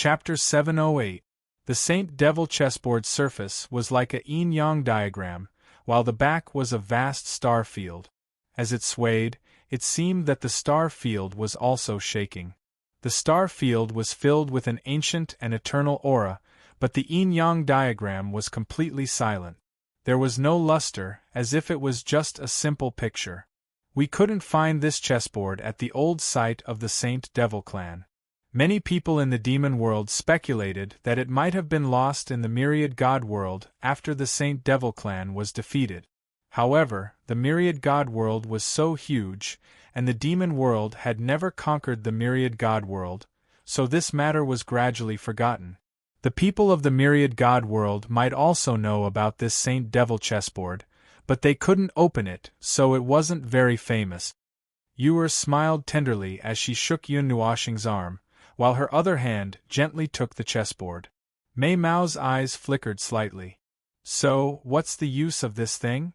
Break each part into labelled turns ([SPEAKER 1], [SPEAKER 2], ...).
[SPEAKER 1] Chapter 708. The Saint Devil chessboard surface was like a yin-yang diagram, while the back was a vast star field. As it swayed, it seemed that the star field was also shaking. The star field was filled with an ancient and eternal aura, but the yin-yang diagram was completely silent. There was no luster, as if it was just a simple picture. We couldn't find this chessboard at the old site of the Saint Devil clan. Many people in the demon world speculated that it might have been lost in the myriad god world after the Saint Devil clan was defeated. However, the myriad god world was so huge, and the demon world had never conquered the myriad god world, so this matter was gradually forgotten. The people of the myriad god world might also know about this Saint Devil chessboard, but they couldn't open it, so it wasn't very famous. Yuer smiled tenderly as she shook Yun Nuoxing's arm, while her other hand gently took the chessboard. Mei Mao's eyes flickered slightly. So, what's the use of this thing?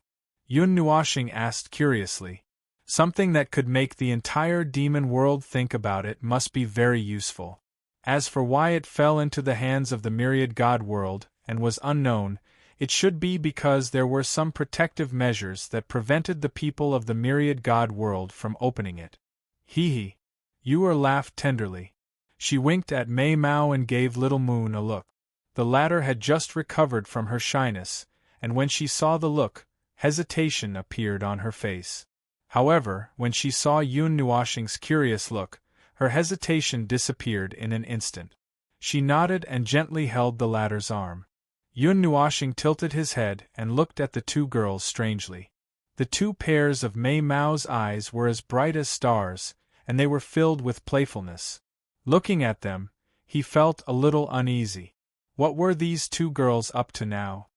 [SPEAKER 1] Yun Nuoxing asked curiously. Something that could make the entire demon world think about it must be very useful. As for why it fell into the hands of the myriad god world, and was unknown, it should be because there were some protective measures that prevented the people of the myriad god world from opening it. Hee. Yuer laughed tenderly. She winked at Mei Mao and gave Little Moon a look. The latter had just recovered from her shyness, and when she saw the look, hesitation appeared on her face. However, when she saw Yun Nuoxing's curious look, her hesitation disappeared in an instant. She nodded and gently held the latter's arm. Yun Nuoxing tilted his head and looked at the two girls strangely. The two pairs of Mei Mao's eyes were as bright as stars, and they were filled with playfulness. Looking at them, he felt a little uneasy. What were these two girls up to now?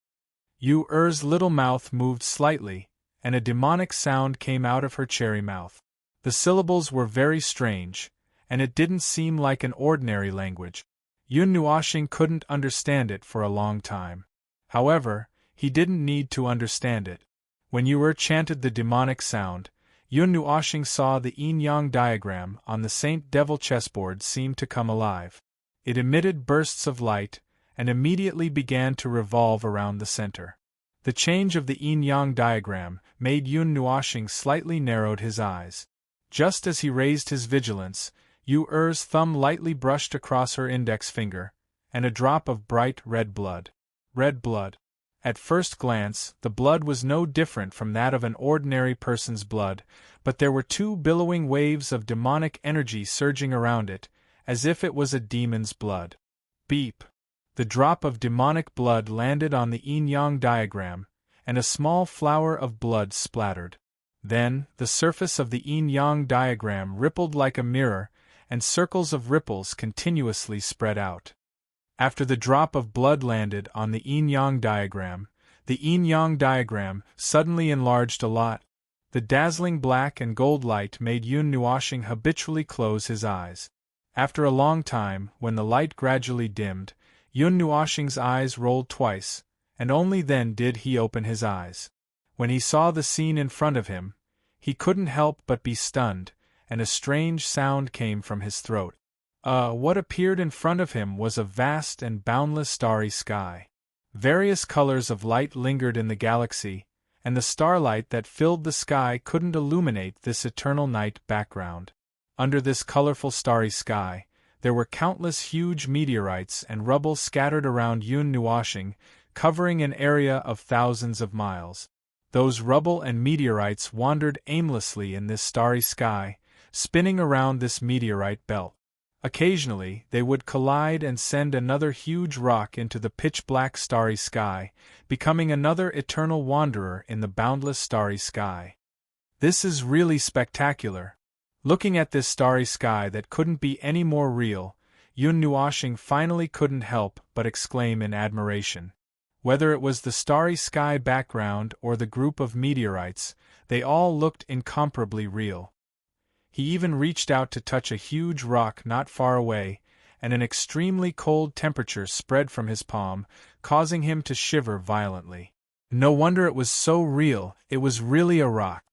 [SPEAKER 1] Yuer's little mouth moved slightly, and a demonic sound came out of her cherry mouth. The syllables were very strange, and it didn't seem like an ordinary language. Yun Nuoxing couldn't understand it for a long time. However, he didn't need to understand it. When Yuer chanted the demonic sound, Yun Nuoxing saw the yin-yang diagram on the Saint Devil chessboard seem to come alive. It emitted bursts of light, and immediately began to revolve around the center. The change of the yin-yang diagram made Yun Nuoxing slightly narrowed his eyes. Just as he raised his vigilance, Yuer's thumb lightly brushed across her index finger, and a drop of bright red blood. Red blood. At first glance, the blood was no different from that of an ordinary person's blood, but there were two billowing waves of demonic energy surging around it, as if it was a demon's blood. Beep! The drop of demonic blood landed on the yin-yang diagram, and a small flower of blood splattered. Then, the surface of the yin-yang diagram rippled like a mirror, and circles of ripples continuously spread out. After the drop of blood landed on the yin-yang diagram, the yin-yang diagram suddenly enlarged a lot. The dazzling black and gold light made Yun Nuoxing habitually close his eyes. After a long time, when the light gradually dimmed, Yun Nuoxing's eyes rolled twice, and only then did he open his eyes. When he saw the scene in front of him, he couldn't help but be stunned, and a strange sound came from his throat. What appeared in front of him was a vast and boundless starry sky. Various colors of light lingered in the galaxy, and the starlight that filled the sky couldn't illuminate this eternal night background. Under this colorful starry sky, there were countless huge meteorites and rubble scattered around Yun Nuoxing, covering an area of thousands of miles. Those rubble and meteorites wandered aimlessly in this starry sky, spinning around this meteorite belt. Occasionally, they would collide and send another huge rock into the pitch-black starry sky, becoming another eternal wanderer in the boundless starry sky. This is really spectacular. Looking at this starry sky that couldn't be any more real, Yun Nuoxing finally couldn't help but exclaim in admiration. Whether it was the starry sky background or the group of meteorites, they all looked incomparably real. He even reached out to touch a huge rock not far away, and an extremely cold temperature spread from his palm, causing him to shiver violently. No wonder it was so real, it was really a rock.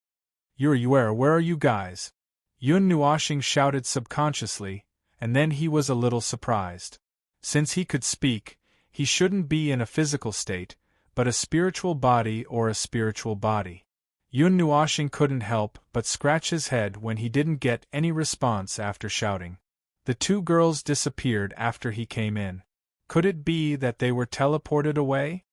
[SPEAKER 1] Yuer, where are you guys? Yun Nuoxing shouted subconsciously, and then he was a little surprised. Since he could speak, he shouldn't be in a physical state, but a spiritual body or a spiritual body. Yun Nuoxing couldn't help but scratch his head when he didn't get any response after shouting. The two girls disappeared after he came in. Could it be that they were teleported away?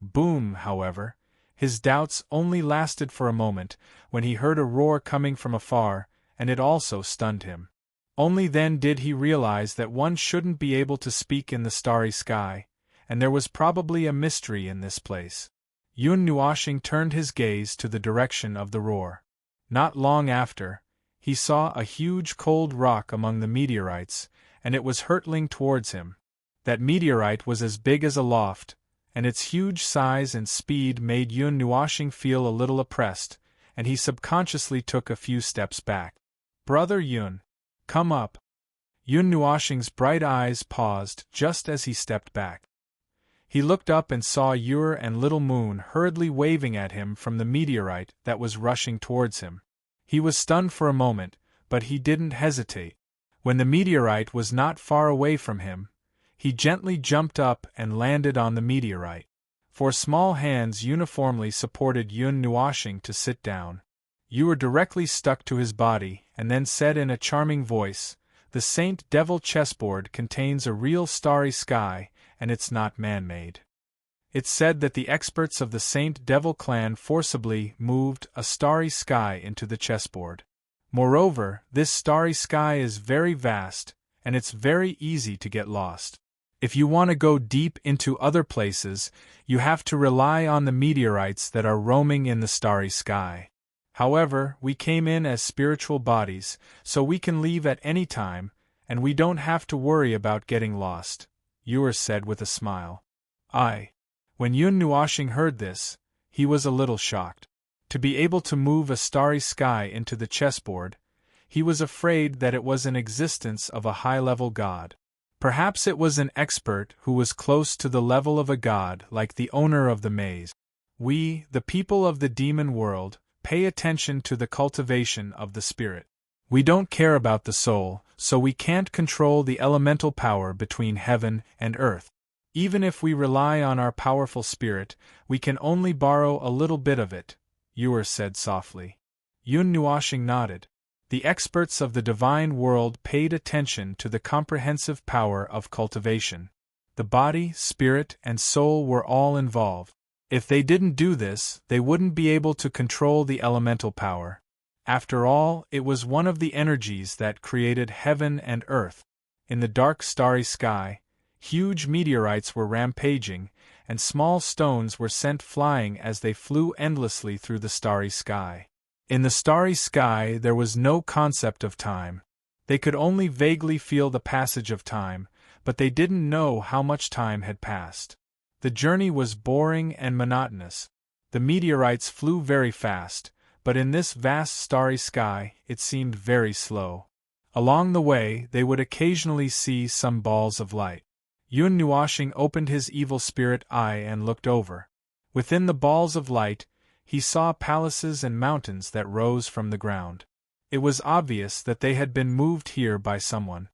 [SPEAKER 1] Boom, however, his doubts only lasted for a moment when he heard a roar coming from afar, and it also stunned him. Only then did he realize that one shouldn't be able to speak in the starry sky, and there was probably a mystery in this place. Yun Nuoxing turned his gaze to the direction of the roar. Not long after, he saw a huge cold rock among the meteorites, and it was hurtling towards him. That meteorite was as big as a loft, and its huge size and speed made Yun Nuoxing feel a little oppressed, and he subconsciously took a few steps back. "Brother Yun, come up." Yun Nuoxing's bright eyes paused just as he stepped back. He looked up and saw Ur and Little Moon hurriedly waving at him from the meteorite that was rushing towards him. He was stunned for a moment, but he didn't hesitate. When the meteorite was not far away from him, he gently jumped up and landed on the meteorite. Four small hands uniformly supported Yun Nuoxing to sit down. Ur directly stuck to his body and then said in a charming voice, "The Saint Devil chessboard contains a real starry sky, and it's not man-made." It's said that the experts of the Saint Devil clan forcibly moved a starry sky into the chessboard. Moreover, this starry sky is very vast, and it's very easy to get lost. If you want to go deep into other places, you have to rely on the meteorites that are roaming in the starry sky. However, we came in as spiritual bodies, so we can leave at any time, and we don't have to worry about getting lost, Ur said with a smile. When Yun Nuoxing heard this, he was a little shocked. To be able to move a starry sky into the chessboard, he was afraid that it was an existence of a high-level god. Perhaps it was an expert who was close to the level of a god like the owner of the maze. We, the people of the demon world, pay attention to the cultivation of the spirit. We don't care about the soul, so we can't control the elemental power between heaven and earth. Even if we rely on our powerful spirit, we can only borrow a little bit of it, Ur said softly. Yun Nuoxing nodded. The experts of the divine world paid attention to the comprehensive power of cultivation. The body, spirit, and soul were all involved. If they didn't do this, they wouldn't be able to control the elemental power. After all, it was one of the energies that created heaven and earth. In the dark starry sky, huge meteorites were rampaging, and small stones were sent flying as they flew endlessly through the starry sky. In the starry sky there was no concept of time. They could only vaguely feel the passage of time, but they didn't know how much time had passed. The journey was boring and monotonous. The meteorites flew very fast, but in this vast starry sky it seemed very slow. Along the way they would occasionally see some balls of light. Yun Nuoxing opened his evil spirit eye and looked over. Within the balls of light, he saw palaces and mountains that rose from the ground. It was obvious that they had been moved here by someone.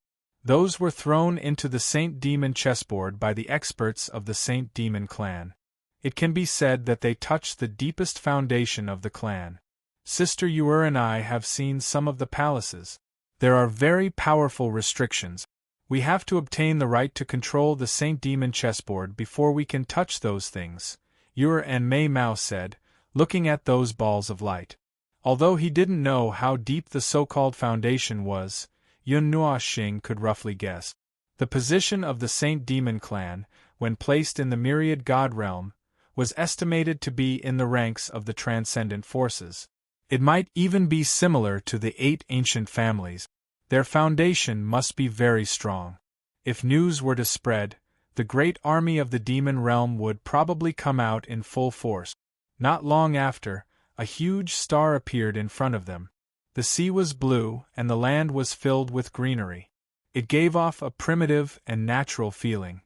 [SPEAKER 1] Those were thrown into the Saint Demon chessboard by the experts of the Saint Demon clan. It can be said that they touched the deepest foundation of the clan. Sister Ur and I have seen some of the palaces. There are very powerful restrictions. We have to obtain the right to control the Saint Demon chessboard before we can touch those things, Ur and Mei Mao said, looking at those balls of light. Although he didn't know how deep the so-called foundation was, Yun Nuoxing could roughly guess. The position of the Saint Demon clan, when placed in the myriad god realm, was estimated to be in the ranks of the transcendent forces. It might even be similar to the 8 ancient families. Their foundation must be very strong. If news were to spread, the great army of the demon realm would probably come out in full force. Not long after, a huge star appeared in front of them. The sea was blue and the land was filled with greenery. It gave off a primitive and natural feeling.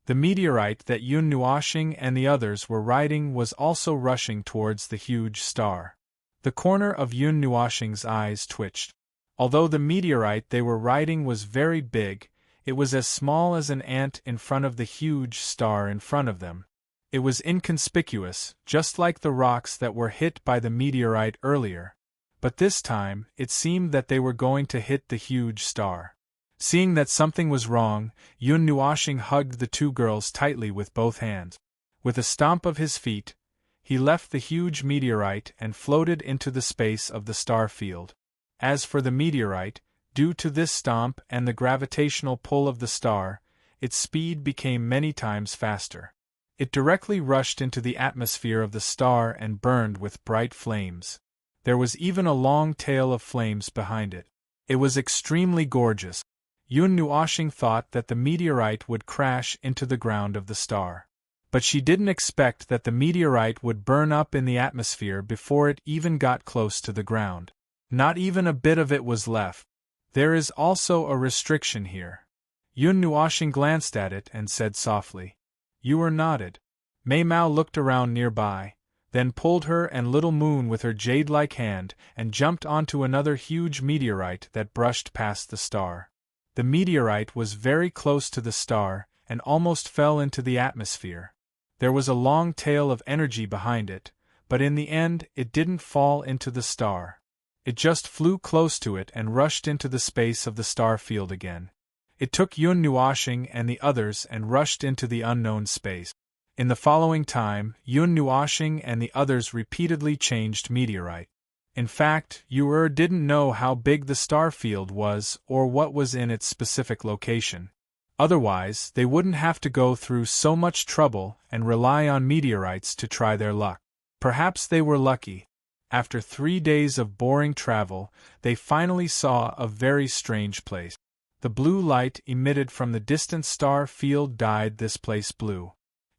[SPEAKER 1] The meteorite that Yun Nuoxing and the others were riding was also rushing towards the huge star. The corner of Yun Nuoxing's eyes twitched. Although the meteorite they were riding was very big, It was as small as an ant in front of the huge star in front of them. It was inconspicuous, just like the rocks that were hit by the meteorite earlier. But this time, it seemed that they were going to hit the huge star. Seeing that something was wrong, Yun Nuoshing hugged the two girls tightly with both hands. With a stomp of his feet, he left the huge meteorite and floated into the space of the star field. As for the meteorite, due to this stomp and the gravitational pull of the star, its speed became many times faster. It directly rushed into the atmosphere of the star and burned with bright flames. There was even a long tail of flames behind it. It was extremely gorgeous. Yun Nuoshing thought that the meteorite would crash into the ground of the star. But she didn't expect that the meteorite would burn up in the atmosphere before it even got close to the ground. Not even a bit of it was left. There is also a restriction here. Yun Nuoshing glanced at it and said softly. Yuer nodded. Mei Mao looked around nearby, then pulled her and Little Moon with her jade-like hand and jumped onto another huge meteorite that brushed past the star. The meteorite was very close to the star and almost fell into the atmosphere. There was a long tail of energy behind it, but in the end it didn't fall into the star. It just flew close to it and rushed into the space of the star field again. It took Yun Nuoshing and the others and rushed into the unknown space. In the following time, Yun Nuoshing and the others repeatedly changed meteorite. In fact, Yuer didn't know how big the star field was or what was in its specific location. Otherwise, they wouldn't have to go through so much trouble and rely on meteorites to try their luck. Perhaps they were lucky. After 3 days of boring travel, they finally saw a very strange place. The blue light emitted from the distant star field dyed this place blue.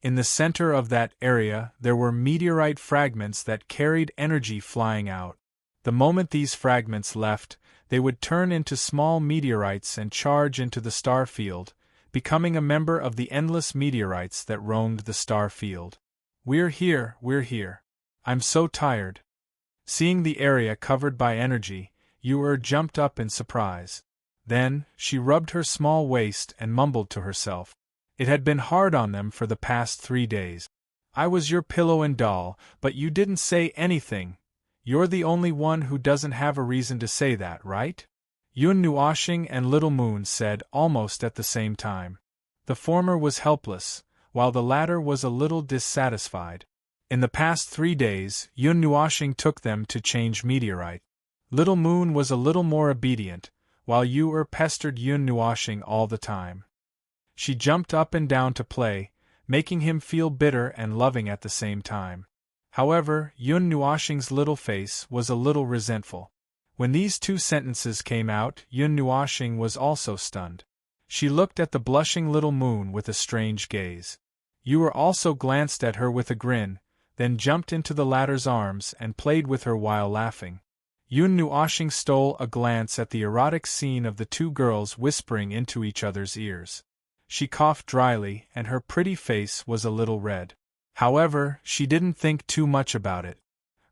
[SPEAKER 1] In the center of that area, there were meteorite fragments that carried energy flying out. The moment these fragments left, they would turn into small meteorites and charge into the star field, becoming a member of the endless meteorites that roamed the star field. We're here. I'm so tired. Seeing the area covered by energy, Yuer jumped up in surprise. Then, she rubbed her small waist and mumbled to herself. It had been hard on them for the past 3 days. I was your pillow and doll, but you didn't say anything. You're the only one who doesn't have a reason to say that, right? Yun Nuoshing and Little Moon said almost at the same time. The former was helpless, while the latter was a little dissatisfied. In the past 3 days, Yun Nuoshing took them to change meteorite. Little Moon was a little more obedient, while Yuer pestered Yun Nuoshing all the time. She jumped up and down to play, making him feel bitter and loving at the same time. However, Yun Nuoshing's little face was a little resentful. When these 2 sentences came out, Yun Nuoshing was also stunned. She looked at the blushing Little Moon with a strange gaze. Yuer also glanced at her with a grin, then jumped into the latter's arms and played with her while laughing. Yun Nuoshing stole a glance at the erotic scene of the 2 girls whispering into each other's ears. She coughed dryly and her pretty face was a little red. However, she didn't think too much about it.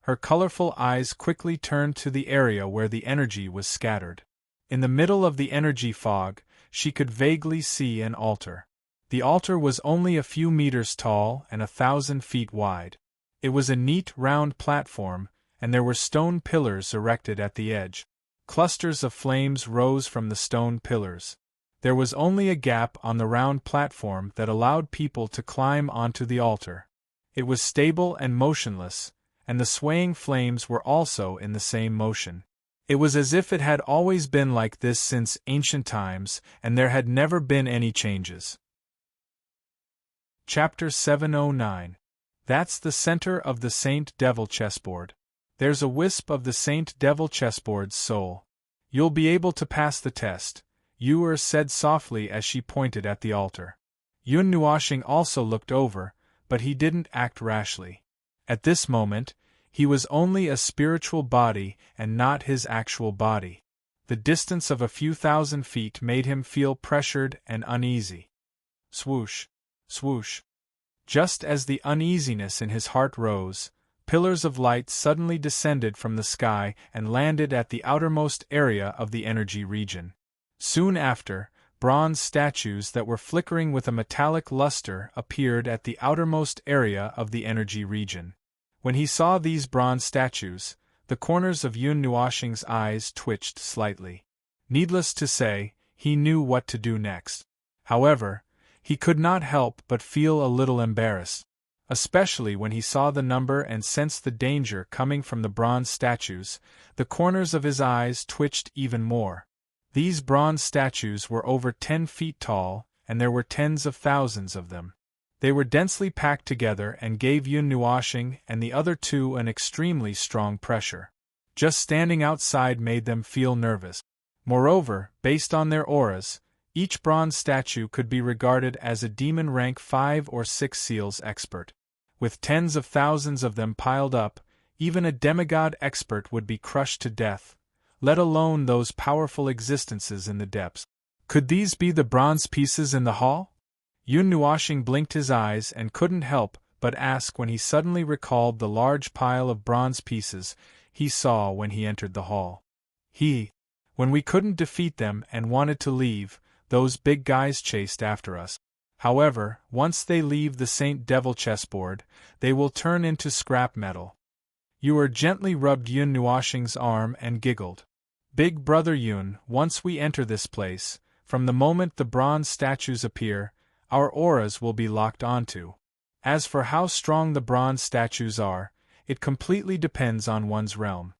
[SPEAKER 1] Her colorful eyes quickly turned to the area where the energy was scattered. In the middle of the energy fog, she could vaguely see an altar. The altar was only a few meters tall and 1,000 feet wide. It was a neat round platform, and there were stone pillars erected at the edge. Clusters of flames rose from the stone pillars. There was only a gap on the round platform that allowed people to climb onto the altar. It was stable and motionless, and the swaying flames were also in the same motion. It was as if it had always been like this since ancient times, and there had never been any changes. Chapter 709. That's the center of the Saint Devil chessboard. There's a wisp of the Saint Devil chessboard's soul. You'll be able to pass the test, Yuer said softly as she pointed at the altar. Yun Nuoshing also looked over, but he didn't act rashly. At this moment, he was only a spiritual body and not his actual body. The distance of a few thousand feet made him feel pressured and uneasy. Swoosh, swoosh. Just as the uneasiness in his heart rose, pillars of light suddenly descended from the sky and landed at the outermost area of the energy region. Soon after, bronze statues that were flickering with a metallic luster appeared at the outermost area of the energy region. When he saw these bronze statues, the corners of Yun Nuoxing's eyes twitched slightly. Needless to say, he knew what to do next. However, he could not help but feel a little embarrassed, especially when he saw the number and sensed the danger coming from the bronze statues. The corners of his eyes twitched even more. These bronze statues were over 10 feet tall, and there were tens of thousands of them. They were densely packed together and gave Yun Nuoxing and the other two an extremely strong pressure. Just standing outside made them feel nervous. Moreover, based on their auras, each bronze statue could be regarded as a demon rank 5 or 6 seals expert. With tens of thousands of them piled up, even a demigod expert would be crushed to death, let alone those powerful existences in the depths. Could these be the bronze pieces in the hall? Yun Nuoxing blinked his eyes and couldn't help but ask when he suddenly recalled the large pile of bronze pieces he saw when he entered the hall. When we couldn't defeat them and wanted to leave, those big guys chased after us. However, once they leave the Saint Devil chessboard, they will turn into scrap metal. Yuer gently rubbed Yun Nuoxing's arm and giggled. Big brother Yun, once we enter this place, from the moment the bronze statues appear, our auras will be locked onto. As for how strong the bronze statues are, it completely depends on one's realm.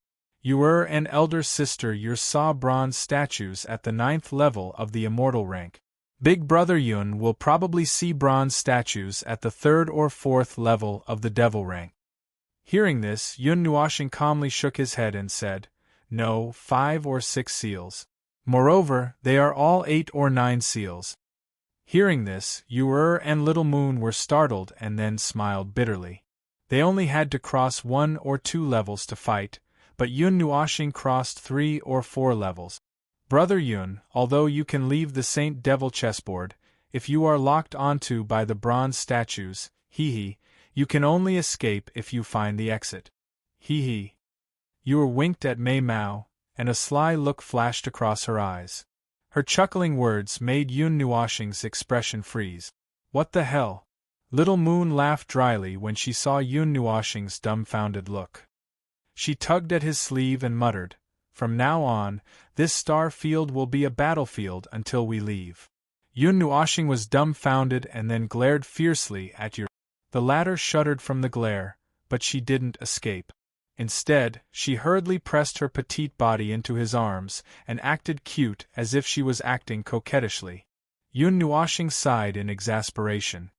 [SPEAKER 1] Yuer and elder sister Yuer saw bronze statues at the 9th level of the immortal rank. Big brother Yun will probably see bronze statues at the 3rd or 4th level of the devil rank. Hearing this, Yun Nuoxing calmly shook his head and said, "No, 5 or 6 seals. Moreover, they are all 8 or 9 seals." Hearing this, Yuer and Little Moon were startled and then smiled bitterly. They only had to cross 1 or 2 levels to fight, but Yun Nuoxing crossed 3 or 4 levels. Brother Yun, although you can leave the Saint Devil chessboard, if you are locked onto by the bronze statues, you can only escape if you find the exit. Yuer winked at Mei Mao, and a sly look flashed across her eyes. Her chuckling words made Yun Nuoxing's expression freeze. What the hell? Little Moon laughed dryly when she saw Yun Nuoxing's dumbfounded look. She tugged at his sleeve and muttered, "From now on, this star field will be a battlefield until we leave." Yun Nuoxing was dumbfounded and then glared fiercely at Yuer. The latter shuddered from the glare, but she didn't escape. Instead, she hurriedly pressed her petite body into his arms and acted cute as if she was acting coquettishly. Yun Nuoxing sighed in exasperation.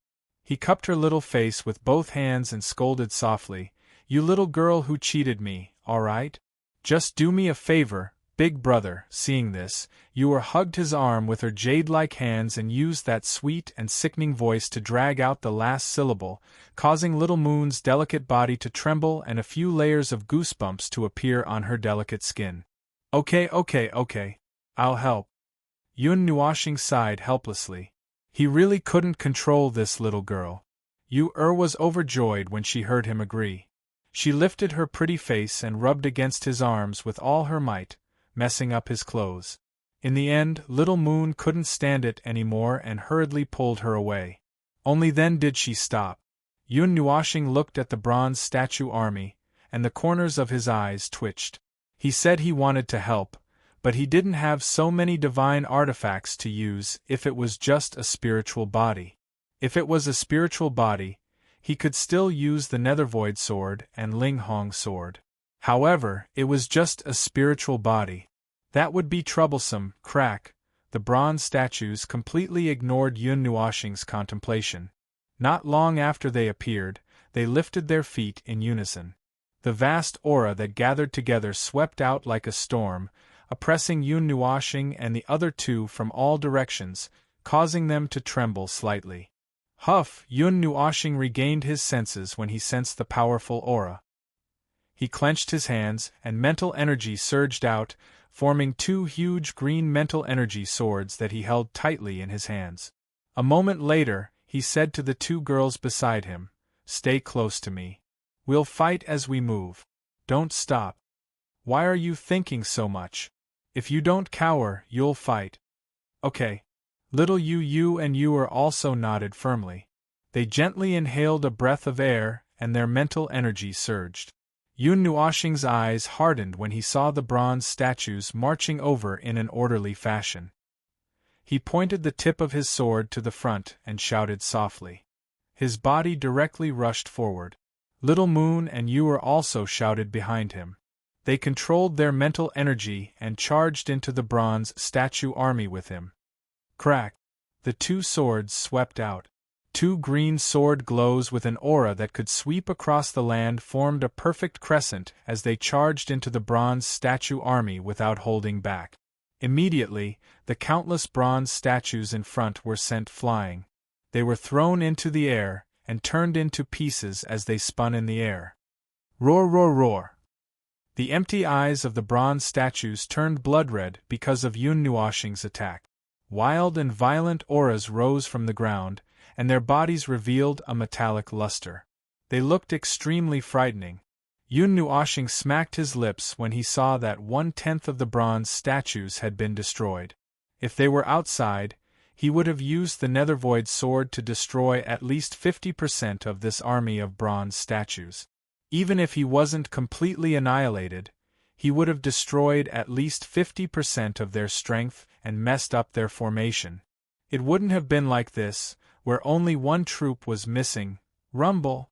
[SPEAKER 1] He cupped her little face with both hands and scolded softly, "You little girl who cheated me, all right? Just do me a favor, big brother." Seeing this, Yuer hugged his arm with her jade-like hands and used that sweet and sickening voice to drag out the last syllable, causing Little Moon's delicate body to tremble and a few layers of goosebumps to appear on her delicate skin. Okay, I'll help." Yun Nuoxing sighed helplessly. He really couldn't control this little girl. Yuer was overjoyed when she heard him agree. She lifted her pretty face and rubbed against his arms with all her might, messing up his clothes. In the end, Little Moon couldn't stand it anymore and hurriedly pulled her away. Only then did she stop. Yun Nuoxing looked at the bronze statue army, and the corners of his eyes twitched. He said he wanted to help, but he didn't have so many divine artifacts to use if it was just a spiritual body. If it was a spiritual body, he could still use the Nethervoid sword and Ling Hong sword. However, it was just a spiritual body. That would be troublesome. Crack. The bronze statues completely ignored Yun Nuoxing's contemplation. Not long after they appeared, they lifted their feet in unison. The vast aura that gathered together swept out like a storm, oppressing Yun Nuoxing and the other two from all directions, causing them to tremble slightly. Huff! Yun Nuoxing regained his senses when he sensed the powerful aura. He clenched his hands, and mental energy surged out, forming 2 huge green mental energy swords that he held tightly in his hands. A moment later, he said to the 2 girls beside him, "Stay close to me. We'll fight as we move. Don't stop. Why are you thinking so much? If you don't cower, you'll fight." "Okay. Little Yu and Yuer also nodded firmly. They gently inhaled a breath of air, and their mental energy surged. Yun Nuoxing's eyes hardened when he saw the bronze statues marching over in an orderly fashion. He pointed the tip of his sword to the front and shouted softly. His body directly rushed forward. Little Moon and Yuer also shouted behind him. They controlled their mental energy and charged into the bronze statue army with him. Crack! The two swords swept out. Two green sword glows with an aura that could sweep across the land formed a perfect crescent as they charged into the bronze statue army without holding back. Immediately, the countless bronze statues in front were sent flying. They were thrown into the air and turned into pieces as they spun in the air. Roar, roar, roar! The empty eyes of the bronze statues turned blood-red because of Yun Nuoxing's attack. Wild and violent auras rose from the ground, and their bodies revealed a metallic luster. They looked extremely frightening. Yun Nuoxing smacked his lips when he saw that 1/10 of the bronze statues had been destroyed. If they were outside, he would have used the Nethervoid sword to destroy at least 50% of this army of bronze statues. Even if he wasn't completely annihilated, he would have destroyed at least 50% of their strength and messed up their formation. It wouldn't have been like this, where only one troop was missing. Rumble!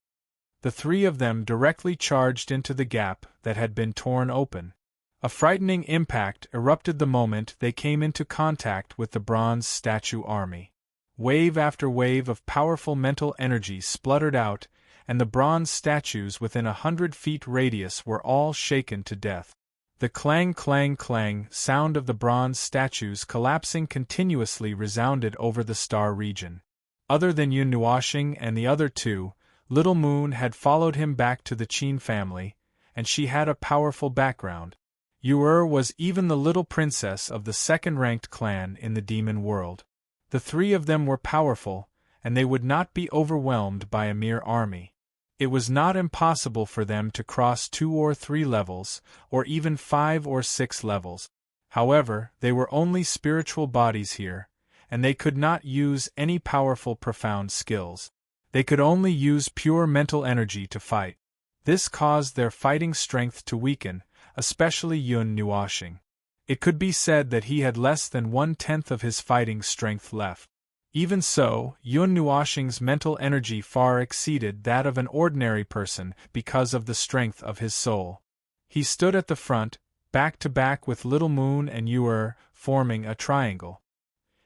[SPEAKER 1] The three of them directly charged into the gap that had been torn open. A frightening impact erupted the moment they came into contact with the bronze statue army. Wave after wave of powerful mental energy spluttered out, and the bronze statues within 100 feet radius were all shaken to death. The clang clang clang sound of the bronze statues collapsing continuously resounded over the star region. Other than Yun Nuoxing and the other two, Little Moon had followed him back to the Qin family, and she had a powerful background. Yuer was even the little princess of the second-ranked clan in the demon world. The three of them were powerful, and they would not be overwhelmed by a mere army. It was not impossible for them to cross 2 or 3 levels, or even 5 or 6 levels. However, they were only spiritual bodies here, and they could not use any powerful profound skills. They could only use pure mental energy to fight. This caused their fighting strength to weaken, especially Yun Nuoxing. It could be said that he had less than 1/10 of his fighting strength left. Even so, Yun Nuoxing's mental energy far exceeded that of an ordinary person because of the strength of his soul. He stood at the front, back to back with Little Moon and Yuer, forming a triangle.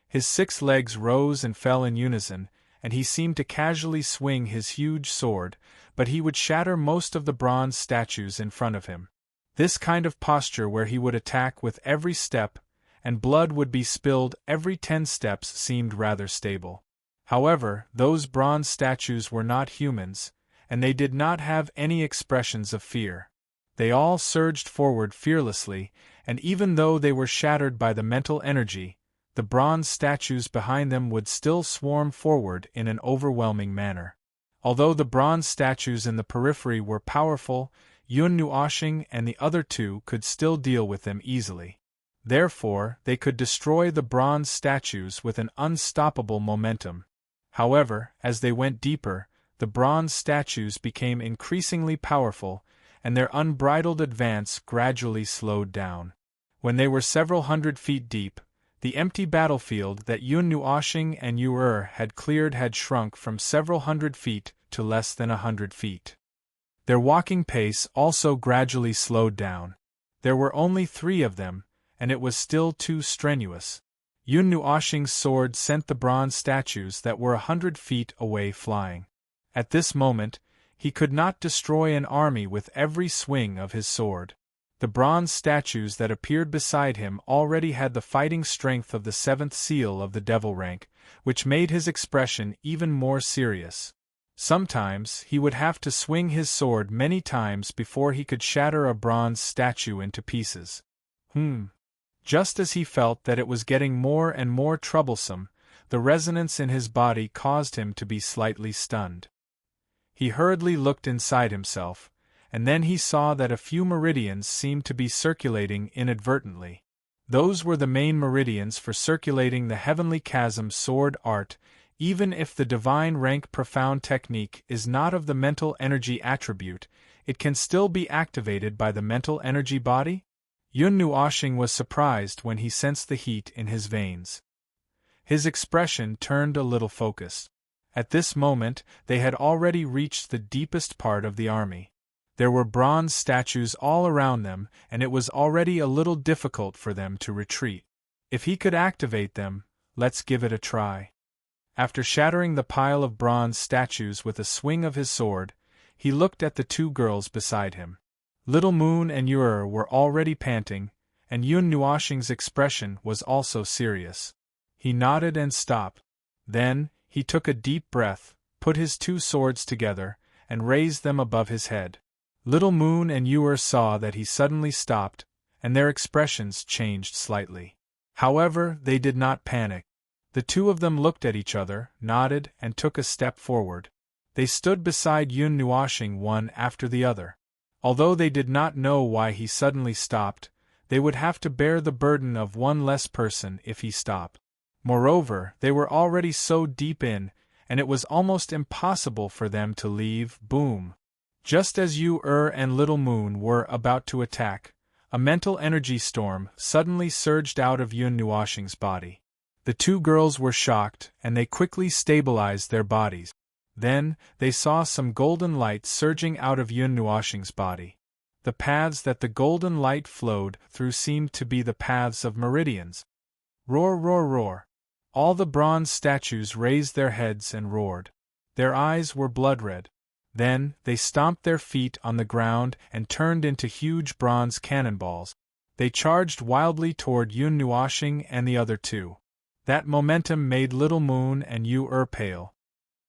[SPEAKER 1] His 6 legs rose and fell in unison, and he seemed to casually swing his huge sword, but he would shatter most of the bronze statues in front of him. This kind of posture where he would attack with every step, and blood would be spilled every 10 steps seemed rather stable. However, those bronze statues were not humans, and they did not have any expressions of fear. They all surged forward fearlessly, and even though they were shattered by the mental energy, the bronze statues behind them would still swarm forward in an overwhelming manner. Although the bronze statues in the periphery were powerful, Yun Nuoxing and the other two could still deal with them easily. Therefore, they could destroy the bronze statues with an unstoppable momentum. However, as they went deeper, the bronze statues became increasingly powerful, and their unbridled advance gradually slowed down. When they were several hundred feet deep, the empty battlefield that Yun Nuoxing and Yuer had cleared had shrunk from several hundred feet to less than 100 feet. Their walking pace also gradually slowed down. There were only 3 of them, and it was still too strenuous. Yun Nuoxing's sword sent the bronze statues that were 100 feet away flying. At this moment, he could not destroy an army with every swing of his sword. The bronze statues that appeared beside him already had the fighting strength of the 7th seal of the devil rank, which made his expression even more serious. Sometimes he would have to swing his sword many times before he could shatter a bronze statue into pieces. Just as he felt that it was getting more and more troublesome, the resonance in his body caused him to be slightly stunned. He hurriedly looked inside himself, and then he saw that a few meridians seemed to be circulating inadvertently. Those were the main meridians for circulating the heavenly chasm sword art. Even if the divine rank profound technique is not of the mental energy attribute, it can still be activated by the mental energy body? Yun Nuoxing was surprised when he sensed the heat in his veins. His expression turned a little focused. At this moment, they had already reached the deepest part of the army. There were bronze statues all around them, and it was already a little difficult for them to retreat. If he could activate them, let's give it a try. After shattering the pile of bronze statues with a swing of his sword, he looked at the two girls beside him. Little Moon and Ure were already panting, and Yun Nuoxing's expression was also serious. He nodded and stopped. Then, he took a deep breath, put his two swords together, and raised them above his head. Little Moon and Ure saw that he suddenly stopped, and their expressions changed slightly. However, they did not panic. The two of them looked at each other, nodded, and took a step forward. They stood beside Yun Nuoxing one after the other. Although they did not know why he suddenly stopped, they would have to bear the burden of one less person if he stopped. Moreover, they were already so deep in, and it was almost impossible for them to leave. Boom! Just as Ure and Little Moon were about to attack, a mental energy storm suddenly surged out of Yun Nuoxing's body. The two girls were shocked, and they quickly stabilized their bodies. Then, they saw some golden light surging out of Yun Nuoxing's body. The paths that the golden light flowed through seemed to be the paths of meridians. Roar, roar, roar! All the bronze statues raised their heads and roared. Their eyes were blood-red. Then, they stomped their feet on the ground and turned into huge bronze cannonballs. They charged wildly toward Yun Nuoxing and the other two. That momentum made Little Moon and Ure pale.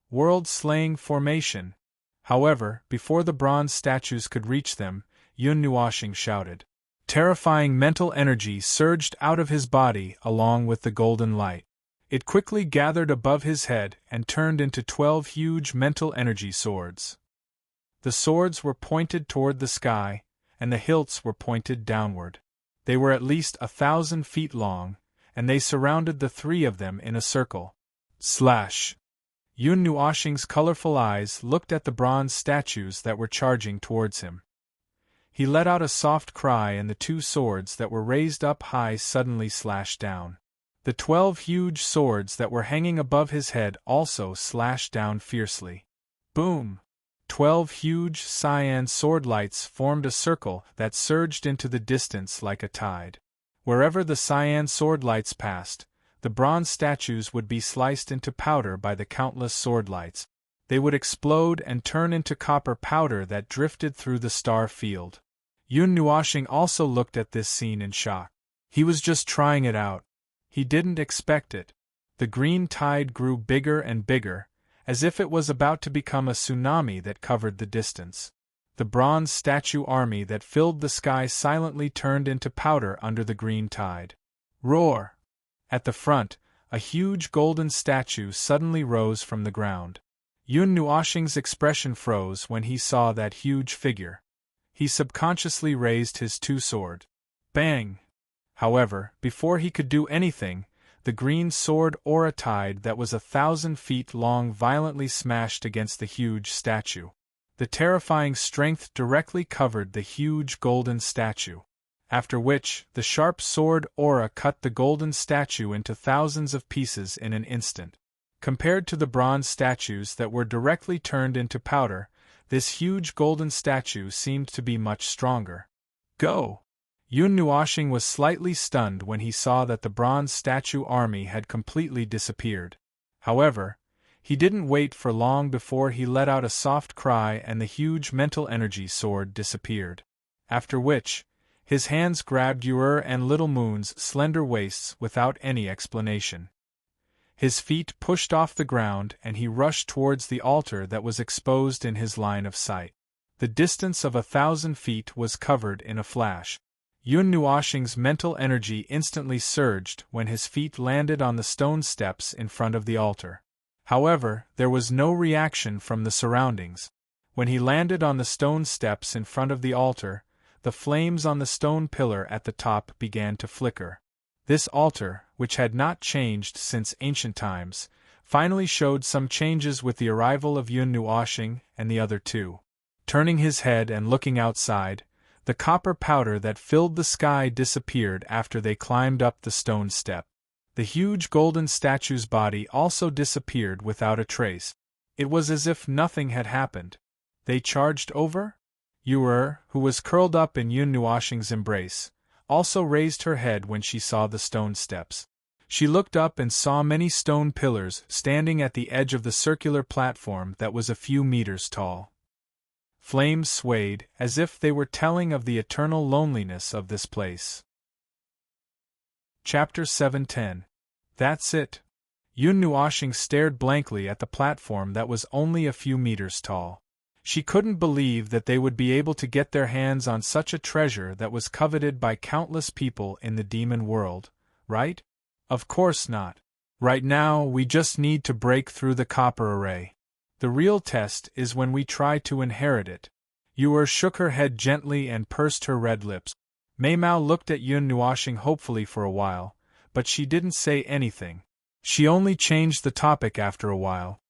[SPEAKER 1] World-slaying formation! However, before the bronze statues could reach them, Yun Nuoxing shouted. Terrifying mental energy surged out of his body along with the golden light. It quickly gathered above his head and turned into 12 huge mental energy swords. The swords were pointed toward the sky, and the hilts were pointed downward. They were at least 1,000 feet long, and they surrounded the three of them in a circle. Slash! Yun Nuoxing's colorful eyes looked at the bronze statues that were charging towards him. He let out a soft cry, and the two swords that were raised up high suddenly slashed down. The 12 huge swords that were hanging above his head also slashed down fiercely. Boom! 12 huge cyan sword lights formed a circle that surged into the distance like a tide. Wherever the cyan sword lights passed, the bronze statues would be sliced into powder by the countless sword lights. They would explode and turn into copper powder that drifted through the star field. Yun Nuoxing also looked at this scene in shock. He was just trying it out. He didn't expect it. The green tide grew bigger and bigger, as if it was about to become a tsunami that covered the distance. The bronze statue army that filled the sky silently turned into powder under the green tide. Roar! At the front, a huge golden statue suddenly rose from the ground. Yun Nuoxing's expression froze when he saw that huge figure. He subconsciously raised his two swords. Bang! However, before he could do anything, the green sword aura tide that was 1,000 feet long violently smashed against the huge statue. The terrifying strength directly covered the huge golden statue. After which, the sharp sword aura cut the golden statue into thousands of pieces in an instant. Compared to the bronze statues that were directly turned into powder, this huge golden statue seemed to be much stronger. Go! Yun Nuoxing was slightly stunned when he saw that the bronze statue army had completely disappeared. However, he didn't wait for long before he let out a soft cry and the huge mental energy sword disappeared. After which, his hands grabbed Ure and Little Moon's slender waists without any explanation. His feet pushed off the ground and he rushed towards the altar that was exposed in his line of sight. The distance of 1,000 feet was covered in a flash. Yun Nuoxing's mental energy instantly surged when his feet landed on the stone steps in front of the altar. However, there was no reaction from the surroundings. When he landed on the stone steps in front of the altar, the flames on the stone pillar at the top began to flicker. This altar, which had not changed since ancient times, finally showed some changes with the arrival of Yun Nuoshing and the other two. Turning his head and looking outside, the copper powder that filled the sky disappeared after they climbed up the stone step. The huge golden statue's body also disappeared without a trace. It was as if nothing had happened. They charged over? Yu, who was curled up in Yun Nuoshing's embrace, also raised her head when she saw the stone steps. She looked up and saw many stone pillars standing at the edge of the circular platform that was a few meters tall. Flames swayed, as if they were telling of the eternal loneliness of this place. Chapter 7:10. That's it. Yun Nuoshing stared blankly at the platform that was only a few meters tall. She couldn't believe that they would be able to get their hands on such a treasure that was coveted by countless people in the demon world, right? Of course not. Right now, we just need to break through the copper array. The real test is when we try to inherit it. Yu shook her head gently and pursed her red lips. Mei Mao looked at Yun Nuoshing hopefully for a while, but she didn't say anything. She only changed the topic after a while.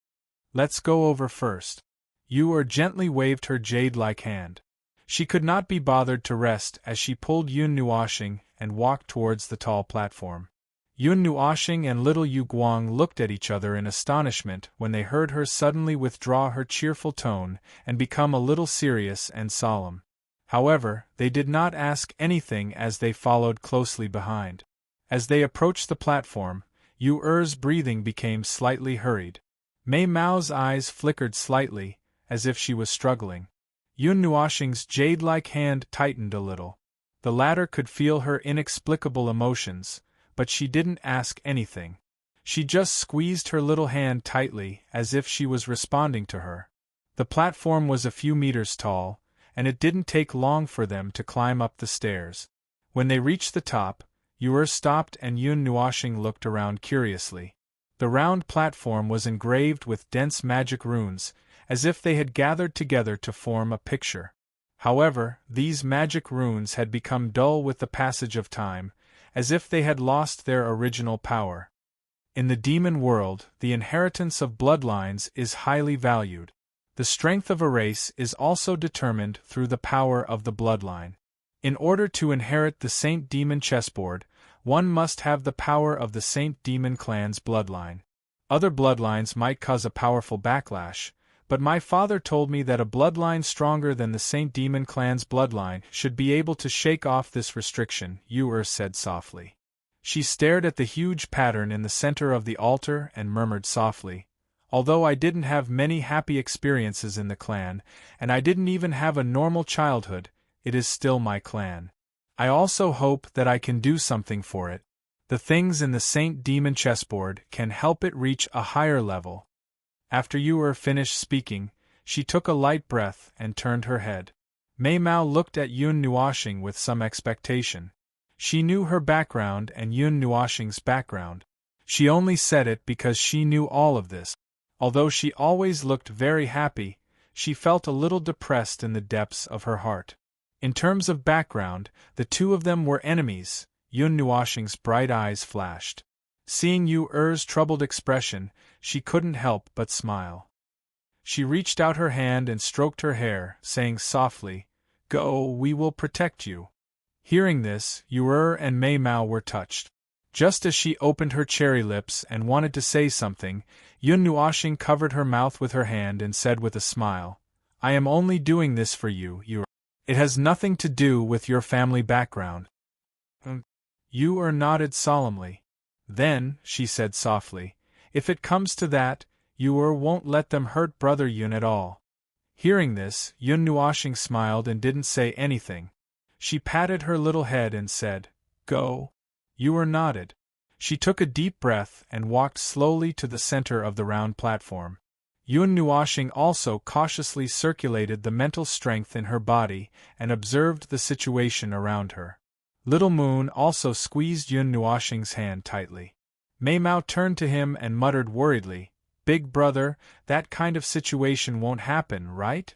[SPEAKER 1] Let's go over first. Yu gently waved her jade-like hand. She could not be bothered to rest as she pulled Yun Nuoshing and walked towards the tall platform. Yun Nuoshing and little Yu Guang looked at each other in astonishment when they heard her suddenly withdraw her cheerful tone and become a little serious and solemn. However, they did not ask anything as they followed closely behind. As they approached the platform, Yu's breathing became slightly hurried. Mei Mao's eyes flickered slightly, as if she was struggling. Yun Nuoshing's jade-like hand tightened a little. The latter could feel her inexplicable emotions, but she didn't ask anything. She just squeezed her little hand tightly as if she was responding to her. The platform was a few meters tall, and it didn't take long for them to climb up the stairs. When they reached the top, Yu stopped and Yun Nuoshing looked around curiously. The round platform was engraved with dense magic runes, as if they had gathered together to form a picture. However, these magic runes had become dull with the passage of time, as if they had lost their original power. In the demon world, the inheritance of bloodlines is highly valued. The strength of a race is also determined through the power of the bloodline. In order to inherit the Saint Demon chessboard, one must have the power of the Saint Demon clan's bloodline. Other bloodlines might cause a powerful backlash, but my father told me that a bloodline stronger than the Saint Demon clan's bloodline should be able to shake off this restriction, Yu said softly. She stared at the huge pattern in the center of the altar and murmured softly, "Although I didn't have many happy experiences in the clan, and I didn't even have a normal childhood, it is still my clan. I also hope that I can do something for it. The things in the Saint Demon chessboard can help it reach a higher level." After Yu finished speaking, she took a light breath and turned her head. Mei Mao looked at Yun Nuoshing with some expectation. She knew her background and Yun Nuoshing's background. She only said it because she knew all of this. Although she always looked very happy, she felt a little depressed in the depths of her heart. In terms of background, the two of them were enemies. Yun Nuoshing's bright eyes flashed. Seeing Yu's troubled expression, she couldn't help but smile. She reached out her hand and stroked her hair, saying softly, "Go, we will protect you." Hearing this, Yu and Mei Mao were touched. Just as she opened her cherry lips and wanted to say something, Yun Nuoshing covered her mouth with her hand and said with a smile, "I am only doing this for you, Yu. It has nothing to do with your family background." Yu nodded solemnly. "Then," she said softly, "if it comes to that, Yu won't let them hurt Brother Yun at all." Hearing this, Yun Nuoshing smiled and didn't say anything. She patted her little head and said, "Go." Yu nodded. She took a deep breath and walked slowly to the center of the round platform. Yun Nuoshing also cautiously circulated the mental strength in her body and observed the situation around her. Little Moon also squeezed Yun Nuoshing's hand tightly. Mei Mao turned to him and muttered worriedly, "Big brother, that kind of situation won't happen, right?"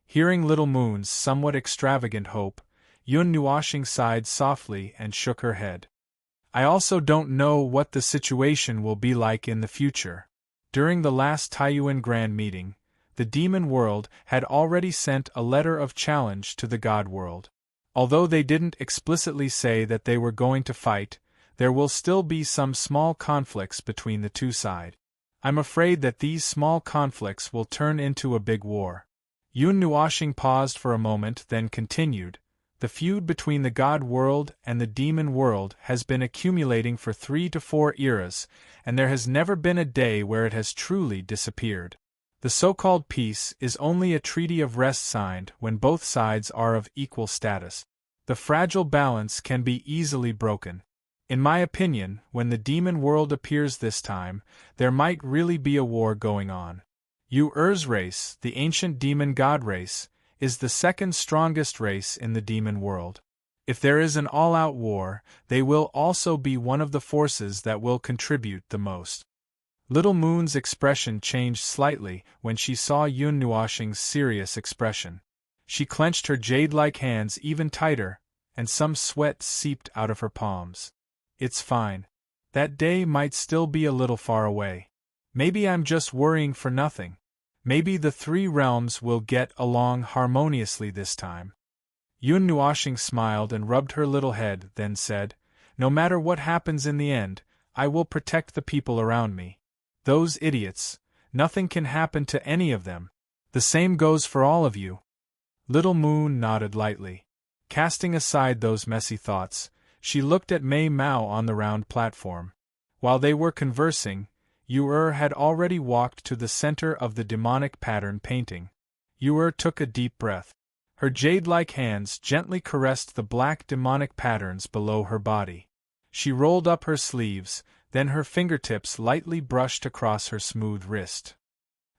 [SPEAKER 1] Hearing Little Moon's somewhat extravagant hope, Yun Nuoshing sighed softly and shook her head. I also don't know what the situation will be like in the future. During the last Taiyuan Grand Meeting, the demon world had already sent a letter of challenge to the god world. Although they didn't explicitly say that they were going to fight, there will still be some small conflicts between the two sides. I'm afraid that these small conflicts will turn into a big war. Yun Nuoxing paused for a moment, then continued. The feud between the god world and the demon world has been accumulating for 3 to 4 eras, and there has never been a day where it has truly disappeared. The so-called peace is only a treaty of rest signed when both sides are of equal status. The fragile balance can be easily broken. In my opinion, when the demon world appears this time, there might really be a war going on. Yu-Er's race, the ancient demon god race, is the second strongest race in the demon world. If there is an all-out war, they will also be one of the forces that will contribute the most. Little Moon's expression changed slightly when she saw Yun Nuoxing's serious expression. She clenched her jade-like hands even tighter, and some sweat seeped out of her palms. It's fine. That day might still be a little far away. Maybe I'm just worrying for nothing. Maybe the 3 realms will get along harmoniously this time. Yun Nuoxing smiled and rubbed her little head, then said, "No matter what happens in the end, I will protect the people around me. Those idiots, nothing can happen to any of them. The same goes for all of you." Little Moon nodded lightly. Casting aside those messy thoughts, she looked at Mei Mao on the round platform. While they were conversing, Yu-Er had already walked to the center of the demonic pattern painting. Yu-Er took a deep breath. Her jade-like hands gently caressed the black demonic patterns below her body. She rolled up her sleeves, then her fingertips lightly brushed across her smooth wrist.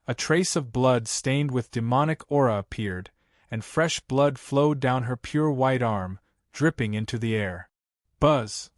[SPEAKER 1] A trace of blood stained with demonic aura appeared, and fresh blood flowed down her pure white arm, dripping into the air. Buzz!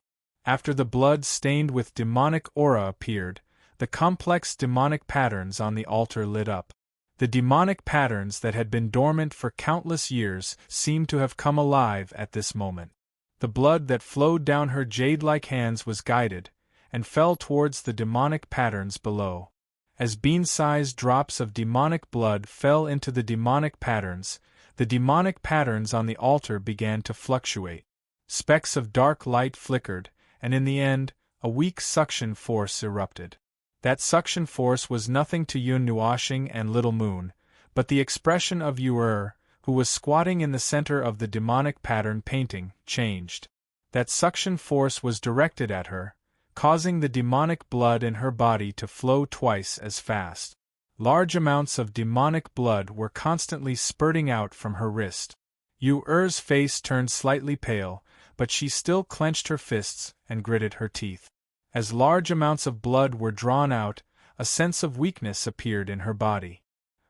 [SPEAKER 1] After the blood stained with demonic aura appeared, the complex demonic patterns on the altar lit up. The demonic patterns that had been dormant for countless years seemed to have come alive at this moment. The blood that flowed down her jade-like hands was guided, and fell towards the demonic patterns below. As bean-sized drops of demonic blood fell into the demonic patterns on the altar began to fluctuate. Specks of dark light flickered, and in the end, a weak suction force erupted. That suction force was nothing to Yun Nuoxing and Little Moon, but the expression of Yu-Er, who was squatting in the center of the demonic pattern painting, changed. That suction force was directed at her, causing the demonic blood in her body to flow twice as fast. Large amounts of demonic blood were constantly spurting out from her wrist. Yu-Er's face turned slightly pale, but she still clenched her fists and gritted her teeth. As large amounts of blood were drawn out, a sense of weakness appeared in her body.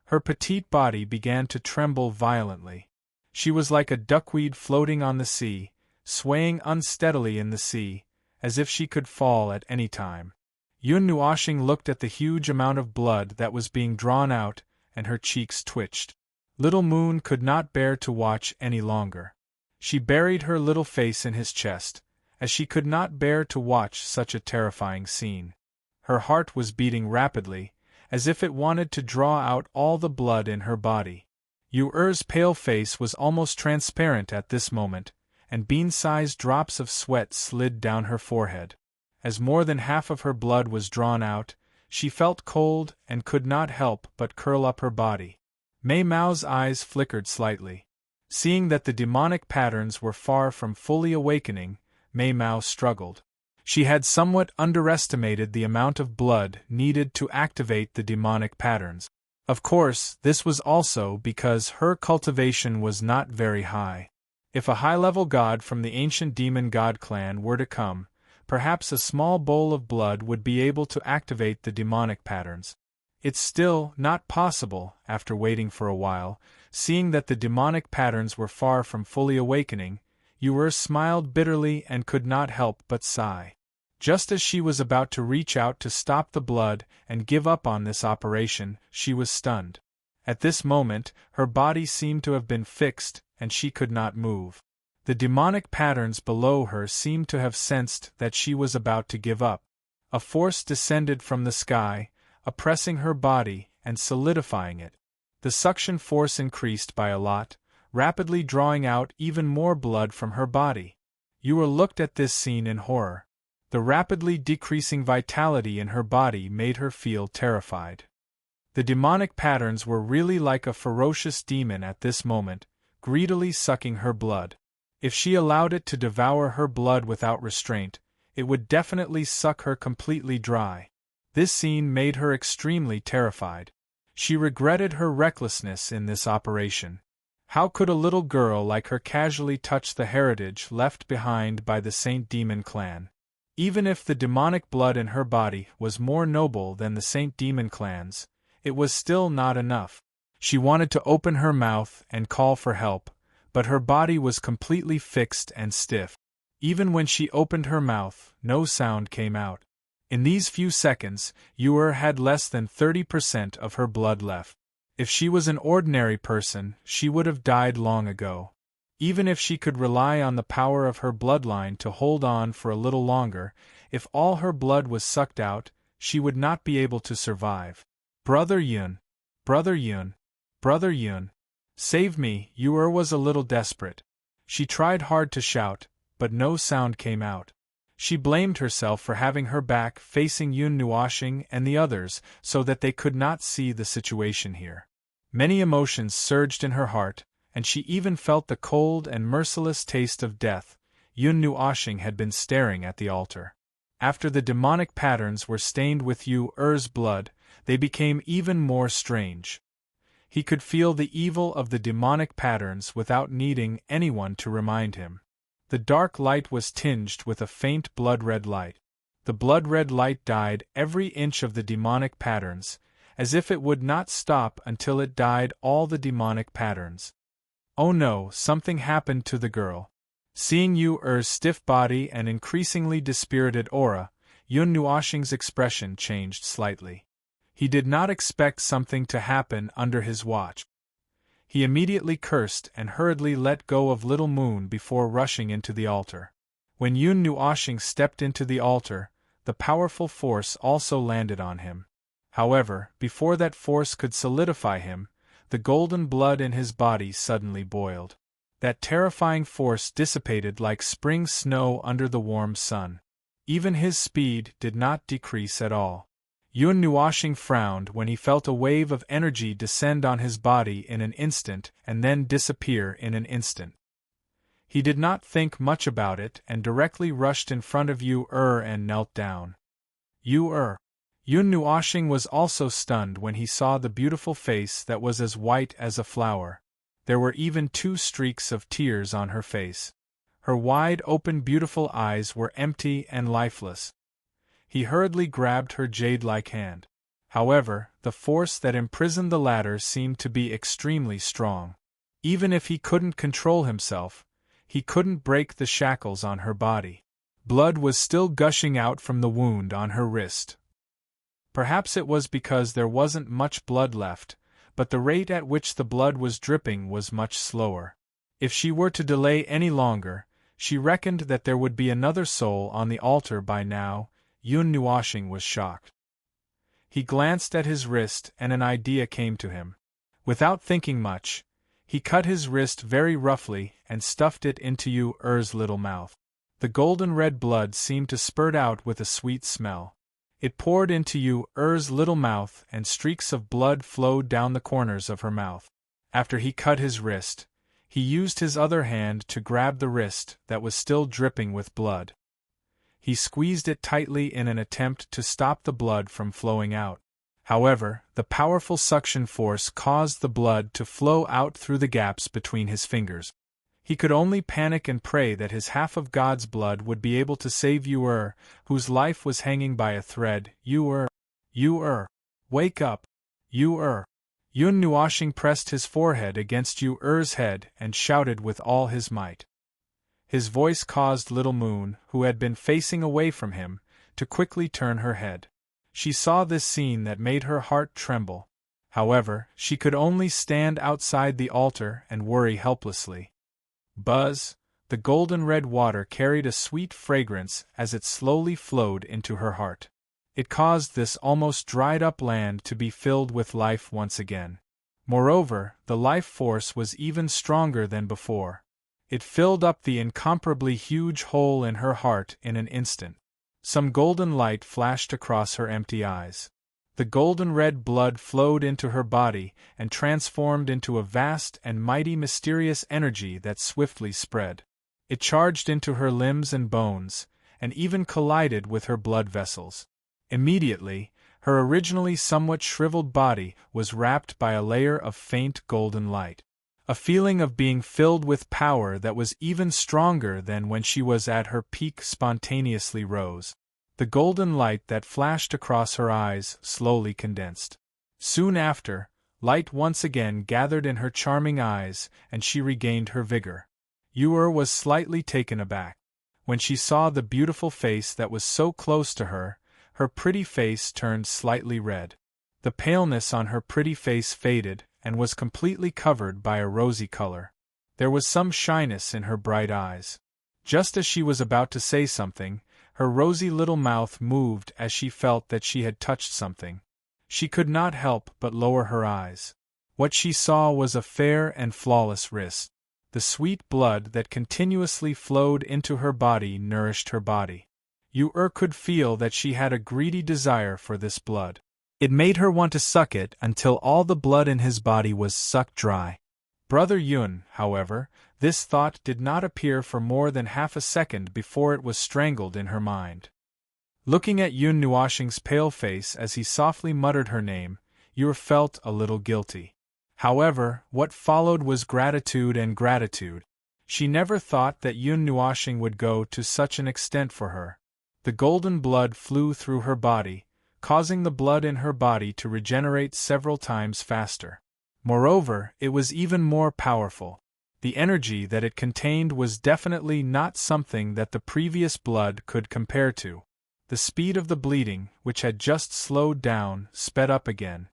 [SPEAKER 1] Her petite body began to tremble violently. She was like a duckweed floating on the sea, swaying unsteadily in the sea, as if she could fall at any time. Yun Nuoxing looked at the huge amount of blood that was being drawn out, and her cheeks twitched. Little Moon could not bear to watch any longer. She buried her little face in his chest, as she could not bear to watch such a terrifying scene. Her heart was beating rapidly, as if it wanted to draw out all the blood in her body. Yu-Er's pale face was almost transparent at this moment, and bean-sized drops of sweat slid down her forehead. As more than half of her blood was drawn out, she felt cold and could not help but curl up her body. Mei Mao's eyes flickered slightly. Seeing that the demonic patterns were far from fully awakening, Mei Mao struggled. She had somewhat underestimated the amount of blood needed to activate the demonic patterns. Of course, this was also because her cultivation was not very high. If a high-level god from the ancient demon god clan were to come, perhaps a small bowl of blood would be able to activate the demonic patterns. It's still not possible, after waiting for a while, seeing that the demonic patterns were far from fully awakening. Yu-Er smiled bitterly and could not help but sigh. Just as she was about to reach out to stop the blood and give up on this operation, she was stunned. At this moment, her body seemed to have been fixed, and she could not move. The demonic patterns below her seemed to have sensed that she was about to give up. A force descended from the sky, oppressing her body and solidifying it. The suction force increased by a lot, rapidly drawing out even more blood from her body. Yua looked at this scene in horror. The rapidly decreasing vitality in her body made her feel terrified. The demonic patterns were really like a ferocious demon at this moment, greedily sucking her blood. If she allowed it to devour her blood without restraint, it would definitely suck her completely dry. This scene made her extremely terrified. She regretted her recklessness in this operation. How could a little girl like her casually touch the heritage left behind by the Saint Demon clan? Even if the demonic blood in her body was more noble than the Saint Demon clan's, it was still not enough. She wanted to open her mouth and call for help, but her body was completely fixed and stiff. Even when she opened her mouth, no sound came out. In these few seconds, Yua had less than 30% of her blood left. If she was an ordinary person, she would have died long ago. Even if she could rely on the power of her bloodline to hold on for a little longer, if all her blood was sucked out, she would not be able to survive. Brother Yun! Brother Yun! Brother Yun! Save me! Yua was a little desperate. She tried hard to shout, but no sound came out. She blamed herself for having her back facing Yun Nuoshing and the others so that they could not see the situation here. Many emotions surged in her heart, and she even felt the cold and merciless taste of death. Yun Nuoshing had been staring at the altar. After the demonic patterns were stained with Yu's blood, they became even more strange. He could feel the evil of the demonic patterns without needing anyone to remind him. The dark light was tinged with a faint blood-red light. The blood-red light dyed every inch of the demonic patterns, as if it would not stop until it dyed all the demonic patterns. Oh no, something happened to the girl. Seeing Yu's stiff body and increasingly dispirited aura, Yun Nuoshing's expression changed slightly. He did not expect something to happen under his watch. He immediately cursed and hurriedly let go of Little Moon before rushing into the altar. When Yun Nuoshing stepped into the altar, the powerful force also landed on him. However, before that force could solidify him, the golden blood in his body suddenly boiled. That terrifying force dissipated like spring snow under the warm sun. Even his speed did not decrease at all. Yun Nuoshing frowned when he felt a wave of energy descend on his body in an instant and then disappear in an instant. He did not think much about it and directly rushed in front of Yu and knelt down. Yun Nuoshing was also stunned when he saw the beautiful face that was as white as a flower. There were even 2 streaks of tears on her face. Her wide-open beautiful eyes were empty and lifeless. He hurriedly grabbed her jade-like hand. However, the force that imprisoned the latter seemed to be extremely strong. Even if he couldn't control himself, he couldn't break the shackles on her body. Blood was still gushing out from the wound on her wrist. Perhaps it was because there wasn't much blood left, but the rate at which the blood was dripping was much slower. If she were to delay any longer, she reckoned that there would be another soul on the altar by now. Yun Nuoshing was shocked. He glanced at his wrist and an idea came to him. Without thinking much, he cut his wrist very roughly and stuffed it into Yu's little mouth. The golden red blood seemed to spurt out with a sweet smell. It poured into Yu's little mouth and streaks of blood flowed down the corners of her mouth. After he cut his wrist, he used his other hand to grab the wrist that was still dripping with blood. He squeezed it tightly in an attempt to stop the blood from flowing out. However, the powerful suction force caused the blood to flow out through the gaps between his fingers. He could only panic and pray that his half of God's blood would be able to save Yu, whose life was hanging by a thread. Yu, wake up! Yu. Yun Nuoshing pressed his forehead against Yu's head and shouted with all his might. His voice caused Little Moon, who had been facing away from him, to quickly turn her head. She saw this scene that made her heart tremble. However, she could only stand outside the altar and worry helplessly. Buzz, The golden red water carried a sweet fragrance as it slowly flowed into her heart. It caused this almost dried-up land to be filled with life once again. Moreover, the life force was even stronger than before. It filled up the incomparably huge hole in her heart in an instant. Some golden light flashed across her empty eyes. The golden red blood flowed into her body and transformed into a vast and mighty mysterious energy that swiftly spread. It charged into her limbs and bones, and even collided with her blood vessels. Immediately, her originally somewhat shriveled body was wrapped by a layer of faint golden light. A feeling of being filled with power that was even stronger than when she was at her peak spontaneously rose. The golden light that flashed across her eyes slowly condensed. Soon after, light once again gathered in her charming eyes, and she regained her vigor. Ur was slightly taken aback. When she saw the beautiful face that was so close to her, her pretty face turned slightly red. The paleness on her pretty face faded, and was completely covered by a rosy color. There was some shyness in her bright eyes. Just as she was about to say something, her rosy little mouth moved as she felt that she had touched something. She could not help but lower her eyes. What she saw was a fair and flawless wrist. The sweet blood that continuously flowed into her body nourished her body. Ur could feel that she had a greedy desire for this blood. It made her want to suck it until all the blood in his body was sucked dry. Brother Yun, however, this thought did not appear for more than half a second before it was strangled in her mind. Looking at Yun Nuoshing's pale face as he softly muttered her name, Ur felt a little guilty. However, what followed was gratitude and gratitude. She never thought that Yun Nuoshing would go to such an extent for her. The golden blood flew through her body, causing the blood in her body to regenerate several times faster. Moreover, it was even more powerful. The energy that it contained was definitely not something that the previous blood could compare to. The speed of the bleeding, which had just slowed down, sped up again.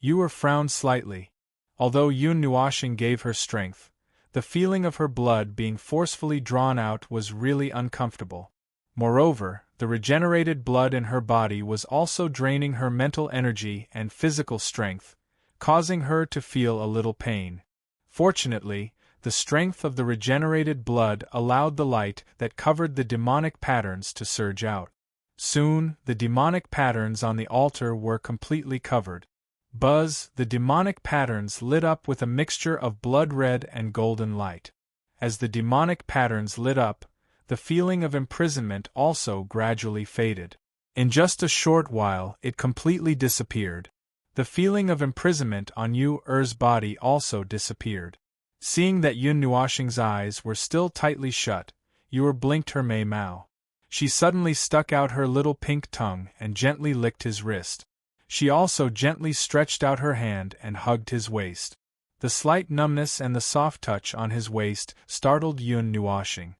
[SPEAKER 1] Ur frowned slightly. Although Yun Nuoshing gave her strength, the feeling of her blood being forcefully drawn out was really uncomfortable. Moreover, the regenerated blood in her body was also draining her mental energy and physical strength, causing her to feel a little pain. Fortunately, the strength of the regenerated blood allowed the light that covered the demonic patterns to surge out. Soon, the demonic patterns on the altar were completely covered. Buzz, the demonic patterns lit up with a mixture of blood red and golden light. As the demonic patterns lit up, the feeling of imprisonment also gradually faded. In just a short while, it completely disappeared. The feeling of imprisonment on Ur's body also disappeared. Seeing that Yun Nuoshing's eyes were still tightly shut, Ur blinked her Mei Mao. She suddenly stuck out her little pink tongue and gently licked his wrist. She also gently stretched out her hand and hugged his waist. The slight numbness and the soft touch on his waist startled Yun Nuoshing.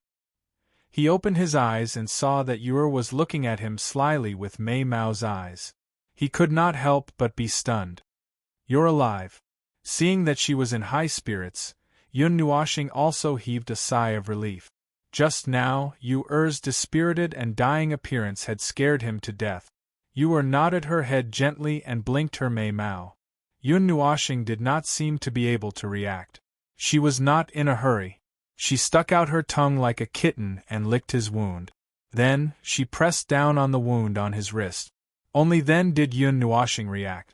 [SPEAKER 1] He opened his eyes and saw that Ur was looking at him slyly with Mei Mao's eyes. He could not help but be stunned. "You're alive." Seeing that she was in high spirits, Yun Nuoshing also heaved a sigh of relief. Just now, Ur's dispirited and dying appearance had scared him to death. Ur nodded her head gently and blinked her Mei Mao. Yun Nuoshing did not seem to be able to react. She was not in a hurry. She stuck out her tongue like a kitten and licked his wound. Then, she pressed down on the wound on his wrist. Only then did Yun Nuoshing react.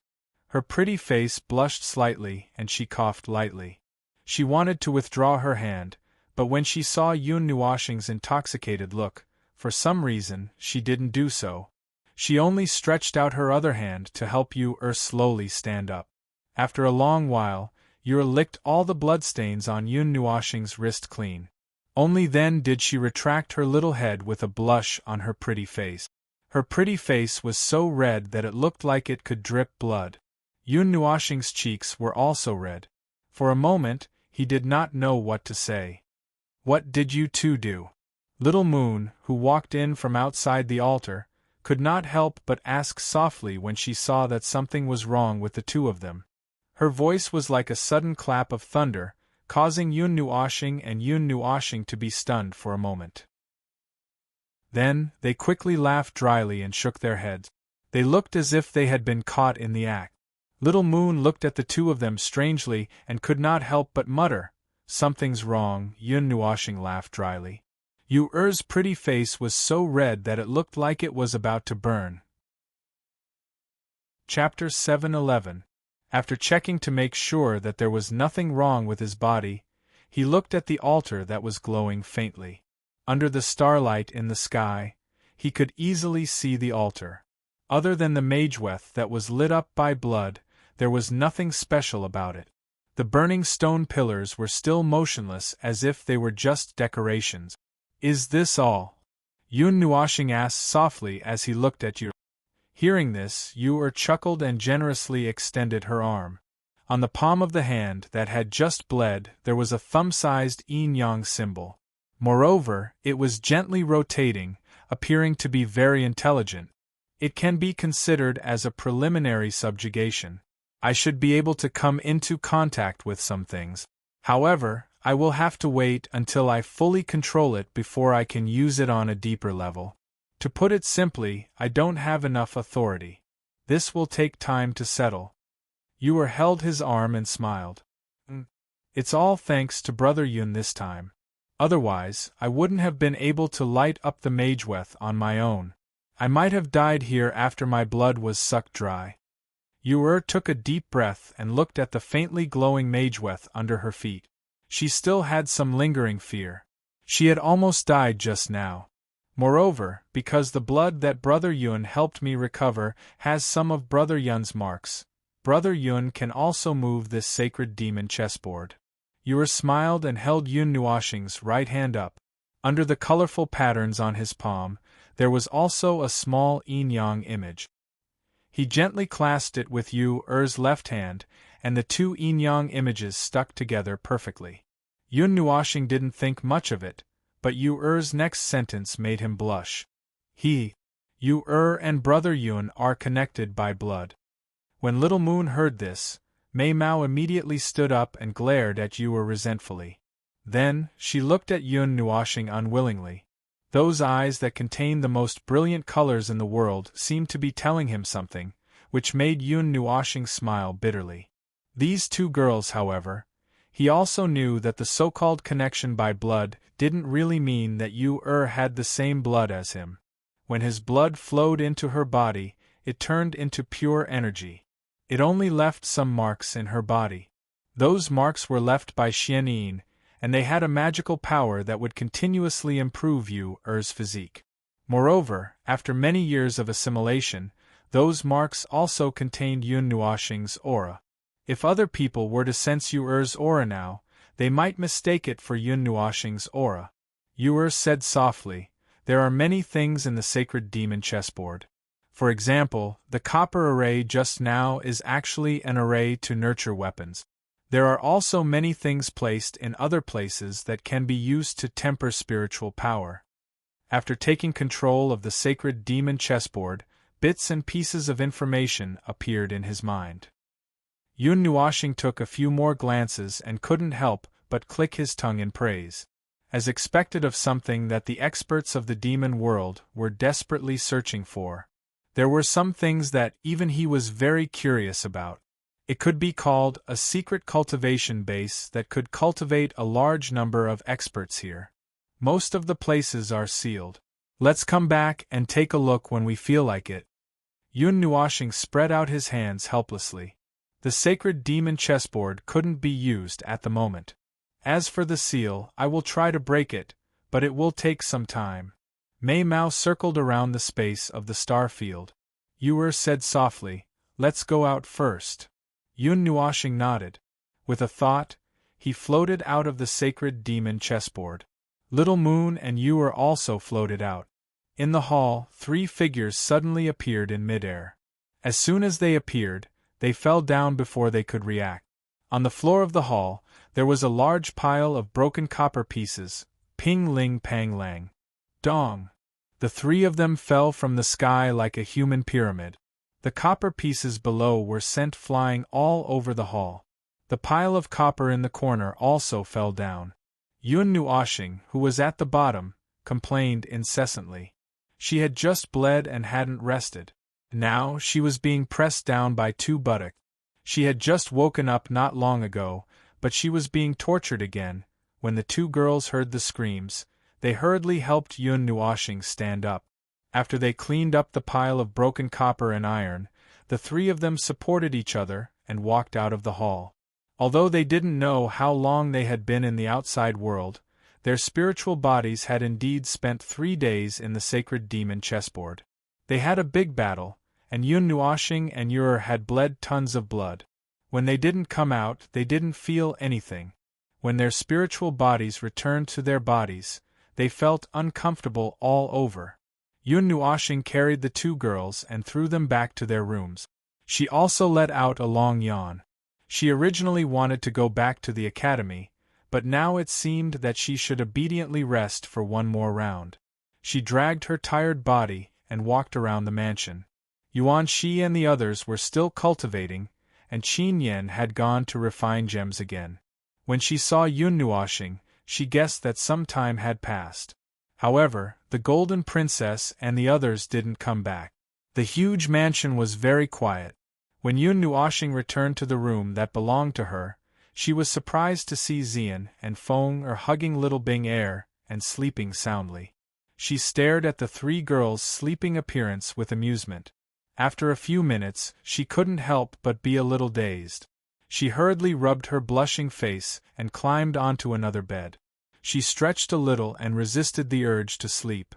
[SPEAKER 1] Her pretty face blushed slightly and she coughed lightly. She wanted to withdraw her hand, but when she saw Yun Nuoshing's intoxicated look, for some reason, she didn't do so. She only stretched out her other hand to help Ur slowly stand up. After a long while, Ur licked all the bloodstains on Yun Nuoshing's wrist clean. Only then did she retract her little head with a blush on her pretty face. Her pretty face was so red that it looked like it could drip blood. Yun Nuoshing's cheeks were also red. For a moment, he did not know what to say. "What did you two do?" Little Moon, who walked in from outside the altar, could not help but ask softly when she saw that something was wrong with the two of them. Her voice was like a sudden clap of thunder, causing Yun Nuoshing and Yun Nuoshing to be stunned for a moment. Then, they quickly laughed dryly and shook their heads. They looked as if they had been caught in the act. Little Moon looked at the two of them strangely and could not help but mutter, "Something's wrong." Yun Nuoshing laughed dryly. Yu-Er's pretty face was so red that it looked like it was about to burn. Chapter 7:11. After checking to make sure that there was nothing wrong with his body, he looked at the altar that was glowing faintly. Under the starlight in the sky, he could easily see the altar. Other than the mageweth that was lit up by blood, there was nothing special about it. The burning stone pillars were still motionless as if they were just decorations. "Is this all?" Yun Nuoshing asked softly as he looked at Yu. Hearing this, Yu chuckled and generously extended her arm. On the palm of the hand that had just bled there was a thumb-sized yin-yang symbol. Moreover, it was gently rotating, appearing to be very intelligent. It can be considered as a preliminary subjugation. I should be able to come into contact with some things. However, I will have to wait until I fully control it before I can use it on a deeper level. To put it simply, I don't have enough authority. This will take time to settle. Yu held his arm and smiled. It's all thanks to Brother Yun this time. Otherwise, I wouldn't have been able to light up the mageweth on my own. I might have died here after my blood was sucked dry. Yu took a deep breath and looked at the faintly glowing mageweth under her feet. She still had some lingering fear. She had almost died just now. Moreover, because the blood that Brother Yun helped me recover has some of Brother Yun's marks, Brother Yun can also move this sacred demon chessboard. Yu smiled and held Yun Nuoshing's right hand up. Under the colorful patterns on his palm, there was also a small yin-yang image. He gently clasped it with Yu-Er's left hand, and the two yin-yang images stuck together perfectly. Yun Nuoshing didn't think much of it, but Yu-Er's next sentence made him blush. Yu-Er and Brother Yun are connected by blood. When Little Moon heard this, Mei Mao immediately stood up and glared at Yu resentfully. Then, she looked at Yun Nuoshing unwillingly. Those eyes that contained the most brilliant colors in the world seemed to be telling him something, which made Yun Nuoshing smile bitterly. These two girls, however, he also knew that the so-called connection by blood didn't really mean that Yu-Er had the same blood as him. When his blood flowed into her body, it turned into pure energy. It only left some marks in her body. Those marks were left by Xianyin, and they had a magical power that would continuously improve Yu-Er's physique. Moreover, after many years of assimilation, those marks also contained Yun Nuoshing's aura. If other people were to sense Yu-Er's aura now, they might mistake it for Yun Nuoshing's aura. Yu-Er said softly, "There are many things in the sacred demon chessboard. For example, the copper array just now is actually an array to nurture weapons. There are also many things placed in other places that can be used to temper spiritual power." After taking control of the sacred demon chessboard, bits and pieces of information appeared in his mind. Yun Nuoshing took a few more glances and couldn't help but click his tongue in praise. As expected of something that the experts of the demon world were desperately searching for, there were some things that even he was very curious about. It could be called a secret cultivation base that could cultivate a large number of experts here. Most of the places are sealed. Let's come back and take a look when we feel like it. Yun Nuoshing spread out his hands helplessly. The sacred demon chessboard couldn't be used at the moment. As for the seal, I will try to break it, but it will take some time. Mei Mao circled around the space of the star field. Yu said softly, "Let's go out first." Yun Nuoshing nodded. With a thought, he floated out of the sacred demon chessboard. Little Moon and Yu also floated out. In the hall, three figures suddenly appeared in midair. As soon as they appeared, they fell down before they could react. On the floor of the hall, there was a large pile of broken copper pieces. Ping ling pang lang. Dong! The three of them fell from the sky like a human pyramid. The copper pieces below were sent flying all over the hall. The pile of copper in the corner also fell down. Yun Nuoshing, who was at the bottom, complained incessantly. She had just bled and hadn't rested. Now she was being pressed down by two buttocks. She had just woken up not long ago, but she was being tortured again. When the two girls heard the screams, they hurriedly helped Yun Nuoshing stand up. After they cleaned up the pile of broken copper and iron, the three of them supported each other and walked out of the hall. Although they didn't know how long they had been in the outside world, their spiritual bodies had indeed spent 3 days in the sacred demon chessboard. They had a big battle, and Yun Nuoshing and Ur had bled tons of blood. When they didn't come out, they didn't feel anything. When their spiritual bodies returned to their bodies, they felt uncomfortable all over. Yun Nuoshing carried the two girls and threw them back to their rooms. She also let out a long yawn. She originally wanted to go back to the academy, but now it seemed that she should obediently rest for one more round. She dragged her tired body and walked around the mansion. Yuan Shi and the others were still cultivating, and Qin Yen had gone to refine gems again. When she saw Yun Nuoshing, she guessed that some time had passed. However, the Golden Princess and the others didn't come back. The huge mansion was very quiet. When Yun Nuoshing returned to the room that belonged to her, she was surprised to see Xian and Feng hugging little Bing Er and sleeping soundly. She stared at the three girls' sleeping appearance with amusement. After a few minutes, she couldn't help but be a little dazed. She hurriedly rubbed her blushing face and climbed onto another bed. She stretched a little and resisted the urge to sleep.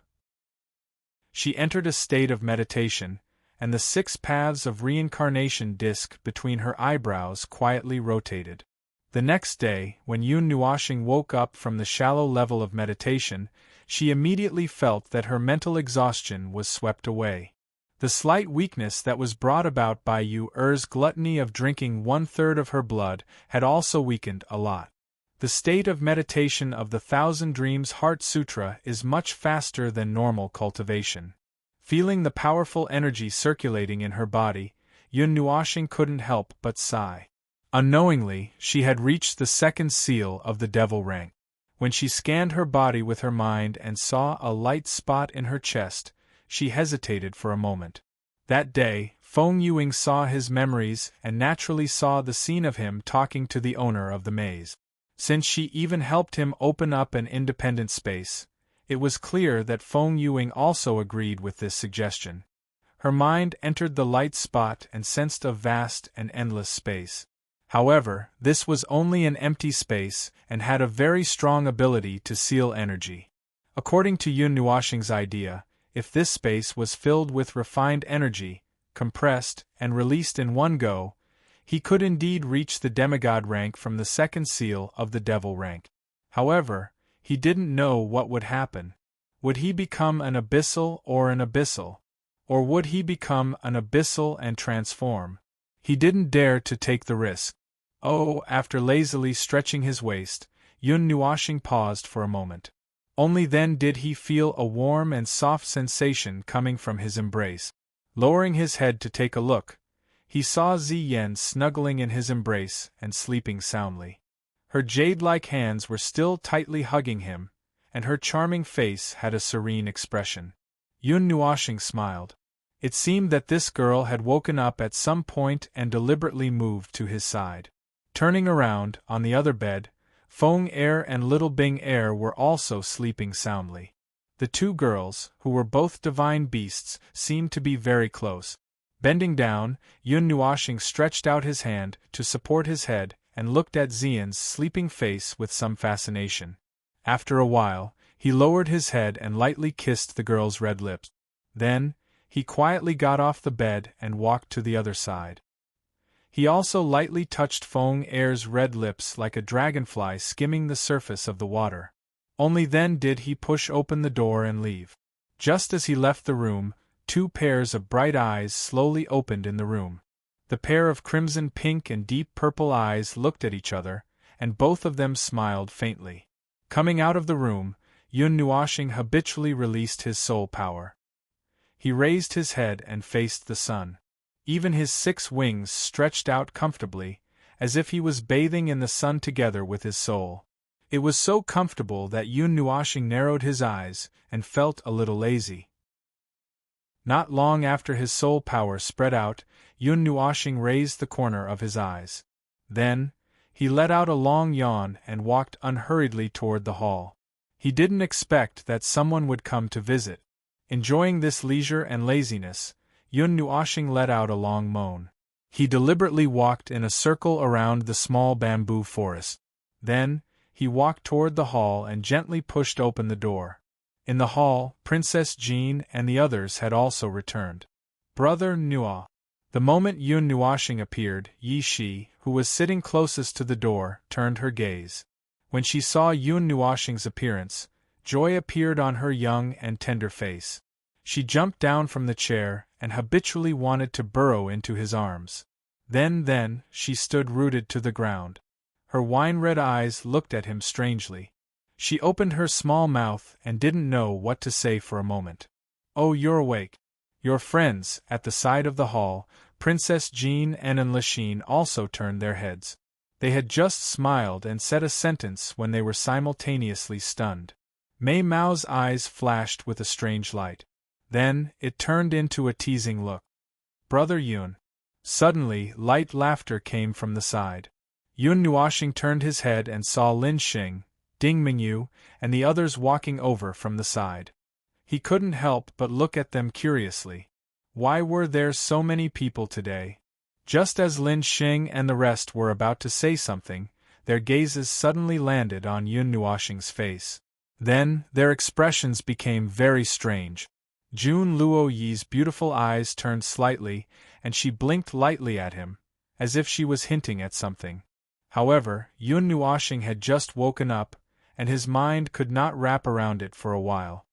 [SPEAKER 1] She entered a state of meditation, and the 6 paths of reincarnation disk between her eyebrows quietly rotated. The next day, when Yun Nuoshing woke up from the shallow level of meditation, she immediately felt that her mental exhaustion was swept away. The slight weakness that was brought about by Yu-Er's gluttony of drinking 1/3 of her blood had also weakened a lot. The state of meditation of the 1,000 Dreams Heart Sutra is much faster than normal cultivation. Feeling the powerful energy circulating in her body, Yun Nuoshing couldn't help but sigh. Unknowingly, she had reached the 2nd seal of the devil rank. When she scanned her body with her mind and saw a light spot in her chest, she hesitated for a moment. That day, Feng Yuing saw his memories and naturally saw the scene of him talking to the owner of the maze. Since she even helped him open up an independent space, it was clear that Feng Yuing also agreed with this suggestion. Her mind entered the light spot and sensed a vast and endless space. However, this was only an empty space and had a very strong ability to seal energy. According to Yun Nuoshing's idea, if this space was filled with refined energy, compressed and released in one go, he could indeed reach the demigod rank from the 2nd seal of the devil rank. However, he didn't know what would happen. Would he become an abyssal or an abyssal? Or would he become an abyssal and transform? He didn't dare to take the risk. Oh, after lazily stretching his waist, Yun Nuoshing paused for a moment. Only then did he feel a warm and soft sensation coming from his embrace. Lowering his head to take a look, he saw Ziyen snuggling in his embrace and sleeping soundly. Her jade-like hands were still tightly hugging him, and her charming face had a serene expression. Yun Nuoshing smiled. It seemed that this girl had woken up at some point and deliberately moved to his side. Turning around, on the other bed, Feng Er and little Bing Er were also sleeping soundly. The two girls, who were both divine beasts, seemed to be very close. Bending down, Yun Nuoshing stretched out his hand to support his head and looked at Zian's sleeping face with some fascination. After a while, he lowered his head and lightly kissed the girl's red lips. Then, he quietly got off the bed and walked to the other side. He also lightly touched Feng Er's red lips like a dragonfly skimming the surface of the water. Only then did he push open the door and leave. Just as he left the room, 2 pairs of bright eyes slowly opened in the room. The pair of crimson pink and deep purple eyes looked at each other, and both of them smiled faintly. Coming out of the room, Yun Nuoshing habitually released his soul power. He raised his head and faced the sun. Even his 6 wings stretched out comfortably, as if he was bathing in the sun together with his soul. It was so comfortable that Yun Nuoshing narrowed his eyes and felt a little lazy. Not long after his soul power spread out, Yun Nuoshing raised the corner of his eyes. Then, he let out a long yawn and walked unhurriedly toward the hall. He didn't expect that someone would come to visit. Enjoying this leisure and laziness, Yun Nuoshing let out a long moan. He deliberately walked in a circle around the small bamboo forest. Then, he walked toward the hall and gently pushed open the door. In the hall, Princess Jean and the others had also returned. Brother Nuo. The moment Yun Nuoshing appeared, Yi Shi, who was sitting closest to the door, turned her gaze. When she saw Yun Nuoshing's appearance, joy appeared on her young and tender face. She jumped down from the chair and habitually wanted to burrow into his arms. Then, she stood rooted to the ground. Her wine-red eyes looked at him strangely. She opened her small mouth and didn't know what to say for a moment. "Oh, you're awake." Your friends, at the side of the hall, Princess Jean and Enlishine also turned their heads. They had just smiled and said a sentence when they were simultaneously stunned. Mei Mao's eyes flashed with a strange light. Then, it turned into a teasing look. "Brother Yun." Suddenly, light laughter came from the side. Yun Nuoshing turned his head and saw Lin Xing, Ding Mingyu, and the others walking over from the side. He couldn't help but look at them curiously. Why were there so many people today? Just as Lin Xing and the rest were about to say something, their gazes suddenly landed on Yun Nuoshing's face. Then, their expressions became very strange. Jun Luo Yi's beautiful eyes turned slightly, and she blinked lightly at him, as if she was hinting at something. However, Yun Nuoshing had just woken up, and his mind could not wrap around it for a while.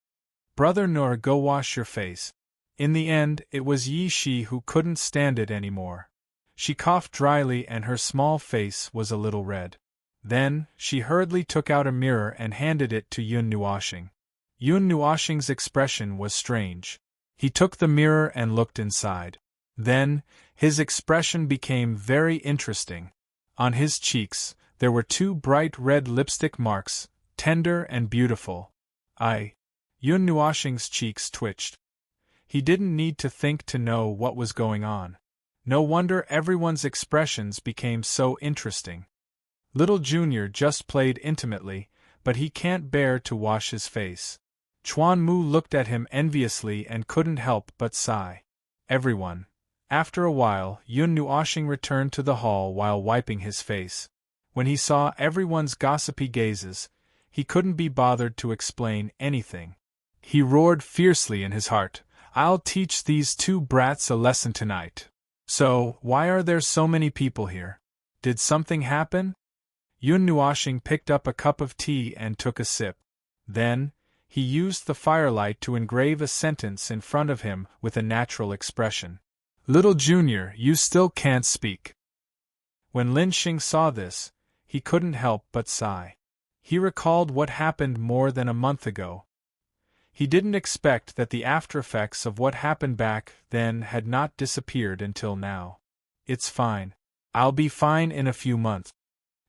[SPEAKER 1] "Brother Nur, go wash your face." In the end, it was Yi Shi who couldn't stand it anymore. She coughed dryly and her small face was a little red. Then, she hurriedly took out a mirror and handed it to Yun Nuoshing. Yun Nuoshing's expression was strange. He took the mirror and looked inside. Then, his expression became very interesting. On his cheeks, there were 2 bright red lipstick marks, tender and beautiful. Yun Nuoshing's cheeks twitched. He didn't need to think to know what was going on. No wonder everyone's expressions became so interesting. Little Junior just played intimately, but he can't bear to wash his face. Chuan Mu looked at him enviously and couldn't help but sigh. Everyone. After a while, Yun Nuoshing returned to the hall while wiping his face. When he saw everyone's gossipy gazes, he couldn't be bothered to explain anything. He roared fiercely in his heart, "I'll teach these 2 brats a lesson tonight. So, why are there so many people here? Did something happen?" Yun Nuoshing picked up a cup of tea and took a sip. Then, he used the firelight to engrave a sentence in front of him with a natural expression. "Little Junior, you still can't speak." When Lin Xing saw this, he couldn't help but sigh. He recalled what happened more than a month ago. He didn't expect that the aftereffects of what happened back then had not disappeared until now. "It's fine. I'll be fine in a few months."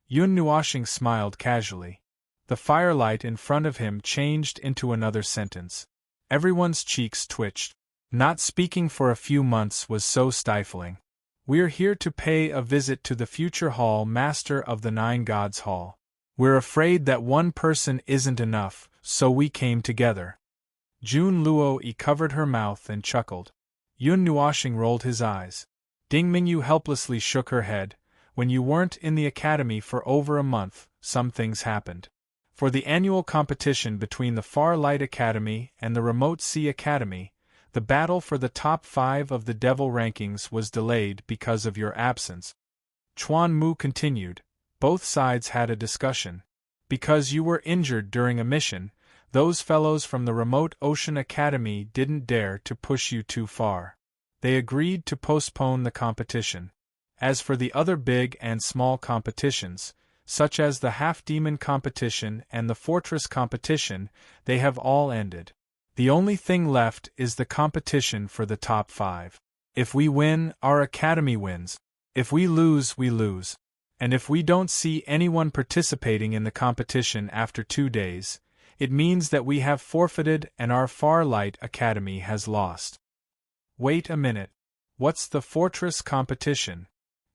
[SPEAKER 1] Yun Nuoshing smiled casually. The firelight in front of him changed into another sentence. Everyone's cheeks twitched. Not speaking for a few months was so stifling. "We're here to pay a visit to the future Hall Master of the 9 Gods Hall. We're afraid that one person isn't enough, so we came together." Jun Luo Yi covered her mouth and chuckled. Yun Nuoshing rolled his eyes. Ding Mingyu helplessly shook her head. "When you weren't in the academy for over a month, some things happened. For the annual competition between the Far Light Academy and the Remote Sea Academy, the battle for the top 5 of the Devil rankings was delayed because of your absence." Chuan Mu continued, "Both sides had a discussion. Because you were injured during a mission, those fellows from the Remote Ocean Academy didn't dare to push you too far. They agreed to postpone the competition. As for the other big and small competitions, such as the Half-Demon competition and the Fortress competition, they have all ended. The only thing left is the competition for the top 5. If we win, our academy wins. If we lose, we lose. And if we don't see anyone participating in the competition after 2 days, it means that we have forfeited and our Far Light Academy has lost. Wait a minute. What's the fortress competition?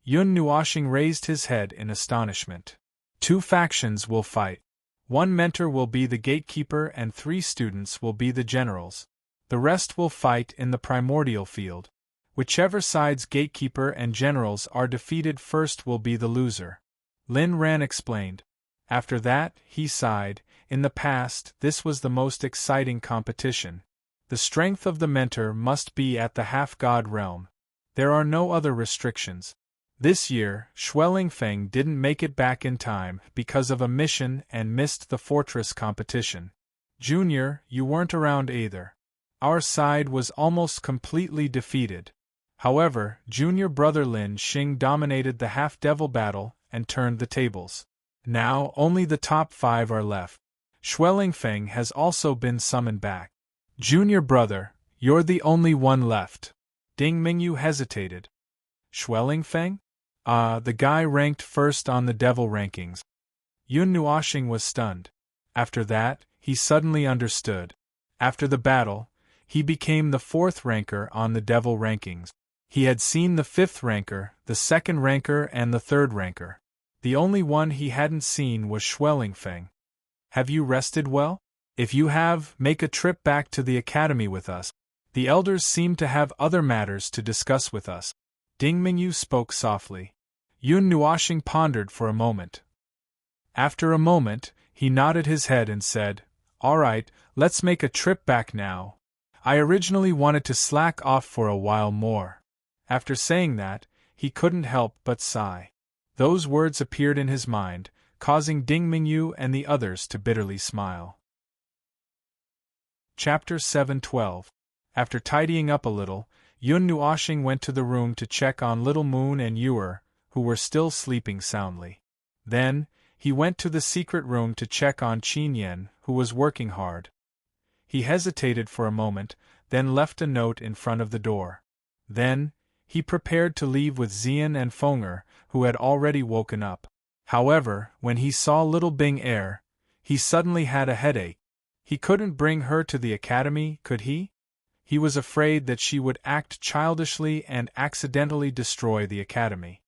[SPEAKER 1] Yun Nuoshing raised his head in astonishment. 2 factions will fight. 1 mentor will be the gatekeeper and 3 students will be the generals. The rest will fight in the primordial field. Whichever side's gatekeeper and generals are defeated first will be the loser. Lin Ran explained. After that, he sighed. In the past, this was the most exciting competition. The strength of the mentor must be at the half-god realm. There are no other restrictions. This year, Feng didn't make it back in time because of a mission and missed the fortress competition. Junior, you weren't around either. Our side was almost completely defeated. However, junior brother Lin Xing dominated the half-devil battle and turned the tables. Now only the top 5 are left. Feng has also been summoned back. Junior brother, you're the only one left. Ding Mingyu hesitated. Feng? The guy ranked first on the devil rankings. Yun Nuoshing was stunned. After that, he suddenly understood. After the battle, he became the 4th ranker on the devil rankings. He had seen the 5th ranker, the 2nd ranker and the 3rd ranker. The only one he hadn't seen was Feng. Have you rested well? If you have, make a trip back to the academy with us. The elders seem to have other matters to discuss with us. Ding Mingyu spoke softly. Yun Nuoshing pondered for a moment. After a moment, he nodded his head and said, "All right, let's make a trip back now. I originally wanted to slack off for a while more." After saying that, he couldn't help but sigh. Those words appeared in his mind, causing Ding Mingyu and the others to bitterly smile. Chapter 7:12. After tidying up a little, Yun Nuoshing went to the room to check on Little Moon and Yuer, who were still sleeping soundly. Then, he went to the secret room to check on Qin Yen, who was working hard. He hesitated for a moment, then left a note in front of the door. Then, he prepared to leave with Xian and Fenger, who had already woken up. However, when he saw little Bing Er, he suddenly had a headache. He couldn't bring her to the academy, could he? He was afraid that she would act childishly and accidentally destroy the academy.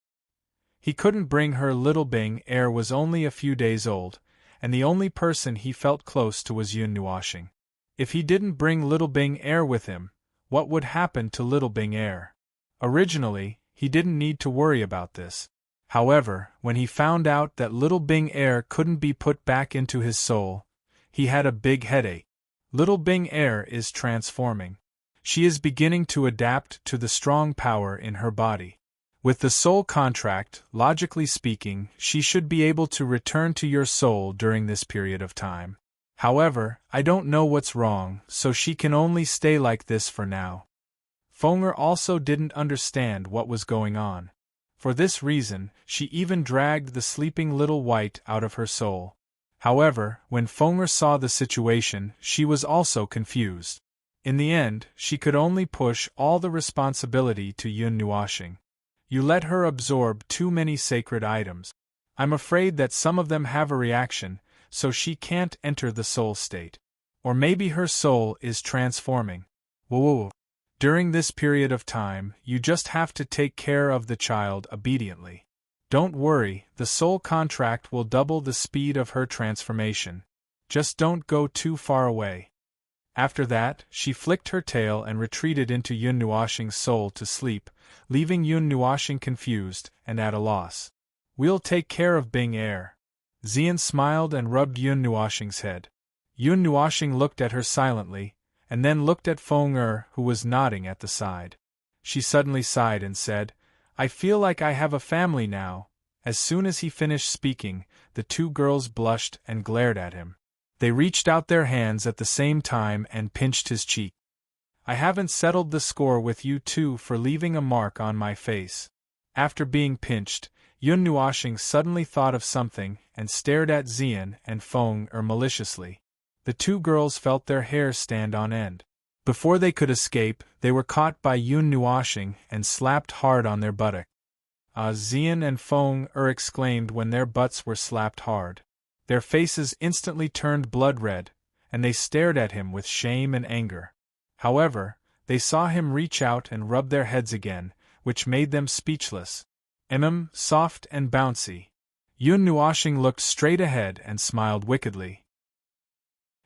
[SPEAKER 1] He couldn't bring her. Little Bing Er was only a few days old, and the only person he felt close to was Yun Nuoshing. If he didn't bring Little Bing Er with him, what would happen to Little Bing Er? Originally, he didn't need to worry about this. However, when he found out that Little Bing Er couldn't be put back into his soul, he had a big headache. Little Bing Er is transforming. She is beginning to adapt to the strong power in her body. With the soul contract, logically speaking, she should be able to return to your soul during this period of time. However, I don't know what's wrong, so she can only stay like this for now. Fenger also didn't understand what was going on. For this reason, she even dragged the sleeping little white out of her soul. However, when Fenger saw the situation, she was also confused. In the end, she could only push all the responsibility to Yun Nuoshing. You let her absorb too many sacred items. I'm afraid that some of them have a reaction, so she can't enter the soul state. Or maybe her soul is transforming. Whoa. During this period of time, you just have to take care of the child obediently. Don't worry, the soul contract will double the speed of her transformation. Just don't go too far away. After that, she flicked her tail and retreated into Yun Nuoshing's soul to sleep, leaving Yun Nuoshing confused and at a loss. We'll take care of Bing Er. Xian smiled and rubbed Yun Nuoshing's head. Yun Nuoshing looked at her silently, and then looked at Fenger, who was nodding at the side. She suddenly sighed and said, "I feel like I have a family now." As soon as he finished speaking, the 2 girls blushed and glared at him. They reached out their hands at the same time and pinched his cheek. "I haven't settled the score with you 2 for leaving a mark on my face." After being pinched, Yun Nuoshing suddenly thought of something and stared at Xian and Fenger maliciously. The 2 girls felt their hair stand on end. Before they could escape, they were caught by Yun Nuoshing and slapped hard on their buttock. Xian and Feng exclaimed when their butts were slapped hard. Their faces instantly turned blood red, and they stared at him with shame and anger. However, they saw him reach out and rub their heads again, which made them speechless. Soft and bouncy. Yun Nuoxing looked straight ahead and smiled wickedly.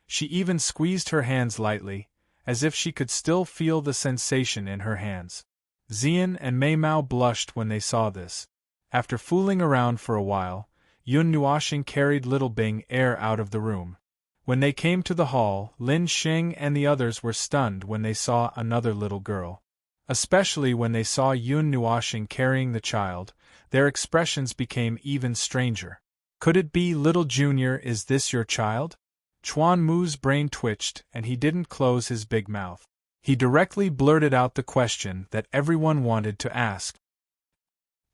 [SPEAKER 1] She even squeezed her hands lightly, as if she could still feel the sensation in her hands. Xian and Mei Mao blushed when they saw this. After fooling around for a while, Yun Nuoxing carried little Bing Er out of the room. When they came to the hall, Lin Xing and the others were stunned when they saw another little girl. Especially when they saw Yun Nuoxing carrying the child, their expressions became even stranger. Could it be, little junior, is this your child? Chuan Mu's brain twitched and he didn't close his big mouth. He directly blurted out the question that everyone wanted to ask.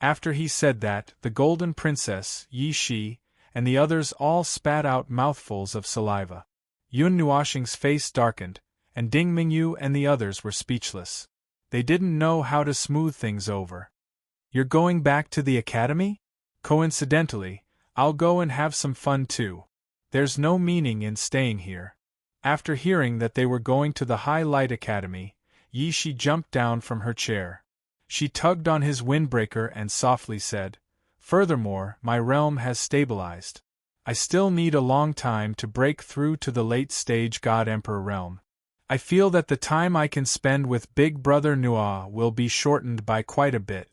[SPEAKER 1] After he said that, the Golden Princess, Yi Shi, and the others all spat out mouthfuls of saliva. Yun Nuoxing's face darkened, and Ding Mingyu and the others were speechless. They didn't know how to smooth things over. You're going back to the academy? Coincidentally, I'll go and have some fun too. There's no meaning in staying here. After hearing that they were going to the High Light Academy, Yi Shi jumped down from her chair. She tugged on his windbreaker and softly said, "Furthermore, my realm has stabilized. I still need a long time to break through to the late-stage God-Emperor realm. I feel that the time I can spend with Big Brother Nua will be shortened by quite a bit."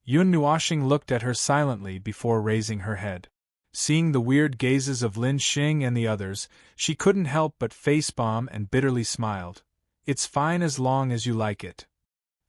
[SPEAKER 1] Yun Nuoxing looked at her silently before raising her head. Seeing the weird gazes of Lin Xing and the others, she couldn't help but facepalm and bitterly smiled. "It's fine as long as you like it."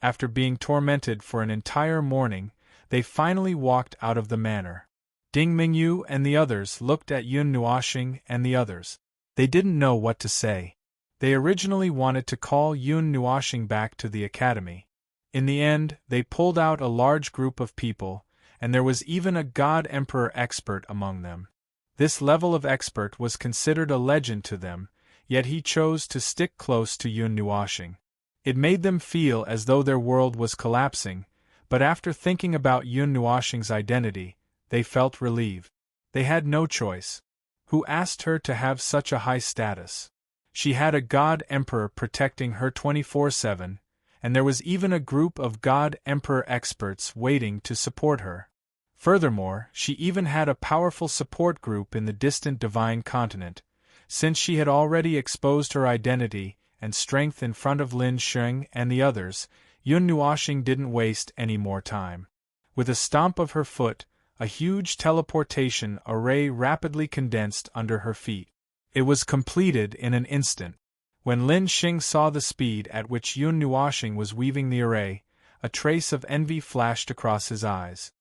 [SPEAKER 1] After being tormented for an entire morning, they finally walked out of the manor. Ding Mingyu and the others looked at Yun Nuoxing and the others. They didn't know what to say. They originally wanted to call Yun Nuoxing back to the academy. In the end, they pulled out a large group of people, and there was even a God-Emperor expert among them. This level of expert was considered a legend to them, yet he chose to stick close to Yun Nuoxing. It made them feel as though their world was collapsing, but after thinking about Yun Nuoxing's identity, they felt relieved. They had no choice. Who asked her to have such a high status? She had a God-Emperor protecting her 24/7, and there was even a group of God-Emperor experts waiting to support her. Furthermore, she even had a powerful support group in the distant Divine Continent. Since she had already exposed her identity and strength in front of Lin Xing and the others, Yun Nuoxing didn't waste any more time. With a stomp of her foot, a huge teleportation array rapidly condensed under her feet. It was completed in an instant. When Lin Xing saw the speed at which Yun Nuoxing was weaving the array, a trace of envy flashed across his eyes.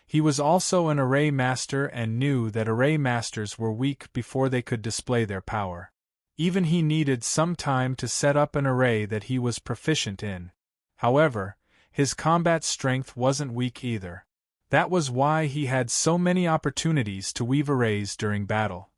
[SPEAKER 1] He was also an array master and knew that array masters were weak before they could display their power. Even he needed some time to set up an array that he was proficient in. However, his combat strength wasn't weak either. That was why he had so many opportunities to weave arrays during battle.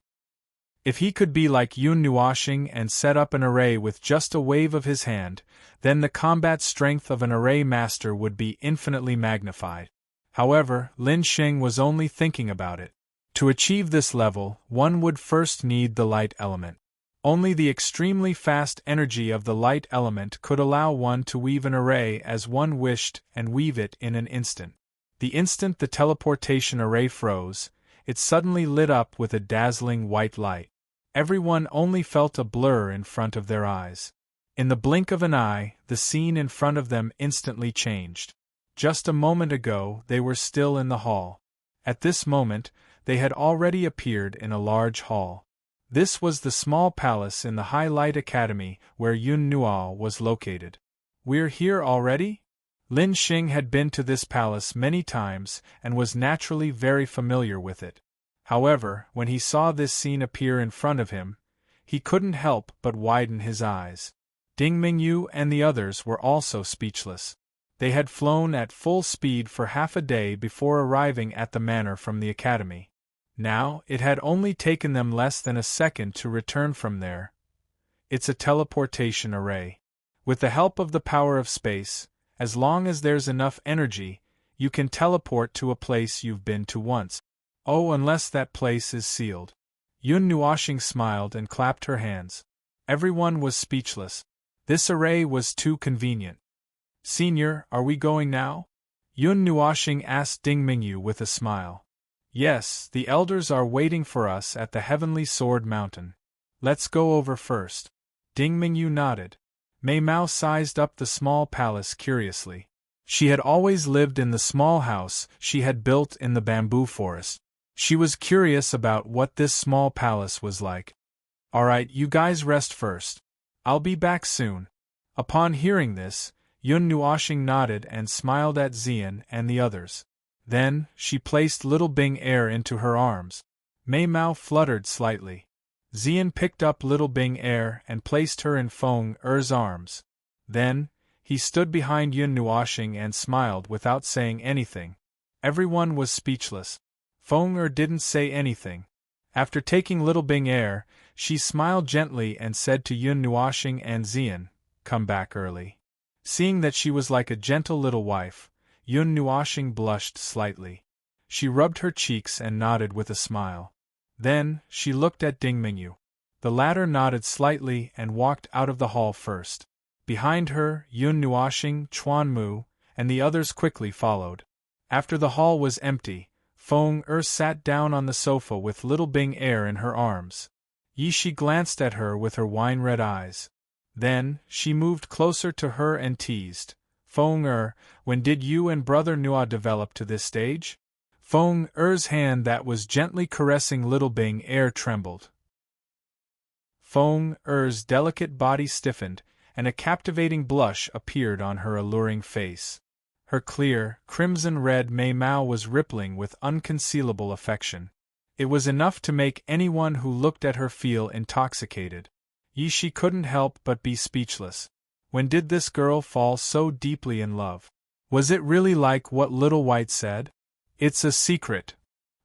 [SPEAKER 1] If he could be like Yun Nuoxing and set up an array with just a wave of his hand, then the combat strength of an array master would be infinitely magnified. However, Lin Xing was only thinking about it. To achieve this level, one would first need the light element. Only the extremely fast energy of the light element could allow one to weave an array as one wished and weave it in an instant. The instant the teleportation array froze, it suddenly lit up with a dazzling white light. Everyone only felt a blur in front of their eyes. In the blink of an eye, the scene in front of them instantly changed. Just a moment ago, they were still in the hall. At this moment, they had already appeared in a large hall. This was the small palace in the High Light Academy where Yun Nuo was located. "We're here already?" Lin Xing had been to this palace many times and was naturally very familiar with it. However, when he saw this scene appear in front of him, he couldn't help but widen his eyes. Ding Mingyu and the others were also speechless. They had flown at full speed for half a day before arriving at the manor from the academy. Now, it had only taken them less than a second to return from there. It's a teleportation array. With the help of the power of space, as long as there's enough energy, you can teleport to a place you've been to once. Oh, unless that place is sealed. Yun Nuoxing smiled and clapped her hands. Everyone was speechless. This array was too convenient. Senior, are we going now? Yun Nuoxing asked Ding Mingyu with a smile. Yes, the elders are waiting for us at the Heavenly Sword Mountain. Let's go over first. Ding Mingyu nodded. Mei Mao sized up the small palace curiously. She had always lived in the small house she had built in the bamboo forest. She was curious about what this small palace was like. Alright, you guys rest first. I'll be back soon. Upon hearing this, Yun Nuoxing nodded and smiled at Xian and the others. Then, she placed little Bing Air into her arms. Mei Mao fluttered slightly. Xian picked up little Bing Air and placed her in Feng Er's arms. Then, he stood behind Yun Nuoxing and smiled without saying anything. Everyone was speechless. Feng Er didn't say anything. After taking little Bing Air, she smiled gently and said to Yun Nuoxing and Xian, "Come back early." Seeing that she was like a gentle little wife, Yun Nuoxing blushed slightly. She rubbed her cheeks and nodded with a smile. Then, she looked at Ding Mingyu. The latter nodded slightly and walked out of the hall first. Behind her, Yun Nuoxing, Chuan Mu, and the others quickly followed. After the hall was empty, Feng Er sat down on the sofa with little Bing Air in her arms. Yishi glanced at her with her wine-red eyes. Then, she moved closer to her and teased, "Feng Er, when did you and Brother Nua develop to this stage?" Feng Er's hand that was gently caressing little Bing Air trembled. Feng Er's delicate body stiffened, and a captivating blush appeared on her alluring face. Her clear, crimson-red Mei Mao was rippling with unconcealable affection. It was enough to make anyone who looked at her feel intoxicated. Yishi couldn't help but be speechless. When did this girl fall so deeply in love? Was it really like what Little White said? It's a secret.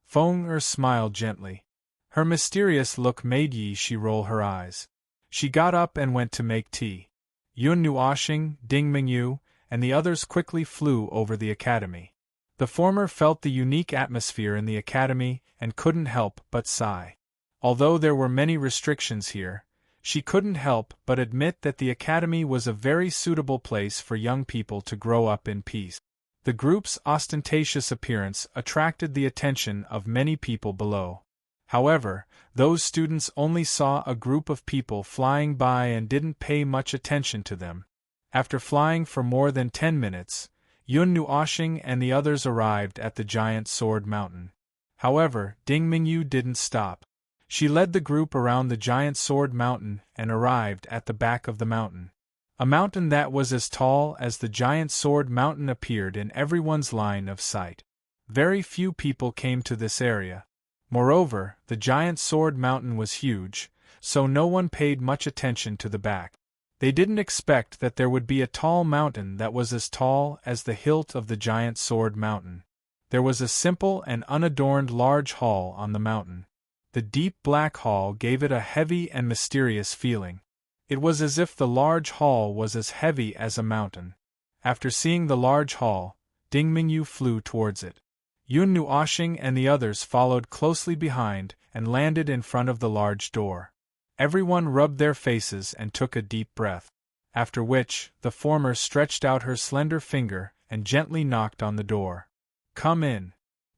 [SPEAKER 1] Feng Er smiled gently. Her mysterious look made Yishi roll her eyes. She got up and went to make tea. Yun Nuoxing, Ding Mingyu, and the others quickly flew over the academy. The former felt the unique atmosphere in the academy and couldn't help but sigh. Although there were many restrictions here, she couldn't help but admit that the academy was a very suitable place for young people to grow up in peace. The group's ostentatious appearance attracted the attention of many people below. However, those students only saw a group of people flying by and didn't pay much attention to them. After flying for more than 10 minutes, Yun Nuoxing and the others arrived at the giant sword mountain. However, Ding Mingyu didn't stop. She led the group around the giant sword mountain and arrived at the back of the mountain. A mountain that was as tall as the giant sword mountain appeared in everyone's line of sight. Very few people came to this area. Moreover, the giant sword mountain was huge, so no one paid much attention to the back. They didn't expect that there would be a tall mountain that was as tall as the hilt of the giant sword mountain. There was a simple and unadorned large hall on the mountain. The deep black hall gave it a heavy and mysterious feeling. It was as if the large hall was as heavy as a mountain. After seeing the large hall, Ding Mingyu flew towards it. Yun Nuoxing and the others followed closely behind and landed in front of the large door. Everyone rubbed their faces and took a deep breath, after which, the former stretched out her slender finger and gently knocked on the door. "Come in."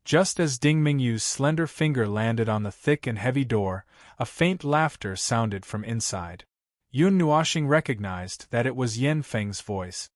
[SPEAKER 1] Just as Ding Mingyu's slender finger landed on the thick and heavy door, a faint laughter sounded from inside. Yun Nuoxing recognized that it was Yan Feng's voice.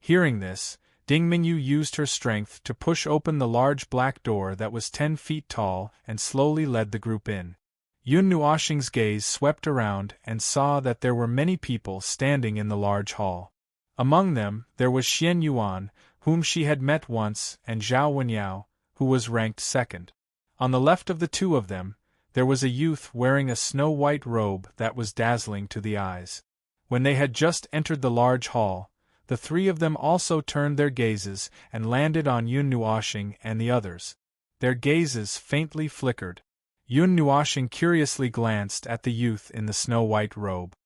[SPEAKER 1] Hearing this, Ding Mingyu used her strength to push open the large black door that was 10 feet tall and slowly led the group in. Yun Nuoxing's gaze swept around and saw that there were many people standing in the large hall. Among them, there was Xian Yuan, whom she had met once, and Zhao Wenyao, who was ranked second. On the left of the two of them, there was a youth wearing a snow-white robe that was dazzling to the eyes. When they had just entered the large hall, the three of them also turned their gazes and landed on Yun Nuoxing and the others. Their gazes faintly flickered. Yun Nuoxing curiously glanced at the youth in the snow-white robe.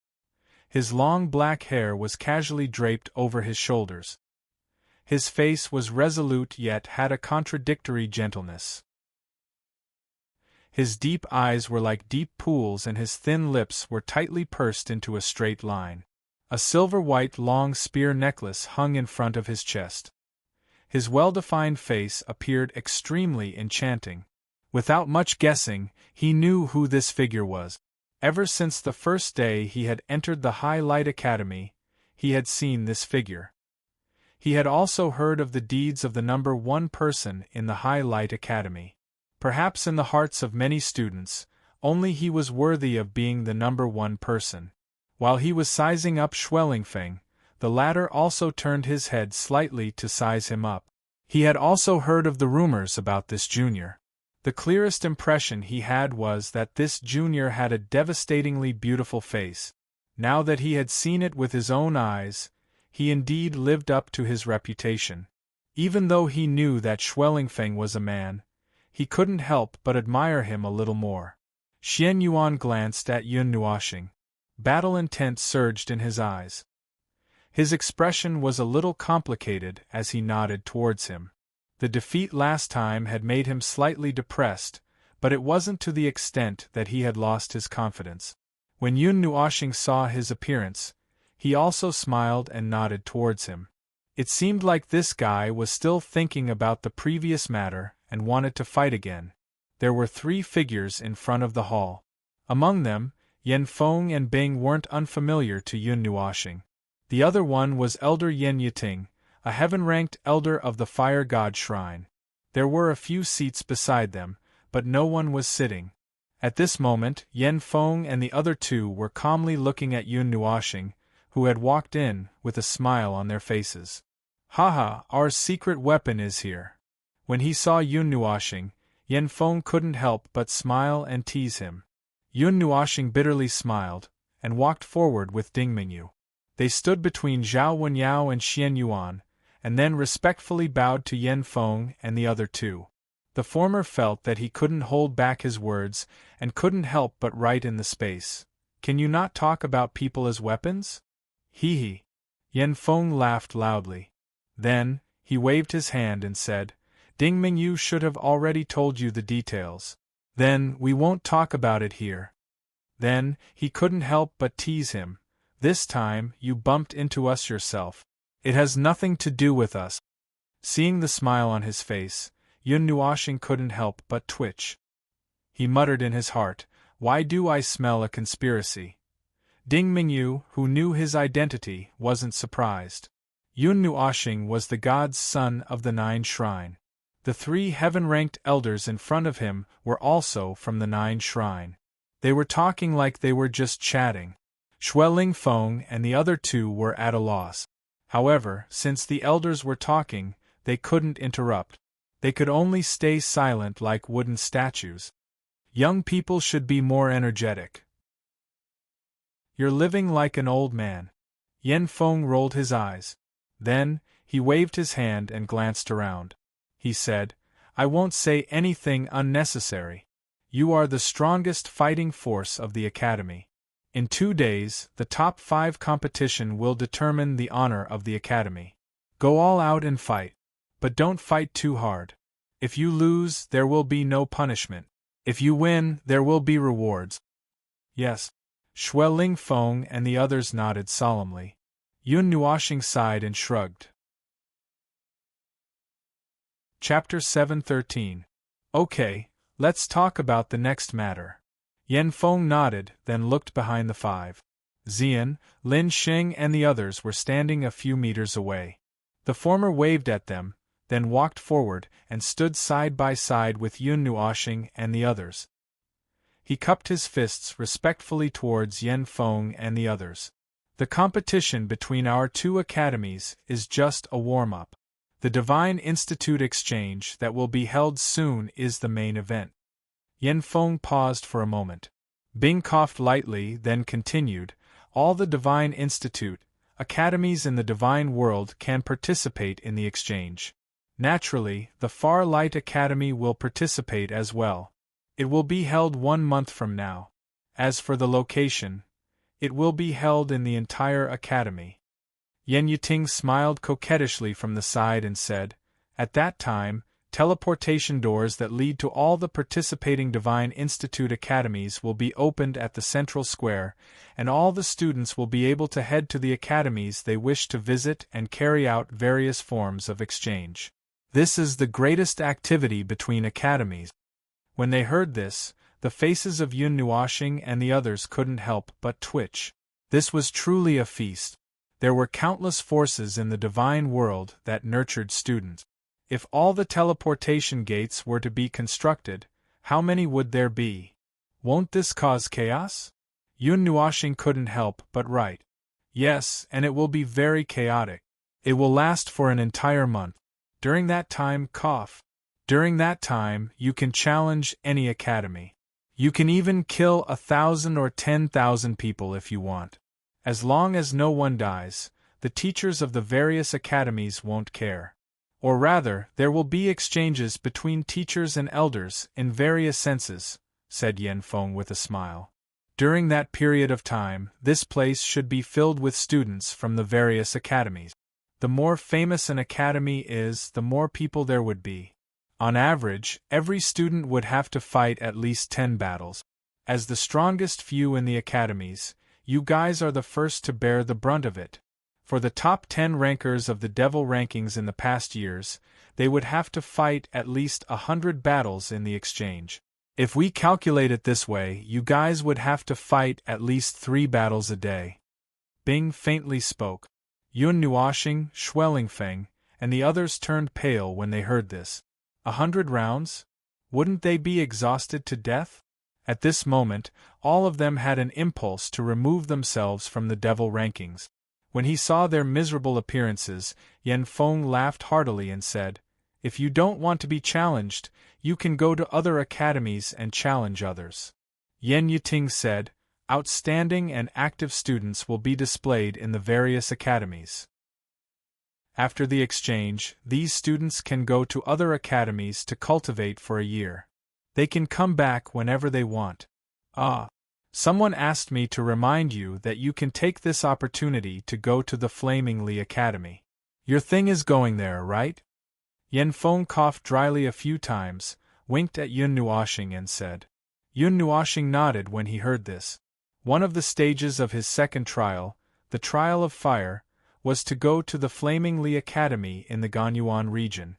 [SPEAKER 1] His long black hair was casually draped over his shoulders. His face was resolute yet had a contradictory gentleness. His deep eyes were like deep pools and his thin lips were tightly pursed into a straight line. A silver-white long spear necklace hung in front of his chest. His well-defined face appeared extremely enchanting. Without much guessing, he knew who this figure was. Ever since the first day he had entered the High Light Academy, he had seen this figure. He had also heard of the deeds of the number one person in the High Light Academy. Perhaps in the hearts of many students, only he was worthy of being the number one person. While he was sizing up Schwellingfang, the latter also turned his head slightly to size him up. He had also heard of the rumors about this junior. The clearest impression he had was that this junior had a devastatingly beautiful face. Now that he had seen it with his own eyes, he indeed lived up to his reputation. Even though he knew that Schwellingfang was a man, he couldn't help but admire him a little more. Xian Yuan glanced at Yun Nuoxing. Battle intent surged in his eyes. His expression was a little complicated as he nodded towards him. The defeat last time had made him slightly depressed, but it wasn't to the extent that he had lost his confidence. When Yun Nuoxing saw his appearance, he also smiled and nodded towards him. It seemed like this guy was still thinking about the previous matter and wanted to fight again. There were 3 figures in front of the hall. Among them, Yen Feng and Bing weren't unfamiliar to Yun Nuoxing. The other one was Elder Yen Yiting, a heaven-ranked elder of the Fire God Shrine. There were a few seats beside them, but no one was sitting. At this moment, Yen Feng and the other 2 were calmly looking at Yun Nuoxing, who had walked in, with a smile on their faces. "Haha, our secret weapon is here." When he saw Yun Nuoxing, Yen Feng couldn't help but smile and tease him. Yun Nuoxing bitterly smiled, and walked forward with Ding Mingyu. They stood between Zhao Wenyao and Xian Yuan, and then respectfully bowed to Yen Feng and the other 2. The former felt that he couldn't hold back his words, and couldn't help but write in the space. "Can you not talk about people as weapons?" "Hee hee." Yen Feng laughed loudly. Then, he waved his hand and said, "Ding Mingyu should have already told you the details. Then, we won't talk about it here." Then, he couldn't help but tease him. "This time, you bumped into us yourself. It has nothing to do with us." Seeing the smile on his face, Yun Nuoxing couldn't help but twitch. He muttered in his heart, "Why do I smell a conspiracy?" Ding Mingyu, who knew his identity, wasn't surprised. Yun Nuoxing was the god's son of the 9 Shrine. The 3 heaven-ranked elders in front of him were also from the 9 Shrine. They were talking like they were just chatting. Schwellingfang and the other 2 were at a loss. However, since the elders were talking, they couldn't interrupt. They could only stay silent like wooden statues. Young people should be more energetic. "You're living like an old man." Yen Feng rolled his eyes. Then, he waved his hand and glanced around. He said, "I won't say anything unnecessary. You are the strongest fighting force of the Academy. In 2 days, the top 5 competition will determine the honor of the Academy. Go all out and fight. But don't fight too hard. If you lose, there will be no punishment. If you win, there will be rewards." "Yes." Schwellingfang and the others nodded solemnly. Yun Nuoxing sighed and shrugged. Chapter 713. "Okay, let's talk about the next matter." Yen Feng nodded, then looked behind the 5. Xian, Lin Xing and the others were standing a few meters away. The former waved at them, then walked forward and stood side by side with Yun Nuoxing and the others. He cupped his fists respectfully towards Yen Feng and the others. "The competition between our 2 academies is just a warm-up. The Divine Institute Exchange that will be held soon is the main event." Yen Feng paused for a moment. Bing coughed lightly, then continued, "All the Divine Institute, academies in the Divine World can participate in the exchange. Naturally, the Far Light Academy will participate as well. It will be held 1 month from now. As for the location, it will be held in the entire Academy." Yen Yuting smiled coquettishly from the side and said, "At that time, teleportation doors that lead to all the participating Divine Institute academies will be opened at the central square, and all the students will be able to head to the academies they wish to visit and carry out various forms of exchange. This is the greatest activity between academies." When they heard this, the faces of Yun Nuoxing and the others couldn't help but twitch. This was truly a feast. There were countless forces in the divine world that nurtured students. If all the teleportation gates were to be constructed, how many would there be? Won't this cause chaos? Yun Nuoxing couldn't help but write. Yes, and it will be very chaotic. It will last for an entire month. During that time, During that time, you can challenge any academy. You can even kill 1,000 or 10,000 people if you want. As long as no one dies, the teachers of the various academies won't care. Or rather, there will be exchanges between teachers and elders in various senses, said Yen Feng with a smile. During that period of time, this place should be filled with students from the various academies. The more famous an academy is, the more people there would be. On average, every student would have to fight at least 10 battles. As the strongest few in the academies, you guys are the first to bear the brunt of it. For the top 10 rankers of the Devil rankings in the past years, they would have to fight at least 100 battles in the exchange. If we calculate it this way, you guys would have to fight at least 3 battles a day. Bing faintly spoke. Yun Nuoxing, Schwellingfeng, and the others turned pale when they heard this. 100 rounds? Wouldn't they be exhausted to death? At this moment, all of them had an impulse to remove themselves from the Devil rankings. When he saw their miserable appearances, Yen Feng laughed heartily and said, "If you don't want to be challenged, you can go to other academies and challenge others." Yen Yuting said, "Outstanding and active students will be displayed in the various academies. After the exchange, these students can go to other academies to cultivate for a year. They can come back whenever they want. Someone asked me to remind you that you can take this opportunity to go to the Flaming Li Academy. Your thing is going there, right?" Yen Feng coughed dryly a few times, winked at Yun Nuoxing and said. Yun Nuoxing nodded when he heard this. One of the stages of his second trial, the Trial of Fire, was to go to the Flaming Li Academy in the Ganyuan region.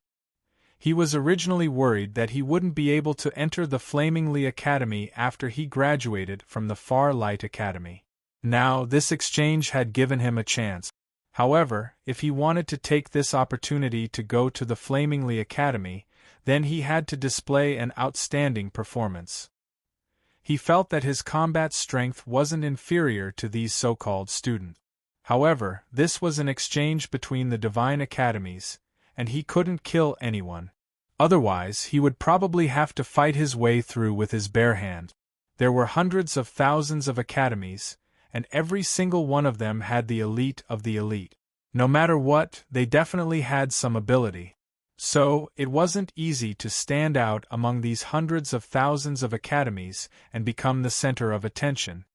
[SPEAKER 1] He was originally worried that he wouldn't be able to enter the Flaming Li Academy after he graduated from the Far Light Academy. Now, this exchange had given him a chance. However, if he wanted to take this opportunity to go to the Flaming Li Academy, then he had to display an outstanding performance. He felt that his combat strength wasn't inferior to these so-called students. However, this was an exchange between the Divine Academies, and he couldn't kill anyone. Otherwise, he would probably have to fight his way through with his bare hand. There were hundreds of thousands of academies, and every single one of them had the elite of the elite. No matter what, they definitely had some ability. So, it wasn't easy to stand out among these hundreds of thousands of academies and become the center of attention.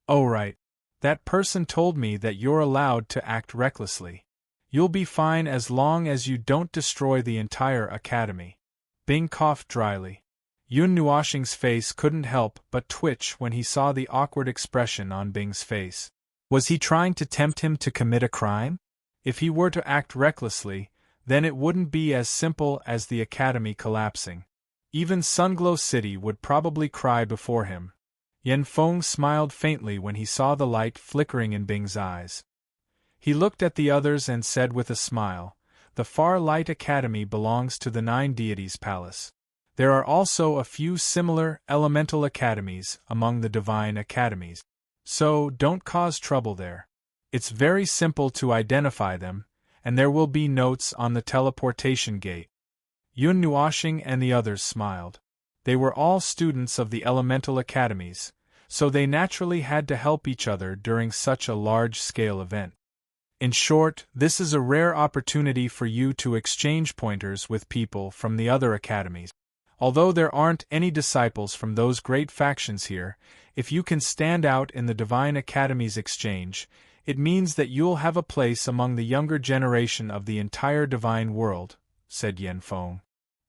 [SPEAKER 1] Oh right. That person told me that you're allowed to act recklessly. You'll be fine as long as you don't destroy the entire academy. Bing coughed dryly. Yun Nuoxing's face couldn't help but twitch when he saw the awkward expression on Bing's face. Was he trying to tempt him to commit a crime? If he were to act recklessly, then it wouldn't be as simple as the academy collapsing. Even Sunglow City would probably cry before him. Yen Feng smiled faintly when he saw the light flickering in Bing's eyes. He looked at the others and said with a smile, "The Far Light Academy belongs to the 9 Deities Palace. There are also a few similar elemental academies among the divine academies. So, don't cause trouble there. It's very simple to identify them, and there will be notes on the teleportation gate." Yun Nuoxing and the others smiled. They were all students of the elemental academies, so they naturally had to help each other during such a large-scale event. In short, this is a rare opportunity for you to exchange pointers with people from the other academies. Although there aren't any disciples from those great factions here, if you can stand out in the Divine Academy's exchange, It means that you'll have a place among the younger generation of the entire divine world, said Yen Feng.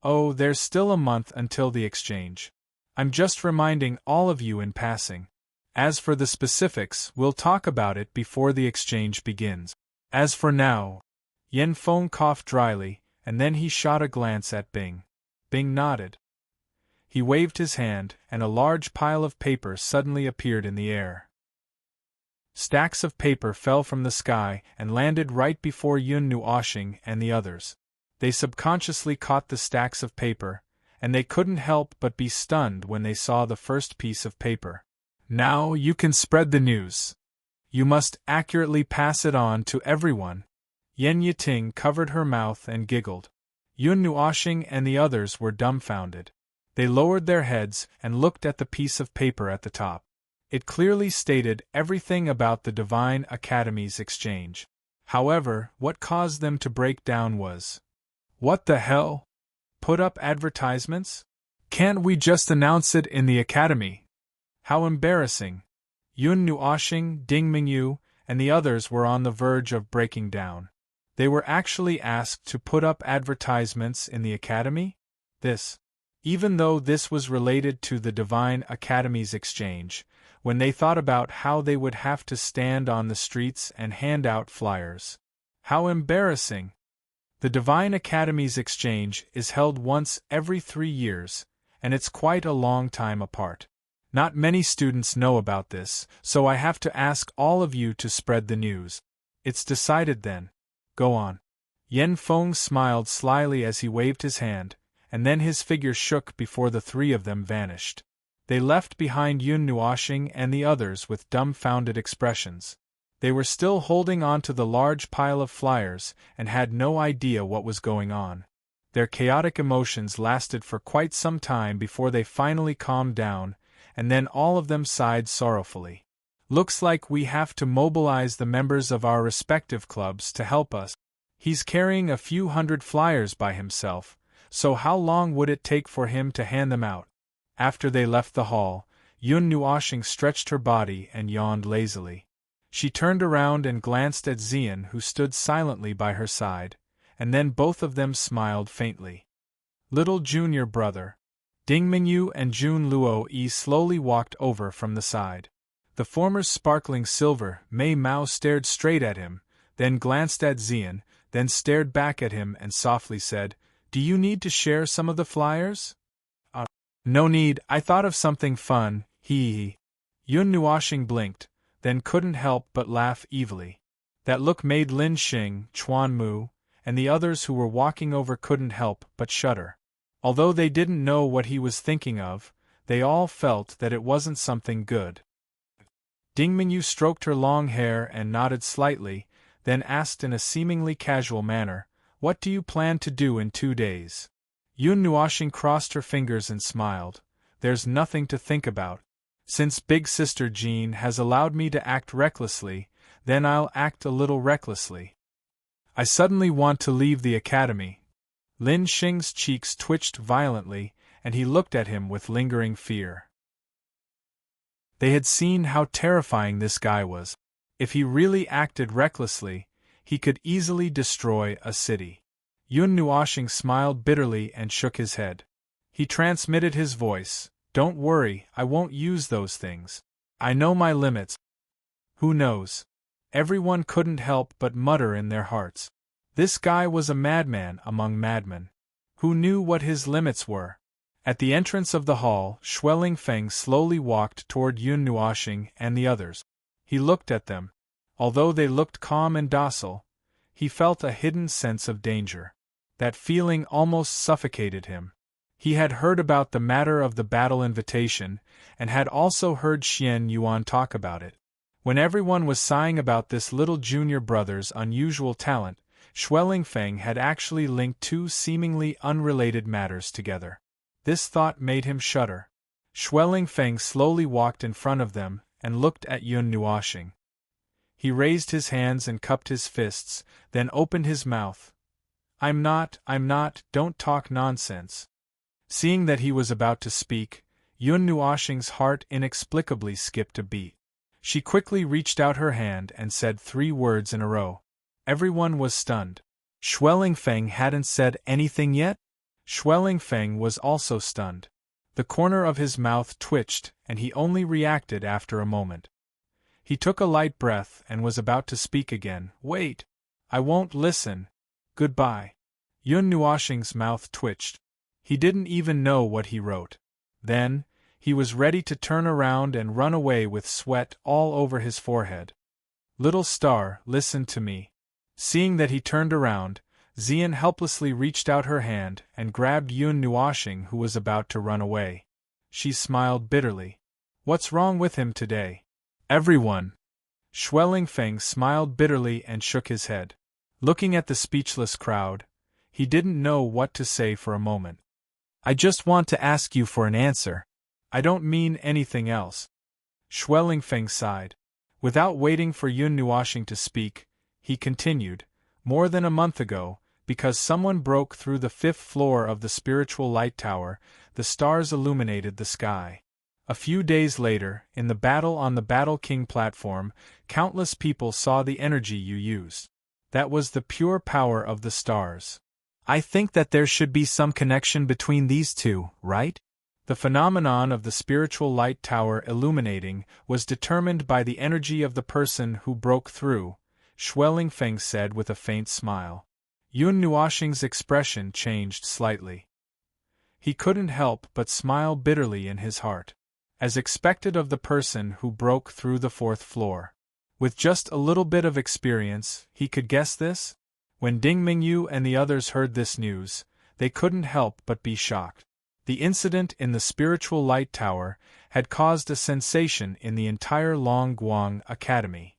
[SPEAKER 1] Oh, there's still a month until the exchange. I'm just reminding all of you in passing. As for the specifics, we'll talk about it before the exchange begins. As for now, Yen Feng coughed dryly, and then he shot a glance at Bing. Bing nodded. He waved his hand, and a large pile of paper suddenly appeared in the air. Stacks of paper fell from the sky and landed right before Yun Nuoshing and the others. They subconsciously caught the stacks of paper, and they couldn't help but be stunned when they saw the first piece of paper. Now you can spread the news. You must accurately pass it on to everyone. Yen Yiting covered her mouth and giggled. Yun Nuoshing and the others were dumbfounded. They lowered their heads and looked at the piece of paper at the top. It clearly stated everything about the Divine Academy's exchange. However, what caused them to break down was, "What the hell? Put up advertisements? Can't we just announce it in the academy? How embarrassing!" Yun Nuoshing, Ding Mingyu, and the others were on the verge of breaking down. They were actually asked to put up advertisements in the academy? Even though this was related to the Divine Academy's exchange, when they thought about how they would have to stand on the streets and hand out flyers. How embarrassing! The Divine Academy's exchange is held once every 3 years, and it's quite a long time apart. Not many students know about this, so I have to ask all of you to spread the news. It's decided then. Go on. Yen Feng smiled slyly as he waved his hand, and then his figure shook before the three of them vanished. They left behind Yun Nuoshing and the others with dumbfounded expressions. They were still holding on to the large pile of flyers and had no idea what was going on. Their chaotic emotions lasted for quite some time before they finally calmed down, and then all of them sighed sorrowfully. Looks like we have to mobilize the members of our respective clubs to help us. He's carrying a few hundred flyers by himself, so how long would it take for him to hand them out? After they left the hall, Yun Nuoshing stretched her body and yawned lazily. She turned around and glanced at Xian, who stood silently by her side, and then both of them smiled faintly. Little junior brother. Ding Mingyu and Jun Luo-yi slowly walked over from the side. The former's sparkling silver Mei Mao stared straight at him, then glanced at Xian, then stared back at him and softly said, "Do you need to share some of the flyers?" "No need, I thought of something fun, hee." Yun Nuoshing blinked, then couldn't help but laugh evilly. That look made Lin Xing, Chuan Mu, and the others who were walking over couldn't help but shudder. Although they didn't know what he was thinking of, they all felt that it wasn't something good. Ding Mingyu stroked her long hair and nodded slightly, then asked in a seemingly casual manner, "What do you plan to do in 2 days?" Yun Nuoshing crossed her fingers and smiled. "There's nothing to think about. Since Big Sister Jean has allowed me to act recklessly, then I'll act a little recklessly. I suddenly want to leave the academy." Lin Xing's cheeks twitched violently, and he looked at him with lingering fear. They had seen how terrifying this guy was. If he really acted recklessly, he could easily destroy a city. Yun Nuoshing smiled bitterly and shook his head. He transmitted his voice, "Don't worry, I won't use those things. I know my limits." Who knows? Everyone couldn't help but mutter in their hearts. This guy was a madman among madmen. Who knew what his limits were? At the entrance of the hall, Shueling Feng slowly walked toward Yun Nuoshing and the others. He looked at them. Although they looked calm and docile, he felt a hidden sense of danger. That feeling almost suffocated him. He had heard about the matter of the battle invitation, and had also heard Xian Yuan talk about it. When everyone was sighing about this little junior brother's unusual talent, Shueling Feng had actually linked two seemingly unrelated matters together. This thought made him shudder. Shueling Feng slowly walked in front of them and looked at Yun Nuoshing. He raised his hands and cupped his fists, then opened his mouth. I'm not, don't talk nonsense." Seeing that he was about to speak, Yun Nuoshing's heart inexplicably skipped a beat. She quickly reached out her hand and said 3 words in a row. Everyone was stunned. Feng hadn't said anything yet? Feng was also stunned. The corner of his mouth twitched, and he only reacted after a moment. He took a light breath and was about to speak again. Wait! I won't listen. Goodbye. Yun Nuoxing's mouth twitched. He didn't even know what he wrote. Then, he was ready to turn around and run away with sweat all over his forehead. Little star, listen to me. Seeing that he turned around, Xian helplessly reached out her hand and grabbed Yun Nuoxing, who was about to run away. She smiled bitterly. What's wrong with him today? Everyone. Feng smiled bitterly and shook his head. Looking at the speechless crowd, he didn't know what to say for a moment. I just want to ask you for an answer. I don't mean anything else. Feng sighed. Without waiting for Yun Nuoxing to speak, he continued, more than a month ago, because someone broke through the 5th floor of the spiritual light tower, the stars illuminated the sky. A few days later, in the battle on the Battle King platform, countless people saw the energy you used. That was the pure power of the stars. I think that there should be some connection between these two, right? The phenomenon of the spiritual light tower illuminating was determined by the energy of the person who broke through, Feng said with a faint smile. Yun Nuoxing's expression changed slightly. He couldn't help but smile bitterly in his heart. As expected of the person who broke through the 4th floor. With just a little bit of experience, he could guess this? When Ding Mingyu and the others heard this news, they couldn't help but be shocked. The incident in the spiritual light tower had caused a sensation in the entire Long Guang Academy.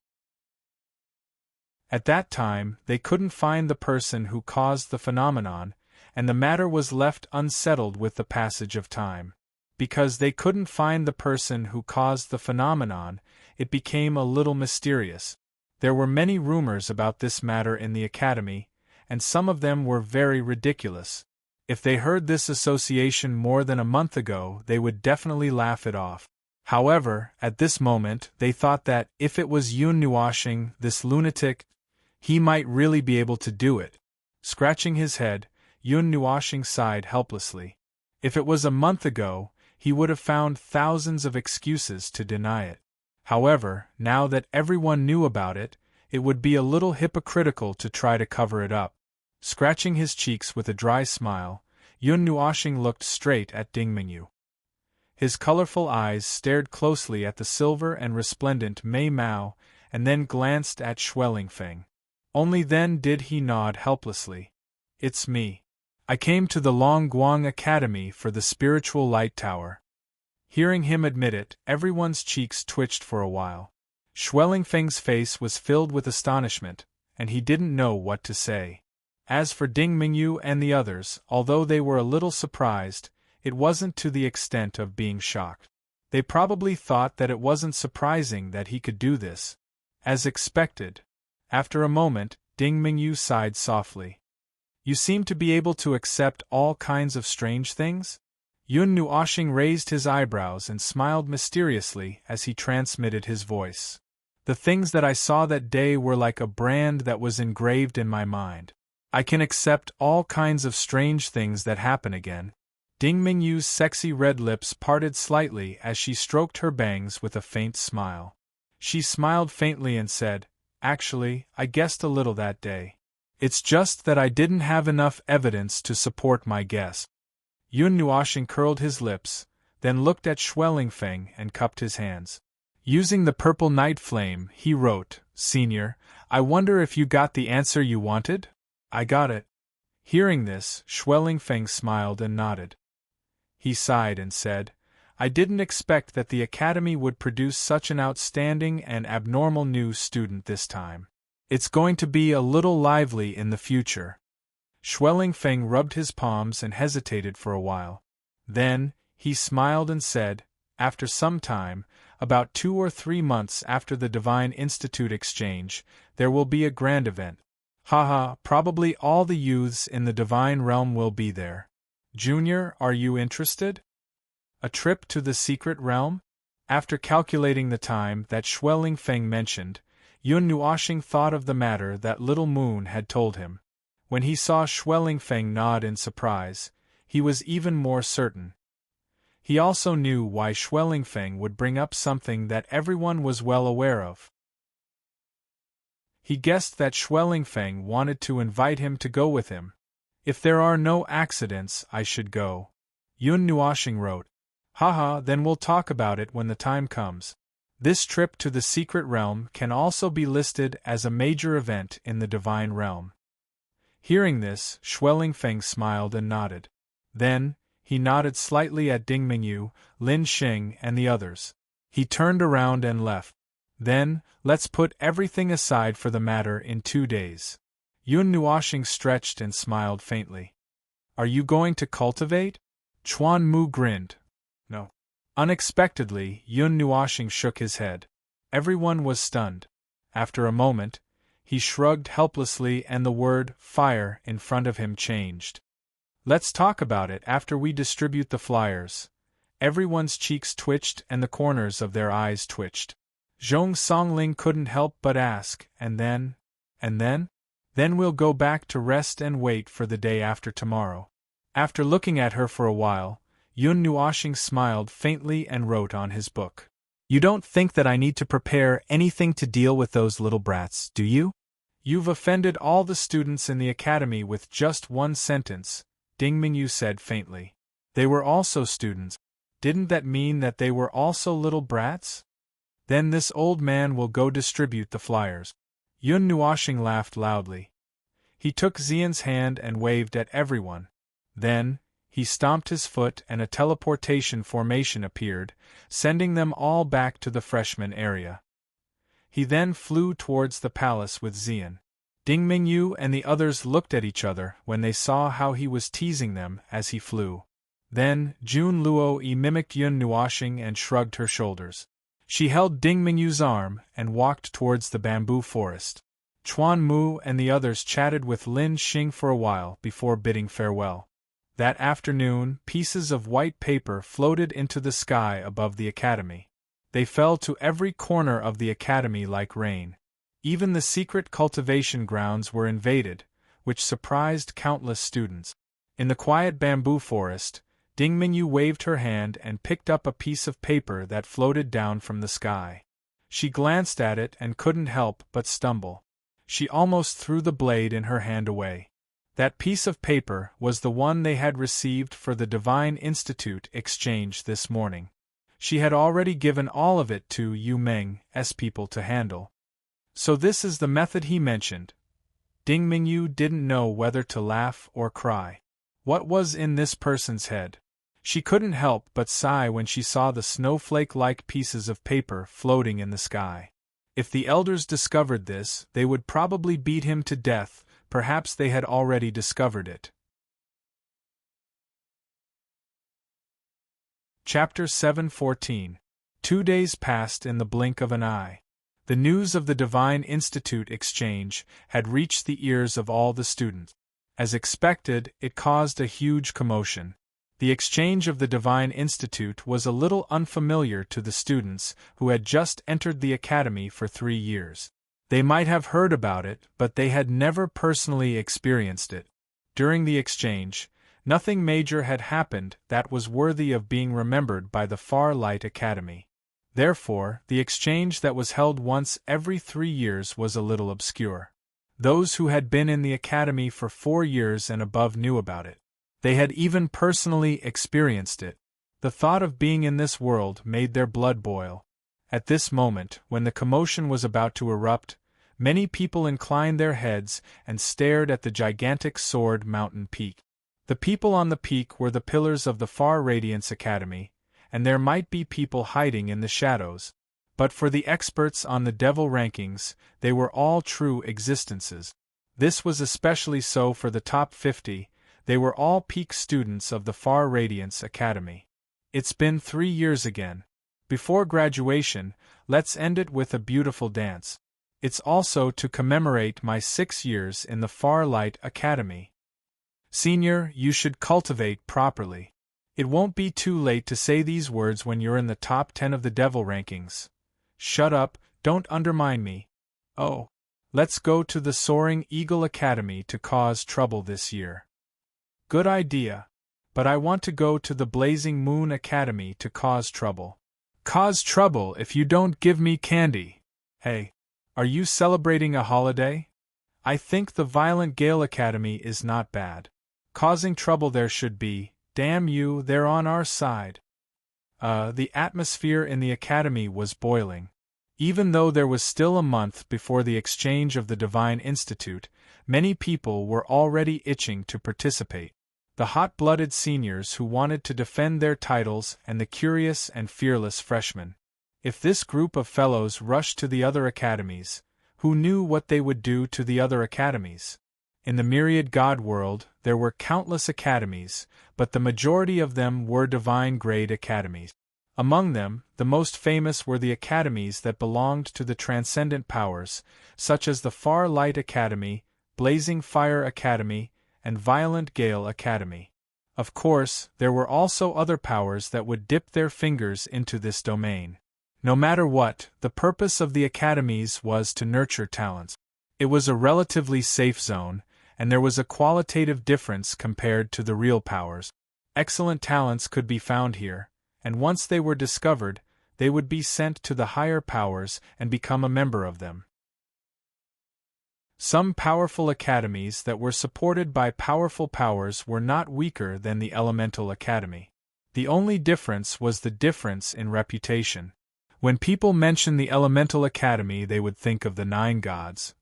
[SPEAKER 1] At that time, they couldn't find the person who caused the phenomenon, and the matter was left unsettled with the passage of time. Because they couldn't find the person who caused the phenomenon, it became a little mysterious. There were many rumors about this matter in the academy, and some of them were very ridiculous. If they heard this association more than a month ago, they would definitely laugh it off. However, at this moment, they thought that, if it was Yun Nuoxing, this lunatic, he might really be able to do it. Scratching his head, Yun Nuoxing sighed helplessly. If it was a month ago, he would have found thousands of excuses to deny it. However, now that everyone knew about it, it would be a little hypocritical to try to cover it up. Scratching his cheeks with a dry smile, Yun Nuoxing looked straight at Ding Mingyu. His colorful eyes stared closely at the silver and resplendent Mei Mao, and then glanced at Feng. Only then did he nod helplessly. It's me. I came to the Long Guang Academy for the spiritual light tower. Hearing him admit it, everyone's cheeks twitched for a while. Feng's face was filled with astonishment, and he didn't know what to say. As for Ding Mingyu and the others, although they were a little surprised, it wasn't to the extent of being shocked. They probably thought that it wasn't surprising that he could do this. As expected. After a moment, Ding Mingyu sighed softly. You seem to be able to accept all kinds of strange things? Yun Nuoxing raised his eyebrows and smiled mysteriously as he transmitted his voice. The things that I saw that day were like a brand that was engraved in my mind. I can accept all kinds of strange things that happen again. Ding Mingyu's sexy red lips parted slightly as she stroked her bangs with a faint smile. She smiled faintly and said, Actually, I guessed a little that day. It's just that I didn't have enough evidence to support my guess. Yun Nuoxing curled his lips, then looked at Feng and cupped his hands. Using the purple night flame, he wrote, Senior, I wonder if you got the answer you wanted? I got it. Hearing this, Feng smiled and nodded. He sighed and said, I didn't expect that the Academy would produce such an outstanding and abnormal new student this time. It's going to be a little lively in the future. Feng rubbed his palms and hesitated for a while. Then, he smiled and said, after some time, about 2 or 3 months after the Divine Institute exchange, there will be a grand event. Haha, probably all the youths in the Divine Realm will be there. Junior, are you interested? A trip to the secret realm? After calculating the time that Shui Lingfeng mentioned, Yun Nuoxing thought of the matter that Little Moon had told him. When he saw Shui Lingfeng nod in surprise, he was even more certain. He also knew why Shui Lingfeng would bring up something that everyone was well aware of. He guessed that Shui Lingfeng wanted to invite him to go with him. If there are no accidents, I should go. Yun Nuoxing wrote. Haha, then we'll talk about it when the time comes. This trip to the secret realm can also be listed as a major event in the divine realm. Hearing this, Shui Lingfeng smiled and nodded. Then, he nodded slightly at Ding Mingyu, Lin Xing, and the others. He turned around and left. Then, let's put everything aside for the matter in 2 days. Yun Nuoxing stretched and smiled faintly. Are you going to cultivate? Chuan Mu grinned. No. Unexpectedly, Yun Nuoxing shook his head. Everyone was stunned. After a moment, he shrugged helplessly and the word fire in front of him changed. Let's talk about it after we distribute the flyers. Everyone's cheeks twitched and the corners of their eyes twitched. Zhong Songling couldn't help but ask, and then? Then we'll go back to rest and wait for the day after tomorrow. After looking at her for a while, Yun Nuoxing smiled faintly and wrote on his book. You don't think that I need to prepare anything to deal with those little brats, do you? You've offended all the students in the academy with just one sentence, Ding Mingyu said faintly. They were also students. Didn't that mean that they were also little brats? Then this old man will go distribute the flyers. Yun Nuoxing laughed loudly. He took Xian's hand and waved at everyone. Then, he stomped his foot and a teleportation formation appeared, sending them all back to the freshman area. He then flew towards the palace with Xian. Ding Mingyu and the others looked at each other when they saw how he was teasing them as he flew. Then, Jun Luo mimicked Yun Nuoxing and shrugged her shoulders. She held Ding Mingyu's arm and walked towards the bamboo forest. Chuan Mu and the others chatted with Lin Xing for a while before bidding farewell. That afternoon, pieces of white paper floated into the sky above the academy. They fell to every corner of the academy like rain. Even the secret cultivation grounds were invaded, which surprised countless students. In the quiet bamboo forest, Ding Mingyu waved her hand and picked up a piece of paper that floated down from the sky. She glanced at it and couldn't help but stumble. She almost threw the blade in her hand away. That piece of paper was the one they had received for the Divine Institute exchange this morning. She had already given all of it to Yu Meng's people to handle. So this is the method he mentioned. Ding Mingyu didn't know whether to laugh or cry. What was in this person's head? She couldn't help but sigh when she saw the snowflake-like pieces of paper floating in the sky. If the elders discovered this, they would probably beat him to death. Perhaps they had already discovered it. Chapter 7:14. 2 days passed in the blink of an eye. The news of the Divine Institute exchange had reached the ears of all the students. As expected, it caused a huge commotion. The exchange of the Divine Institute was a little unfamiliar to the students who had just entered the academy for 3 years. They might have heard about it, but they had never personally experienced it. During the exchange, nothing major had happened that was worthy of being remembered by the Far Light Academy. Therefore, the exchange that was held once every 3 years was a little obscure. Those who had been in the academy for 4 years and above knew about it. They had even personally experienced it. The thought of being in this world made their blood boil. At this moment, when the commotion was about to erupt, many people inclined their heads and stared at the gigantic Sword Mountain peak. The people on the peak were the pillars of the Far Radiance Academy, and there might be people hiding in the shadows. But for the experts on the Devil rankings, they were all true existences. This was especially so for the top 50, they were all peak students of the Far Radiance Academy. It's been 3 years again. Before graduation, let's end it with a beautiful dance. It's also to commemorate my 6 years in the Far Light Academy. Senior, you should cultivate properly. It won't be too late to say these words when you're in the top 10 of the devil rankings. Shut up, don't undermine me. Oh. Let's go to the Soaring Eagle Academy to cause trouble this year. Good idea. But I want to go to the Blazing Moon Academy to cause trouble. Cause trouble if you don't give me candy. Hey, are you celebrating a holiday? I think the Violent Gale Academy is not bad. Causing trouble there should be, damn you, they're on our side. The atmosphere in the academy was boiling. Even though there was still a month before the exchange of the Divine Institute, many people were already itching to participate. The hot-blooded seniors who wanted to defend their titles and the curious and fearless freshmen. If this group of fellows rushed to the other academies, who knew what they would do to the other academies? In the myriad God world, there were countless academies, but the majority of them were divine-grade academies. Among them, the most famous were the academies that belonged to the transcendent powers, such as the Far Light Academy, Blazing Fire Academy, and Violent Gale Academy. Of course, there were also other powers that would dip their fingers into this domain. No matter what, the purpose of the academies was to nurture talents. It was a relatively safe zone, and there was a qualitative difference compared to the real powers. Excellent talents could be found here, and once they were discovered, they would be sent to the higher powers and become a member of them. Some powerful academies that were supported by powerful powers were not weaker than the Elemental Academy. The only difference was the difference in reputation. When people mentioned the Elemental Academy, they would think of the 9 gods.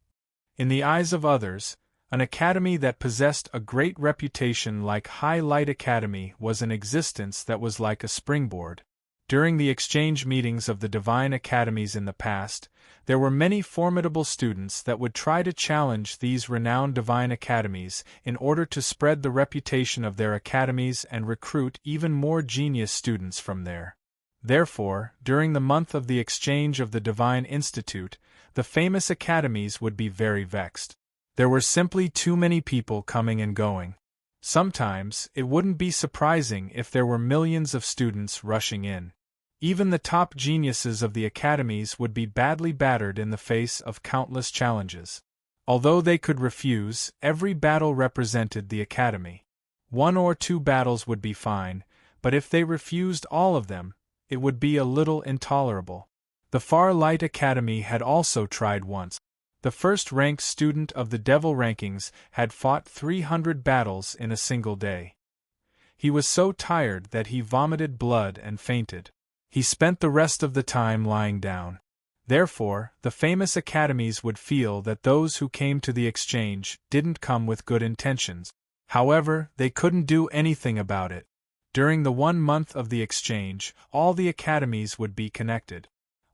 [SPEAKER 1] In the eyes of others, an academy that possessed a great reputation like High Light Academy was an existence that was like a springboard. During the exchange meetings of the divine academies in the past, there were many formidable students that would try to challenge these renowned divine academies in order to spread the reputation of their academies and recruit even more genius students from there. Therefore, during the month of the exchange of the Divine Institute, the famous academies would be very vexed. There were simply too many people coming and going. Sometimes, it wouldn't be surprising if there were millions of students rushing in. Even the top geniuses of the academies would be badly battered in the face of countless challenges. Although they could refuse, every battle represented the academy. 1 or 2 battles would be fine, but if they refused all of them, it would be a little intolerable. The Far Light Academy had also tried once. The first-ranked student of the Devil rankings had fought 300 battles in a single day. He was so tired that he vomited blood and fainted. He spent the rest of the time lying down. Therefore, the famous academies would feel that those who came to the exchange didn't come with good intentions. However, they couldn't do anything about it. During the 1 month of the exchange, all the academies would be connected.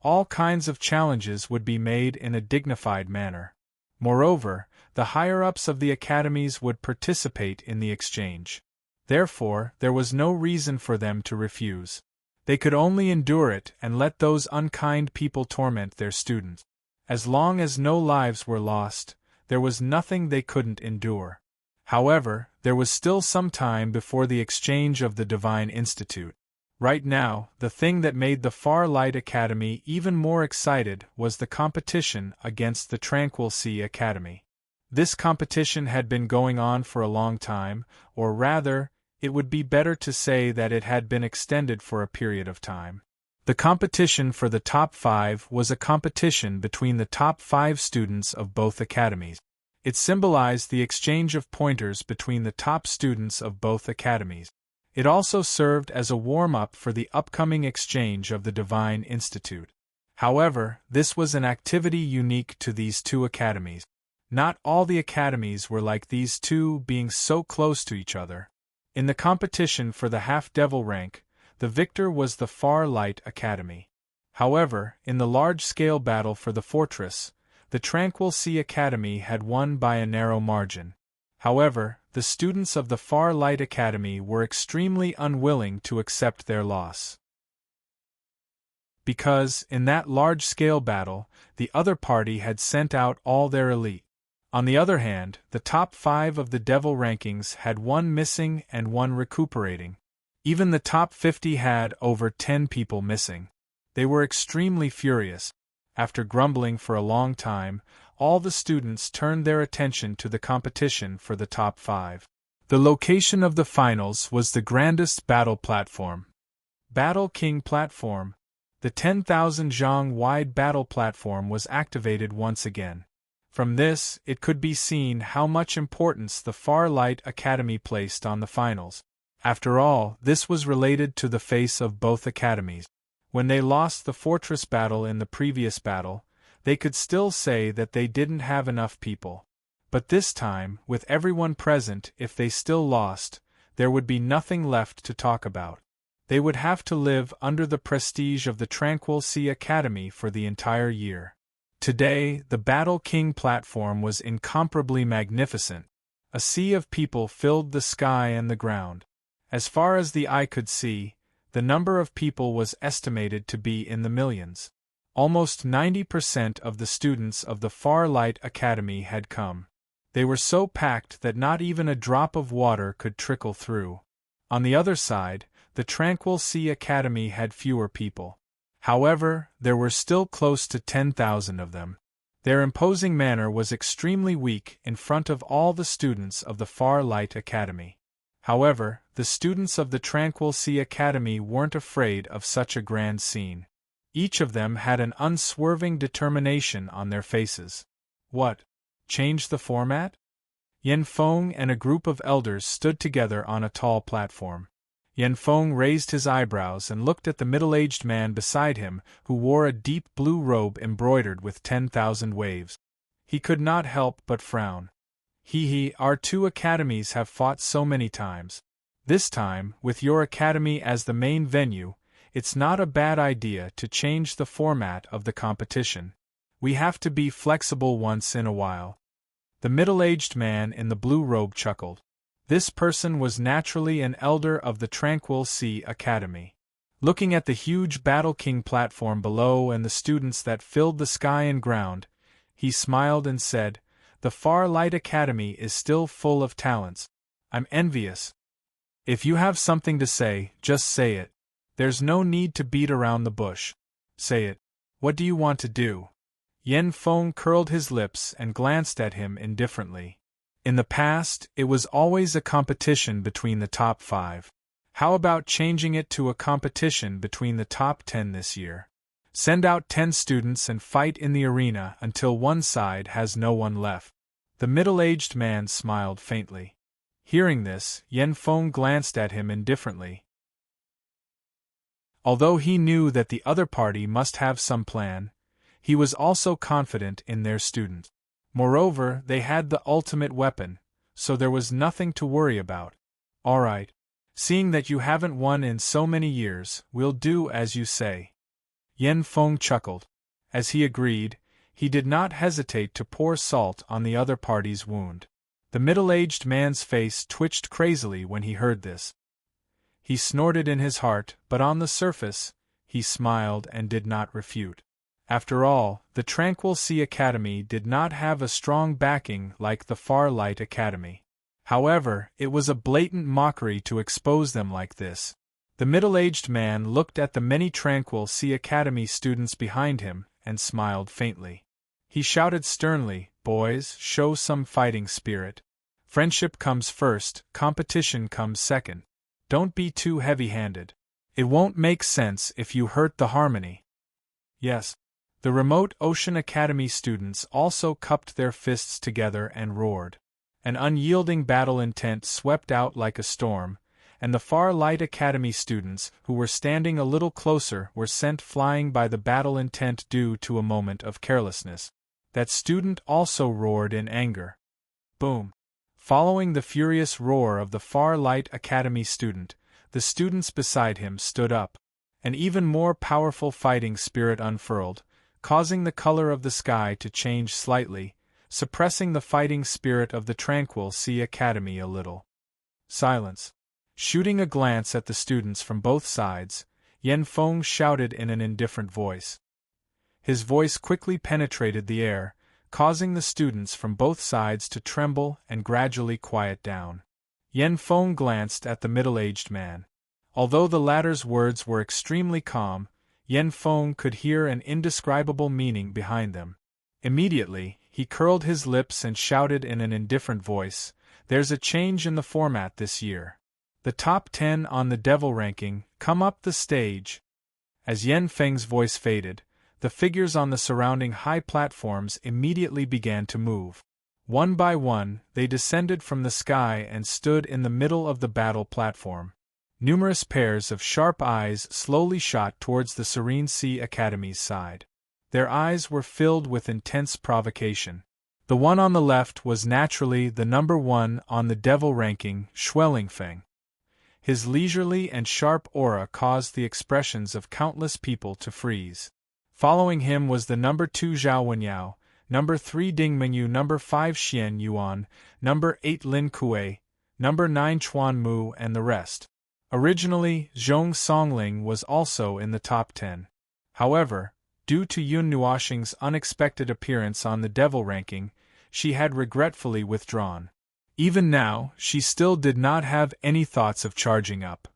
[SPEAKER 1] All kinds of challenges would be made in a dignified manner. Moreover, the higher-ups of the academies would participate in the exchange. Therefore, there was no reason for them to refuse. They could only endure it and let those unkind people torment their students. As long as no lives were lost, there was nothing they couldn't endure. However, there was still some time before the exchange of the Divine Institute. Right now, the thing that made the Far Light Academy even more excited was the competition against the Tranquil Sea Academy. This competition had been going on for a long time, or rather, it would be better to say that it had been extended for a period of time. The competition for the top 5 was a competition between the top 5 students of both academies. It symbolized the exchange of pointers between the top students of both academies. It also served as a warm-up for the upcoming exchange of the Divine Institute. However, this was an activity unique to these 2 academies. Not all the academies were like these 2 being so close to each other. In the competition for the half-devil rank, the victor was the Far Light Academy. However, in the large-scale battle for the fortress, the Tranquil Sea Academy had won by a narrow margin. However, the students of the Far Light Academy were extremely unwilling to accept their loss. Because, in that large-scale battle, the other party had sent out all their elite. On the other hand, the top 5 of the Devil rankings had 1 missing and 1 recuperating. Even the top 50 had over 10 people missing. They were extremely furious. After grumbling for a long time, all the students turned their attention to the competition for the top 5. The location of the finals was the grandest battle platform. Battle King Platform. The 10,000 zhang wide battle platform was activated once again. From this, it could be seen how much importance the Farlight Academy placed on the finals. After all, this was related to the face of both academies. When they lost the fortress battle in the previous battle, they could still say that they didn't have enough people. But this time, with everyone present, if they still lost, there would be nothing left to talk about. They would have to live under the prestige of the Tranquil Sea Academy for the entire year. Today, the Battle King platform was incomparably magnificent. A sea of people filled the sky and the ground. As far as the eye could see, the number of people was estimated to be in the millions. Almost 90% of the students of the Farlight Academy had come. They were so packed that not even a drop of water could trickle through. On the other side, the Tranquil Sea Academy had fewer people. However, there were still close to 10,000 of them. Their imposing manner was extremely weak in front of all the students of the Farlight Academy. However, the students of the Tranquil Sea Academy weren't afraid of such a grand scene. Each of them had an unswerving determination on their faces. What? Change the format? Yanfeng and a group of elders stood together on a tall platform. Yanfeng raised his eyebrows and looked at the middle-aged man beside him, who wore a deep blue robe embroidered with 10,000 waves. He could not help but frown. Our two academies have fought so many times. This time, with your academy as the main venue, it's not a bad idea to change the format of the competition. We have to be flexible once in a while. The middle-aged man in the blue robe chuckled. This person was naturally an elder of the Tranquil Sea Academy. Looking at the huge Battle King platform below and the students that filled the sky and ground, he smiled and said, "The Farlight Academy is still full of talents. I'm envious. If you have something to say, just say it. There's no need to beat around the bush. Say it. What do you want to do?" Yanfeng curled his lips and glanced at him indifferently. In the past, it was always a competition between the top 5. How about changing it to a competition between the top 10 this year? Send out 10 students and fight in the arena until one side has no one left. The middle-aged man smiled faintly. Hearing this, Yanfeng glanced at him indifferently. Although he knew that the other party must have some plan, he was also confident in their student. Moreover, they had the ultimate weapon, so there was nothing to worry about. All right. Seeing that you haven't won in so many years, we'll do as you say. Yanfeng chuckled. As he agreed, he did not hesitate to pour salt on the other party's wound. The middle-aged man's face twitched crazily when he heard this. He snorted in his heart, but on the surface, he smiled and did not refute. After all, the Tranquil Sea Academy did not have a strong backing like the Farlight Academy. However, it was a blatant mockery to expose them like this. The middle-aged man looked at the many Tranquil Sea Academy students behind him and smiled faintly. He shouted sternly, "Boys, show some fighting spirit. Friendship comes first, competition comes second. Don't be too heavy-handed. It won't make sense if you hurt the harmony." Yes. The Remote Ocean Academy students also cupped their fists together and roared. An unyielding battle intent swept out like a storm, and the Farlight Academy students who were standing a little closer were sent flying by the battle intent due to a moment of carelessness. That student also roared in anger. Boom! Following the furious roar of the Farlight Academy student, the students beside him stood up. An even more powerful fighting spirit unfurled, causing the color of the sky to change slightly, suppressing the fighting spirit of the Tranquil Sea Academy a little. Silence. Shooting a glance at the students from both sides, Yanfeng shouted in an indifferent voice. His voice quickly penetrated the air, causing the students from both sides to tremble and gradually quiet down. Yanfeng glanced at the middle-aged man. Although the latter's words were extremely calm, Yen Feng could hear an indescribable meaning behind them. Immediately, he curled his lips and shouted in an indifferent voice, "There's a change in the format this year. The top 10 on the devil ranking come up the stage." As Yen Feng's voice faded, the figures on the surrounding high platforms immediately began to move. One by one, they descended from the sky and stood in the middle of the battle platform. Numerous pairs of sharp eyes slowly shot towards the Serene Sea Academy's side. Their eyes were filled with intense provocation. The one on the left was naturally the number 1 on the devil ranking, Schwellingfeng. His leisurely and sharp aura caused the expressions of countless people to freeze. Following him was the number 2 Zhao Wenyao, number 3 Ding Mingyu, number 5 Xian Yuan, number 8 Lin Kuei, number 9 Chuan Mu, and the rest. Originally, Zhong Songling was also in the top 10. However, due to Yun Nuoxing's unexpected appearance on the devil ranking, she had regretfully withdrawn. Even now, she still did not have any thoughts of charging up.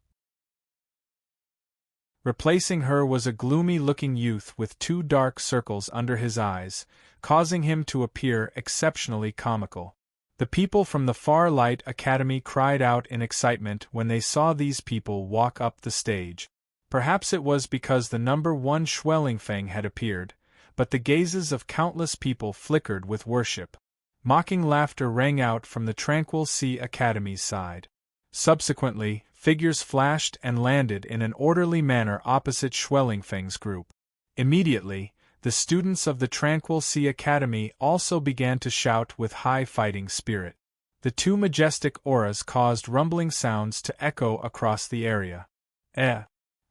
[SPEAKER 1] Replacing her was a gloomy-looking youth with 2 dark circles under his eyes, causing him to appear exceptionally comical. The people from the Far Light Academy cried out in excitement when they saw these people walk up the stage. Perhaps it was because the number 1 Schwellingfeng had appeared, but the gazes of countless people flickered with worship. Mocking laughter rang out from the Tranquil Sea Academy's side. Subsequently, figures flashed and landed in an orderly manner opposite Schwellingfeng's group. Immediately, the students of the Tranquil Sea Academy also began to shout with high fighting spirit. The 2 majestic auras caused rumbling sounds to echo across the area.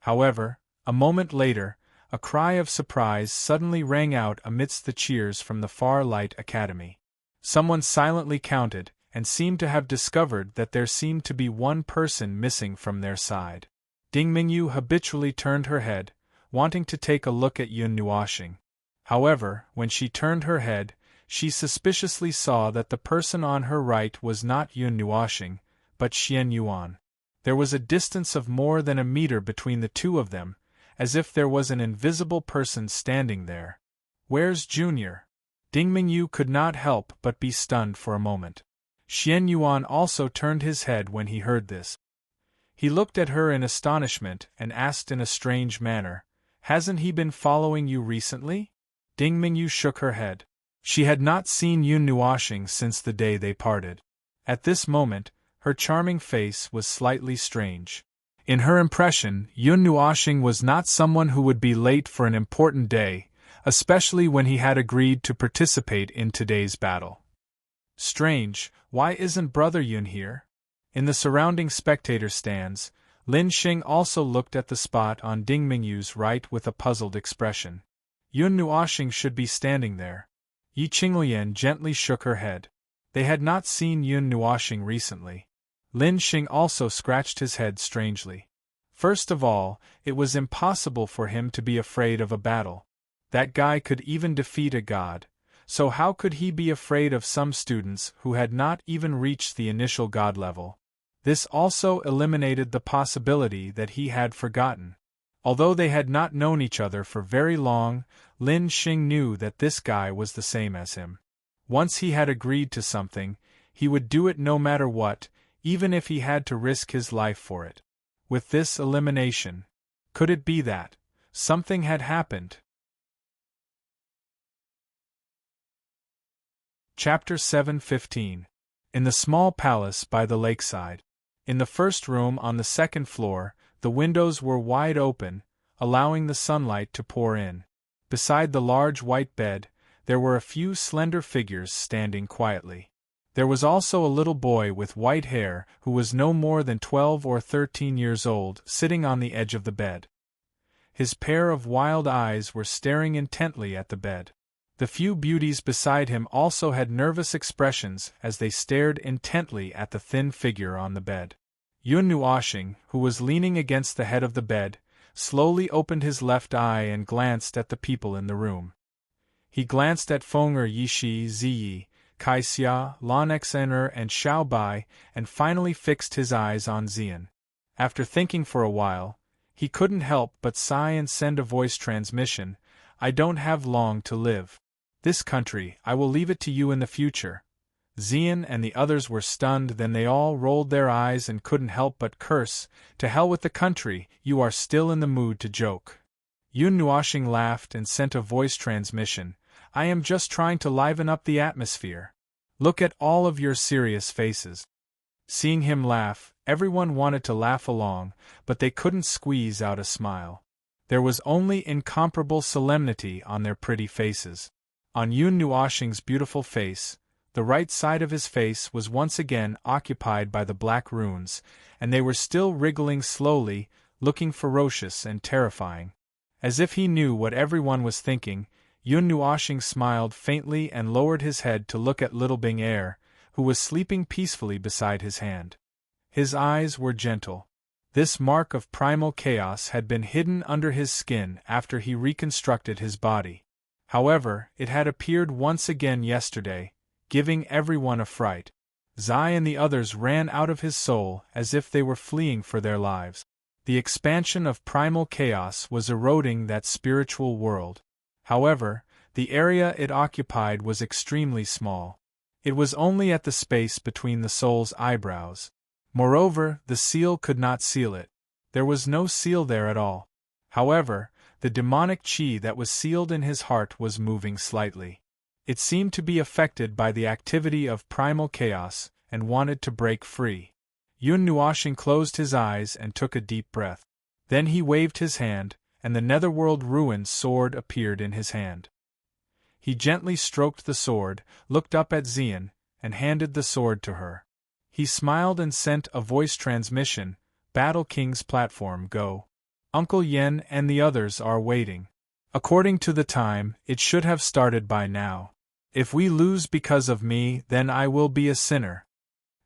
[SPEAKER 1] However, a moment later, a cry of surprise suddenly rang out amidst the cheers from the Far Light Academy. Someone silently counted, and seemed to have discovered that there seemed to be one person missing from their side. Ding Mingyu habitually turned her head, wanting to take a look at Yun Nuoxing. However, when she turned her head, she suspiciously saw that the person on her right was not Yun Nuoxing, but Xian Yuan. There was a distance of more than a meter between the two of them, as if there was an invisible person standing there. "Where's Junior?" Ding Mingyu could not help but be stunned for a moment. Xian Yuan also turned his head when he heard this. He looked at her in astonishment and asked in a strange manner, "Hasn't he been following you recently?" Ding Mingyu shook her head. She had not seen Yun Nuoxing since the day they parted. At this moment, her charming face was slightly strange. In her impression, Yun Nuoxing was not someone who would be late for an important day, especially when he had agreed to participate in today's battle. Strange, why isn't Brother Yun here? In the surrounding spectator stands, Lin Xing also looked at the spot on Ding Mingyu's right with a puzzled expression. Yun Nuoxing should be standing there. Yi Qinglian gently shook her head. They had not seen Yun Nuoxing recently. Lin Xing also scratched his head strangely. First of all, it was impossible for him to be afraid of a battle. That guy could even defeat a god, so how could he be afraid of some students who had not even reached the initial god level? This also eliminated the possibility that he had forgotten. Although they had not known each other for very long, Lin Xing knew that this guy was the same as him. Once he had agreed to something, he would do it no matter what, even if he had to risk his life for it. With this elimination, could it be that something had happened? Chapter 7:15. In the small palace by the lakeside. In the first room on the second floor, the windows were wide open, allowing the sunlight to pour in. Beside the large white bed, there were a few slender figures standing quietly. There was also a little boy with white hair who was no more than 12 or 13 years old, sitting on the edge of the bed. His pair of wild eyes were staring intently at the bed. The few beauties beside him also had nervous expressions as they stared intently at the thin figure on the bed. Yun Nuoxing, who was leaning against the head of the bed, slowly opened his left eye and glanced at the people in the room. He glanced at Fenger Yishi Ziyi, Kai Xia, Lan Xener and Xiao Bai, and finally fixed his eyes on Xian. After thinking for a while, he couldn't help but sigh and send a voice transmission, "I don't have long to live. This country, I will leave it to you in the future." Xian and the others were stunned, then they all rolled their eyes and couldn't help but curse, "To hell with the country, you are still in the mood to joke." Yun Nuoxing laughed and sent a voice transmission, "I am just trying to liven up the atmosphere. Look at all of your serious faces." Seeing him laugh, everyone wanted to laugh along, but they couldn't squeeze out a smile. There was only incomparable solemnity on their pretty faces. On Yun Nuoxing's beautiful face, the right side of his face was once again occupied by the black runes, and they were still wriggling slowly, looking ferocious and terrifying. As if he knew what everyone was thinking, Yun Nuoxing smiled faintly and lowered his head to look at little Bing Er, who was sleeping peacefully beside his hand. His eyes were gentle. This mark of primal chaos had been hidden under his skin after he reconstructed his body. However, it had appeared once again yesterday, giving everyone a fright. Zai and the others ran out of his soul as if they were fleeing for their lives. The expansion of primal chaos was eroding that spiritual world. However, the area it occupied was extremely small. It was only at the space between the soul's eyebrows. Moreover, the seal could not seal it. There was no seal there at all. However, the demonic chi that was sealed in his heart was moving slightly. It seemed to be affected by the activity of primal chaos and wanted to break free. Yun Nuoxing closed his eyes and took a deep breath. Then he waved his hand, and the Netherworld Ruin's sword appeared in his hand. He gently stroked the sword, looked up at Xian, and handed the sword to her. He smiled and sent a voice transmission, "Battle King's platform, go. Uncle Yen and the others are waiting. According to the time, it should have started by now. If we lose because of me, then I will be a sinner."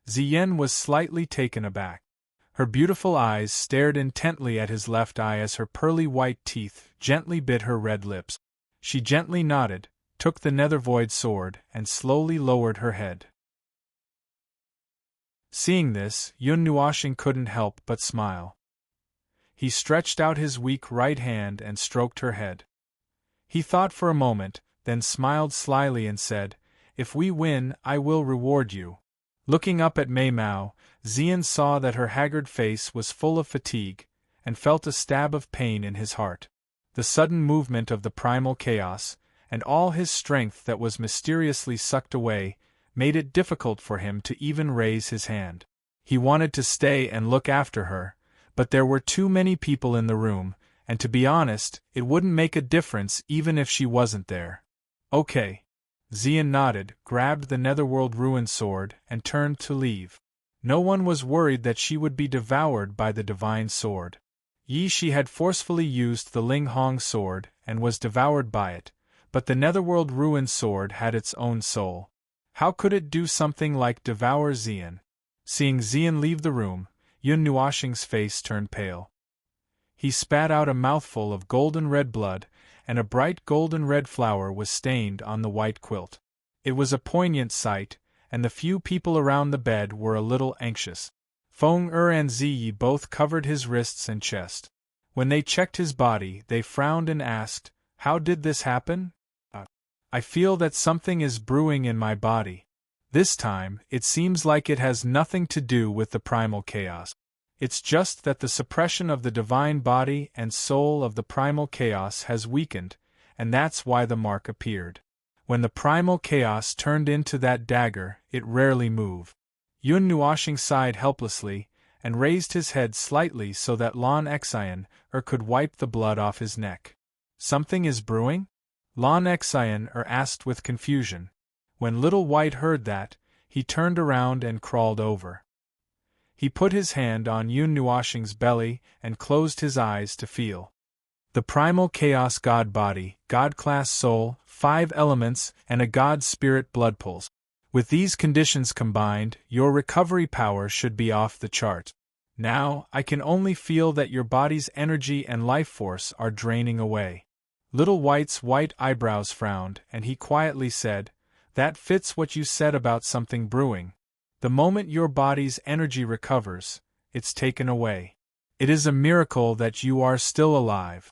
[SPEAKER 1] Ziyen was slightly taken aback. Her beautiful eyes stared intently at his left eye as her pearly white teeth gently bit her red lips. She gently nodded, took the Nethervoid sword, and slowly lowered her head. Seeing this, Yun Nuoxing couldn't help but smile. He stretched out his weak right hand and stroked her head. He thought for a moment, then smiled slyly and said, "If we win, I will reward you." Looking up at Mei Mao, Xian saw that her haggard face was full of fatigue, and felt a stab of pain in his heart. The sudden movement of the primal chaos, and all his strength that was mysteriously sucked away, made it difficult for him to even raise his hand. He wanted to stay and look after her, but there were too many people in the room, and to be honest, it wouldn't make a difference even if she wasn't there. "Okay." Xian nodded, grabbed the Netherworld Ruin sword, and turned to leave. No one was worried that she would be devoured by the divine sword. Yi Shi had forcefully used the Ling Hong sword and was devoured by it, but the Netherworld Ruin sword had its own soul. How could it do something like devour Xian? Seeing Xian leave the room, Yun Nuoxing's face turned pale. He spat out a mouthful of golden red blood, and a bright golden red flower was stained on the white quilt. It was a poignant sight, and the few people around the bed were a little anxious. Feng Er and Ziyi both covered his wrists and chest. When they checked his body, they frowned and asked, "How did this happen?" "I feel that something is brewing in my body. This time, it seems like it has nothing to do with the primal chaos. It's just that the suppression of the divine body and soul of the primal chaos has weakened, and that's why the mark appeared. When the primal chaos turned into that dagger, it rarely moved." Yun Nuoxing sighed helplessly, and raised his head slightly so that Lan Xian could wipe the blood off his neck. "Something is brewing?" Lan Xian asked with confusion. When Little White heard that, he turned around and crawled over. He put his hand on Yun Nuoxing's belly and closed his eyes to feel. The primal chaos god body, god class soul, 5 elements, and a god spirit blood pulse. With these conditions combined, your recovery power should be off the chart. Now, I can only feel that your body's energy and life force are draining away. Little White's white eyebrows frowned, and he quietly said, "That fits what you said about something brewing. The moment your body's energy recovers, it's taken away. It is a miracle that you are still alive.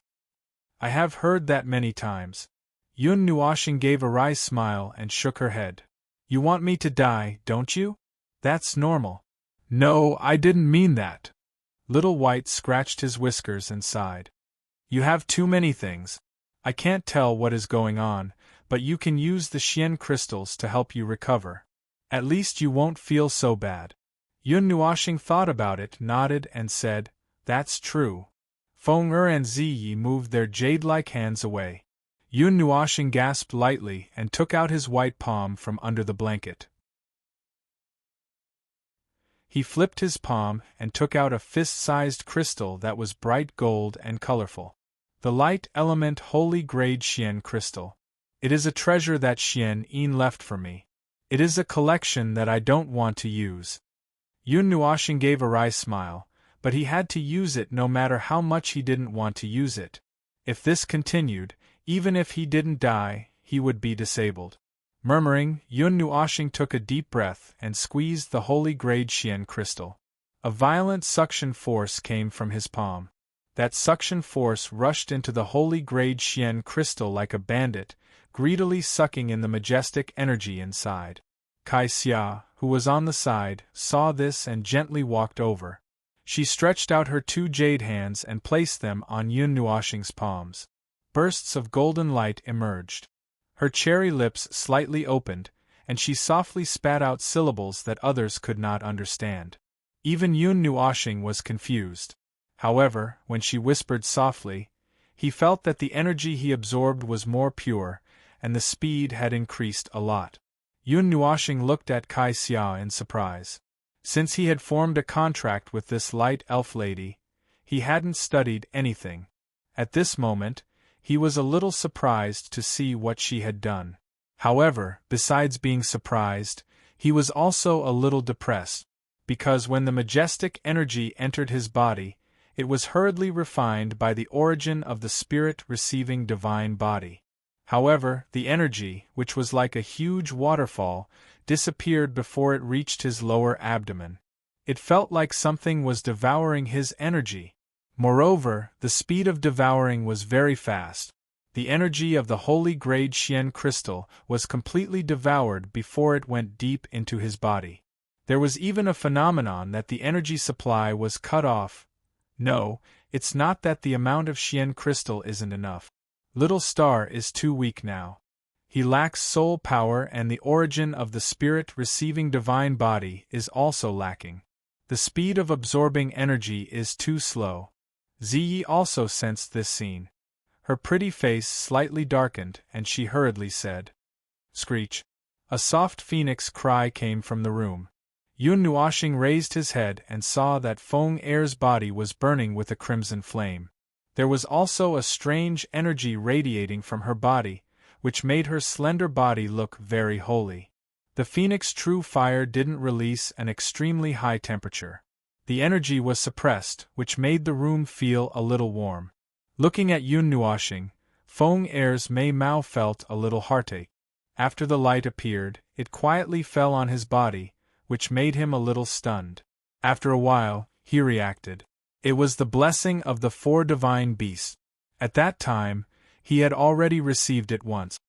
[SPEAKER 1] I have heard that many times. Yun Nuoshing gave a wry smile and shook her head. You want me to die, don't you? That's normal. No, I didn't mean that. Little White scratched his whiskers and sighed. You have too many things. I can't tell what is going on, but you can use the Xian crystals to help you recover. At least you won't feel so bad. Yun Nuoshing thought about it, nodded, and said, That's true. Feng Er and Ziyi moved their jade-like hands away. Yun Nuoshing gasped lightly and took out his white palm from under the blanket. He flipped his palm and took out a fist-sized crystal that was bright gold and colorful. The light element holy grade Xian crystal. It is a treasure that Xian Yin left for me. It is a collection that I don't want to use. Yun Nuoshing gave a wry smile, but he had to use it no matter how much he didn't want to use it. If this continued, even if he didn't die, he would be disabled. Murmuring, Yun Nuoshing took a deep breath and squeezed the holy grade Xian crystal. A violent suction force came from his palm. That suction force rushed into the holy grade Xian crystal like a bandit, greedily sucking in the majestic energy inside. Kai Xia, who was on the side, saw this and gently walked over. She stretched out her two jade hands and placed them on Yun Nuoshing's palms. Bursts of golden light emerged. Her cherry lips slightly opened, and she softly spat out syllables that others could not understand. Even Yun Nuoshing was confused. However, when she whispered softly, he felt that the energy he absorbed was more pure, and the speed had increased a lot. Yun Nuoshing looked at Kai Xia in surprise. Since he had formed a contract with this light elf lady, he hadn't studied anything. At this moment, he was a little surprised to see what she had done. However, besides being surprised, he was also a little depressed, because when the majestic energy entered his body, it was hurriedly refined by the origin of the spirit receiving divine body. However, the energy, which was like a huge waterfall, disappeared before it reached his lower abdomen. It felt like something was devouring his energy. Moreover, the speed of devouring was very fast. The energy of the holy grade Xian crystal was completely devoured before it went deep into his body. There was even a phenomenon that the energy supply was cut off. No, it's not that the amount of Xian crystal isn't enough. Little Star is too weak now. He lacks soul power, and the origin of the spirit receiving divine body is also lacking. The speed of absorbing energy is too slow. Ziyi also sensed this scene. Her pretty face slightly darkened, and she hurriedly said, Screech. A soft phoenix cry came from the room. Yun Nuoshing raised his head and saw that Feng Er's body was burning with a crimson flame. There was also a strange energy radiating from her body, which made her slender body look very holy. The phoenix true fire didn't release an extremely high temperature. The energy was suppressed, which made the room feel a little warm. Looking at Yun Nuoshing, Feng Er's Mei Mao felt a little heartache. After the light appeared, it quietly fell on his body, which made him a little stunned. After a while, he reacted. It was the blessing of the four divine beasts. At that time, he had already received it once.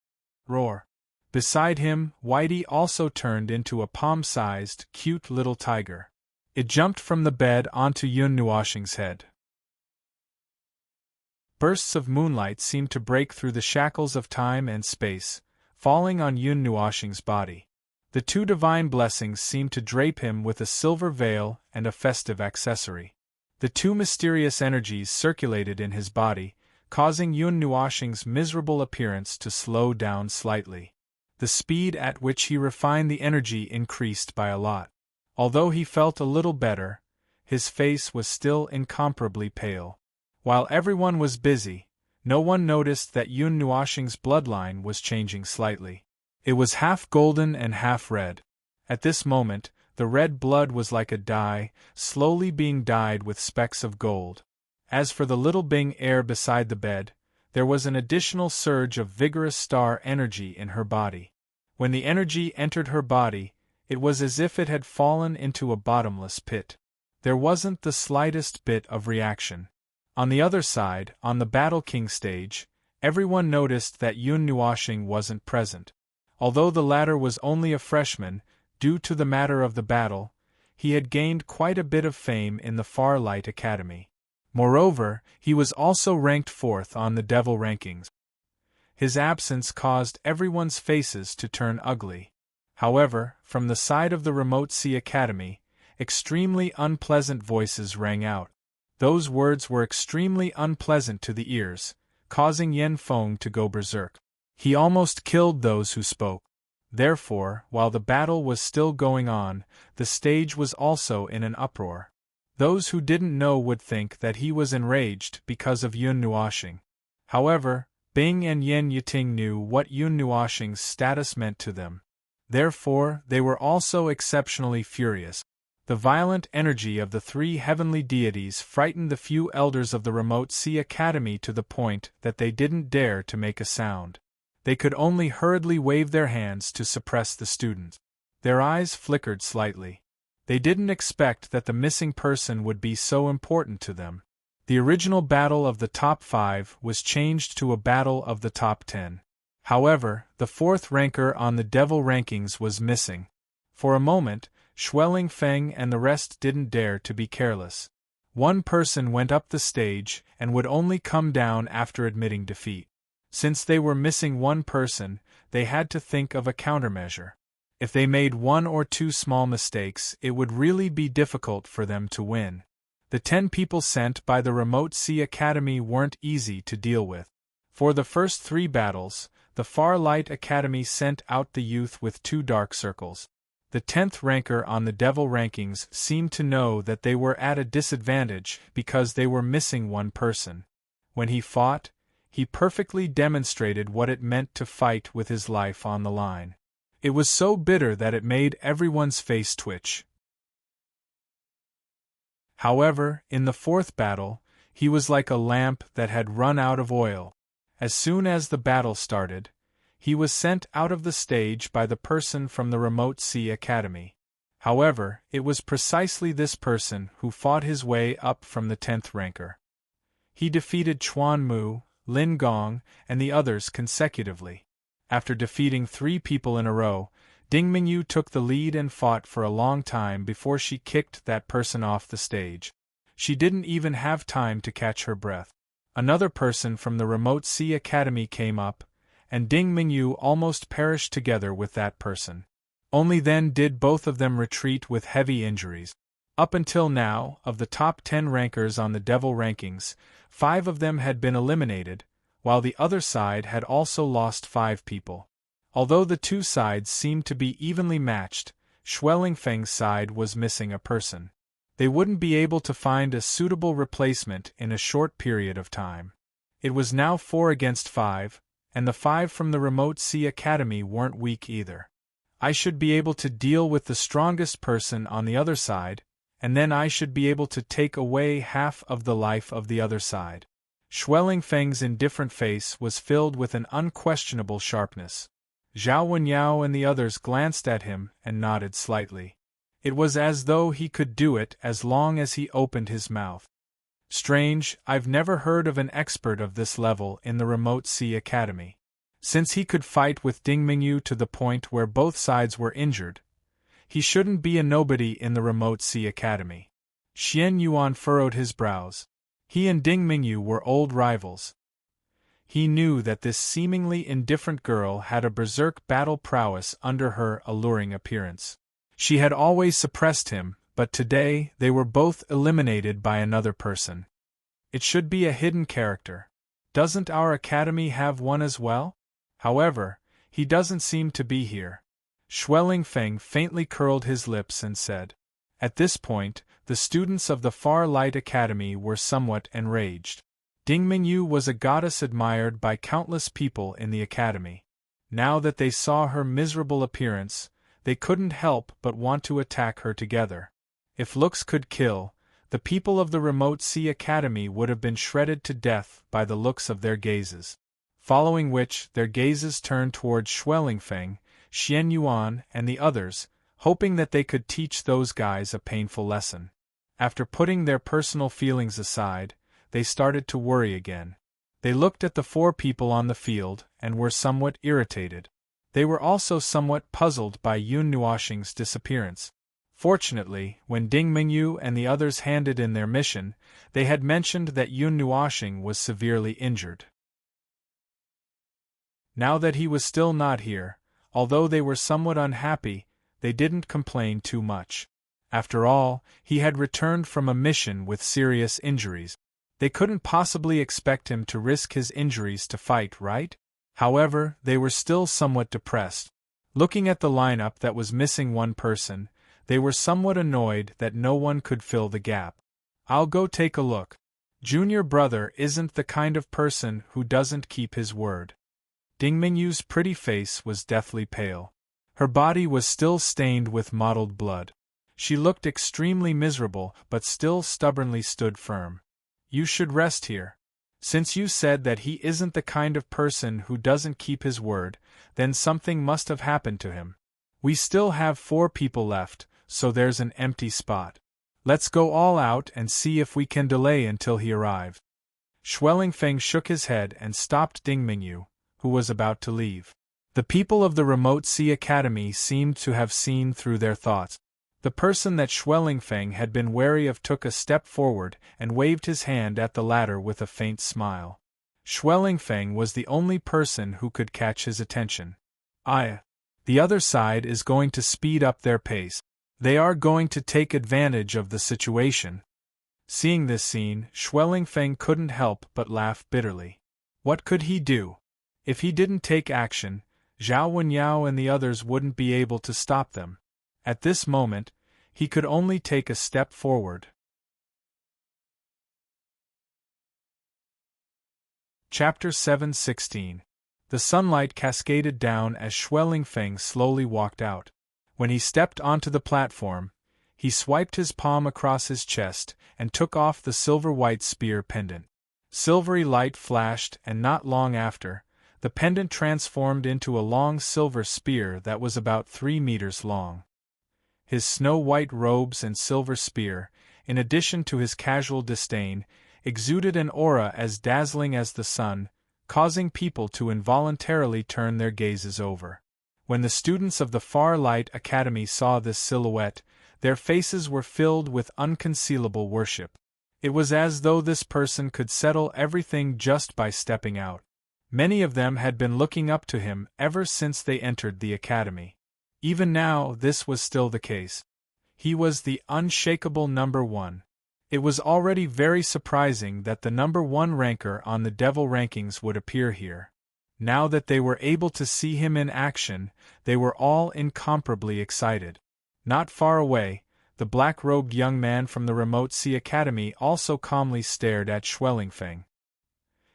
[SPEAKER 1] Roar. Beside him, Whitey also turned into a palm-sized, cute little tiger. It jumped from the bed onto Yun Nuoshing's head. Bursts of moonlight seemed to break through the shackles of time and space, falling on Yun Nuoshing's body. The two divine blessings seemed to drape him with a silver veil and a festive accessory. The two mysterious energies circulated in his body, causing Yun Nuoshing's miserable appearance to slow down slightly. The speed at which he refined the energy increased by a lot. Although he felt a little better, his face was still incomparably pale. While everyone was busy, no one noticed that Yun Nuoshing's bloodline was changing slightly. It was half golden and half red. At this moment, the red blood was like a dye, slowly being dyed with specks of gold. As for the little Bing heir beside the bed, there was an additional surge of vigorous star energy in her body. When the energy entered her body, it was as if it had fallen into a bottomless pit. There wasn't the slightest bit of reaction. On the other side, on the Battle King stage, everyone noticed that Yun Nuoxing wasn't present. Although the latter was only a freshman, due to the matter of the battle, he had gained quite a bit of fame in the Farlight Academy. Moreover, he was also ranked 4th on the Devil rankings. His absence caused everyone's faces to turn ugly. However, from the side of the Remote Sea Academy, extremely unpleasant voices rang out. Those words were extremely unpleasant to the ears, causing Yen Feng to go berserk. He almost killed those who spoke. Therefore, while the battle was still going on, the stage was also in an uproar. Those who didn't know would think that he was enraged because of Yun Nuoxing. However, Bing and Yen Yiting knew what Yun Nuoxing's status meant to them. Therefore, they were also exceptionally furious. The violent energy of the 3 heavenly deities frightened the few elders of the Remote Sea Academy to the point that they didn't dare to make a sound. They could only hurriedly wave their hands to suppress the students. Their eyes flickered slightly. They didn't expect that the missing person would be so important to them. The original battle of the top 5 was changed to a battle of the top 10. However, the 4th ranker on the Devil rankings was missing. For a moment, Xueling Feng and the rest didn't dare to be careless. One person went up the stage and would only come down after admitting defeat. Since they were missing one person, they had to think of a countermeasure. If they made 1 or 2 small mistakes, it would really be difficult for them to win. The 10 people sent by the Remote Sea Academy weren't easy to deal with. For the first 3 battles, the Farlight Academy sent out the youth with 2 dark circles. The 10th ranker on the Devil rankings seemed to know that they were at a disadvantage because they were missing one person. When he fought, he perfectly demonstrated what it meant to fight with his life on the line. It was so bitter that it made everyone's face twitch. However, in the 4th battle, he was like a lamp that had run out of oil. As soon as the battle started, he was sent out of the stage by the person from the Remote Sea Academy. However, it was precisely this person who fought his way up from the 10th ranker. He defeated Chuan Mu, Lin Gong, and the others consecutively. After defeating 3 people in a row, Ding Mingyu took the lead and fought for a long time before she kicked that person off the stage. She didn't even have time to catch her breath. Another person from the Remote Sea Academy came up, and Ding Mingyu almost perished together with that person. Only then did both of them retreat with heavy injuries. Up until now, of the top 10 rankers on the Devil rankings, 5 of them had been eliminated, while the other side had also lost 5 people. Although the 2 sides seemed to be evenly matched, Xueling Feng's side was missing a person. They wouldn't be able to find a suitable replacement in a short period of time. It was now 4 against 5, and the 5 from the Remote Sea Academy weren't weak either. I should be able to deal with the strongest person on the other side, and then I should be able to take away half of the life of the other side. Xueling Feng's indifferent face was filled with an unquestionable sharpness. Zhao Wenyao and the others glanced at him and nodded slightly. It was as though he could do it as long as he opened his mouth. Strange, I've never heard of an expert of this level in the Remote Sea Academy. Since he could fight with Ding Mingyu to the point where both sides were injured, he shouldn't be a nobody in the Remote Sea Academy. Xian Yuan furrowed his brows. He and Ding Mingyu were old rivals. He knew that this seemingly indifferent girl had a berserk battle prowess under her alluring appearance. She had always suppressed him, but today they were both eliminated by another person. It should be a hidden character. Doesn't our academy have one as well? However, he doesn't seem to be here. Xueling Feng faintly curled his lips and said. At this point, the students of the Farlight Academy were somewhat enraged. Ding Mingyu was a goddess admired by countless people in the academy. Now that they saw her miserable appearance, they couldn't help but want to attack her together. If looks could kill, the people of the Remote Sea Academy would have been shredded to death by the looks of their gazes. Following which, their gazes turned towards Xueling Feng, Xian Yuan, and the others, hoping that they could teach those guys a painful lesson. After putting their personal feelings aside, they started to worry again. They looked at the 4 people on the field and were somewhat irritated. They were also somewhat puzzled by Yun Nuoxing's disappearance. Fortunately, when Ding Mingyu and the others handed in their mission, they had mentioned that Yun Nuoxing was severely injured. Now that he was still not here, although they were somewhat unhappy, they didn't complain too much. After all, he had returned from a mission with serious injuries. They couldn't possibly expect him to risk his injuries to fight, right? However, they were still somewhat depressed. Looking at the lineup that was missing one person, they were somewhat annoyed that no one could fill the gap. I'll go take a look. Junior brother isn't the kind of person who doesn't keep his word. Ding Mingyu's pretty face was deathly pale. Her body was still stained with mottled blood. She looked extremely miserable but still stubbornly stood firm. You should rest here. Since you said that he isn't the kind of person who doesn't keep his word, then something must have happened to him. We still have 4 people left, so there's an empty spot. Let's go all out and see if we can delay until he arrives. Schwellingfeng shook his head and stopped Ding Mingyu, who was about to leave. The people of the Remote Sea Academy seemed to have seen through their thoughts. The person that Schwellingfeng had been wary of took a step forward and waved his hand at the latter with a faint smile. Schwellingfeng was the only person who could catch his attention. The other side is going to speed up their pace. They are going to take advantage of the situation. Seeing this scene, Schwellingfeng couldn't help but laugh bitterly. What could he do? If he didn't take action, Zhao Wenyao and the others wouldn't be able to stop them. At this moment, he could only take a step forward. Chapter 7:16. The sunlight cascaded down as Schwellingfeng slowly walked out. When he stepped onto the platform, he swiped his palm across his chest and took off the silver-white spear pendant. Silvery light flashed, and not long after, the pendant transformed into a long silver spear that was about 3 meters long. His snow-white robes and silver spear, in addition to his casual disdain, exuded an aura as dazzling as the sun, causing people to involuntarily turn their gazes over. When the students of the Far Light Academy saw this silhouette, their faces were filled with unconcealable worship. It was as though this person could settle everything just by stepping out. Many of them had been looking up to him ever since they entered the academy. Even now, this was still the case. He was the unshakable number 1. It was already very surprising that the number 1 ranker on the Devil rankings would appear here. Now that they were able to see him in action, they were all incomparably excited. Not far away, the black-robed young man from the Remote Sea Academy also calmly stared at Schwellingfeng.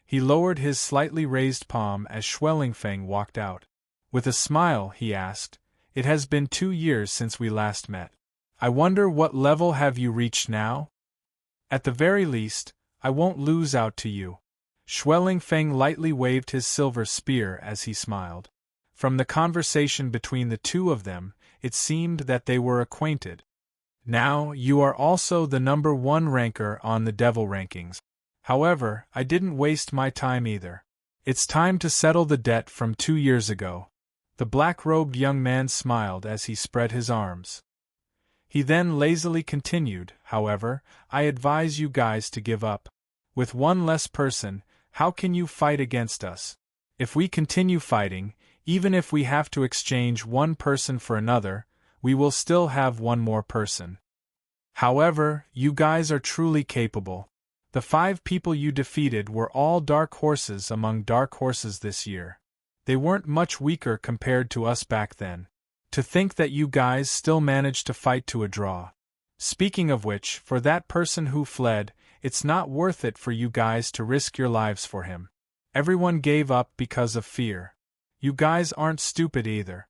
[SPEAKER 1] He lowered his slightly raised palm as Schwellingfeng walked out. With a smile, he asked, "It has been 2 years since we last met. I wonder what level have you reached now? At the very least, I won't lose out to you." Schwellingfeng lightly waved his silver spear as he smiled. From the conversation between the two of them, it seemed that they were acquainted. "Now, you are also the number 1 ranker on the Devil rankings. However, I didn't waste my time either. It's time to settle the debt from 2 years ago." The black-robed young man smiled as he spread his arms. He then lazily continued, "However, I advise you guys to give up. With 1 less person, how can you fight against us? If we continue fighting, even if we have to exchange 1 person for another, we will still have 1 more person. However, you guys are truly capable. The 5 people you defeated were all dark horses among dark horses this year. They weren't much weaker compared to us back then. To think that you guys still managed to fight to a draw. Speaking of which, for that person who fled, it's not worth it for you guys to risk your lives for him. Everyone gave up because of fear. You guys aren't stupid either."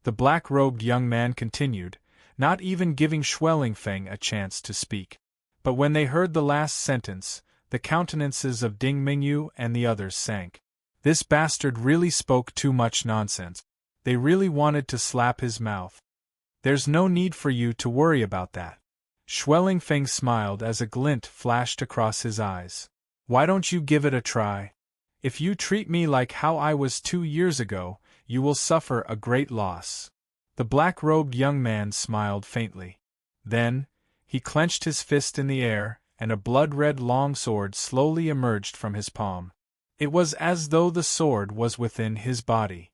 [SPEAKER 1] The black-robed young man continued, not even giving Schwellingfeng a chance to speak. But when they heard the last sentence, the countenances of Ding Mingyu and the others sank. This bastard really spoke too much nonsense. They really wanted to slap his mouth. "There's no need for you to worry about that. Schwellingfang smiled as a glint flashed across his eyes. Why don't you give it a try? If you treat me like how I was 2 years ago, you will suffer a great loss. The black-robed young man smiled faintly. Then, he clenched his fist in the air, and a blood-red longsword slowly emerged from his palm. It was as though the sword was within his body.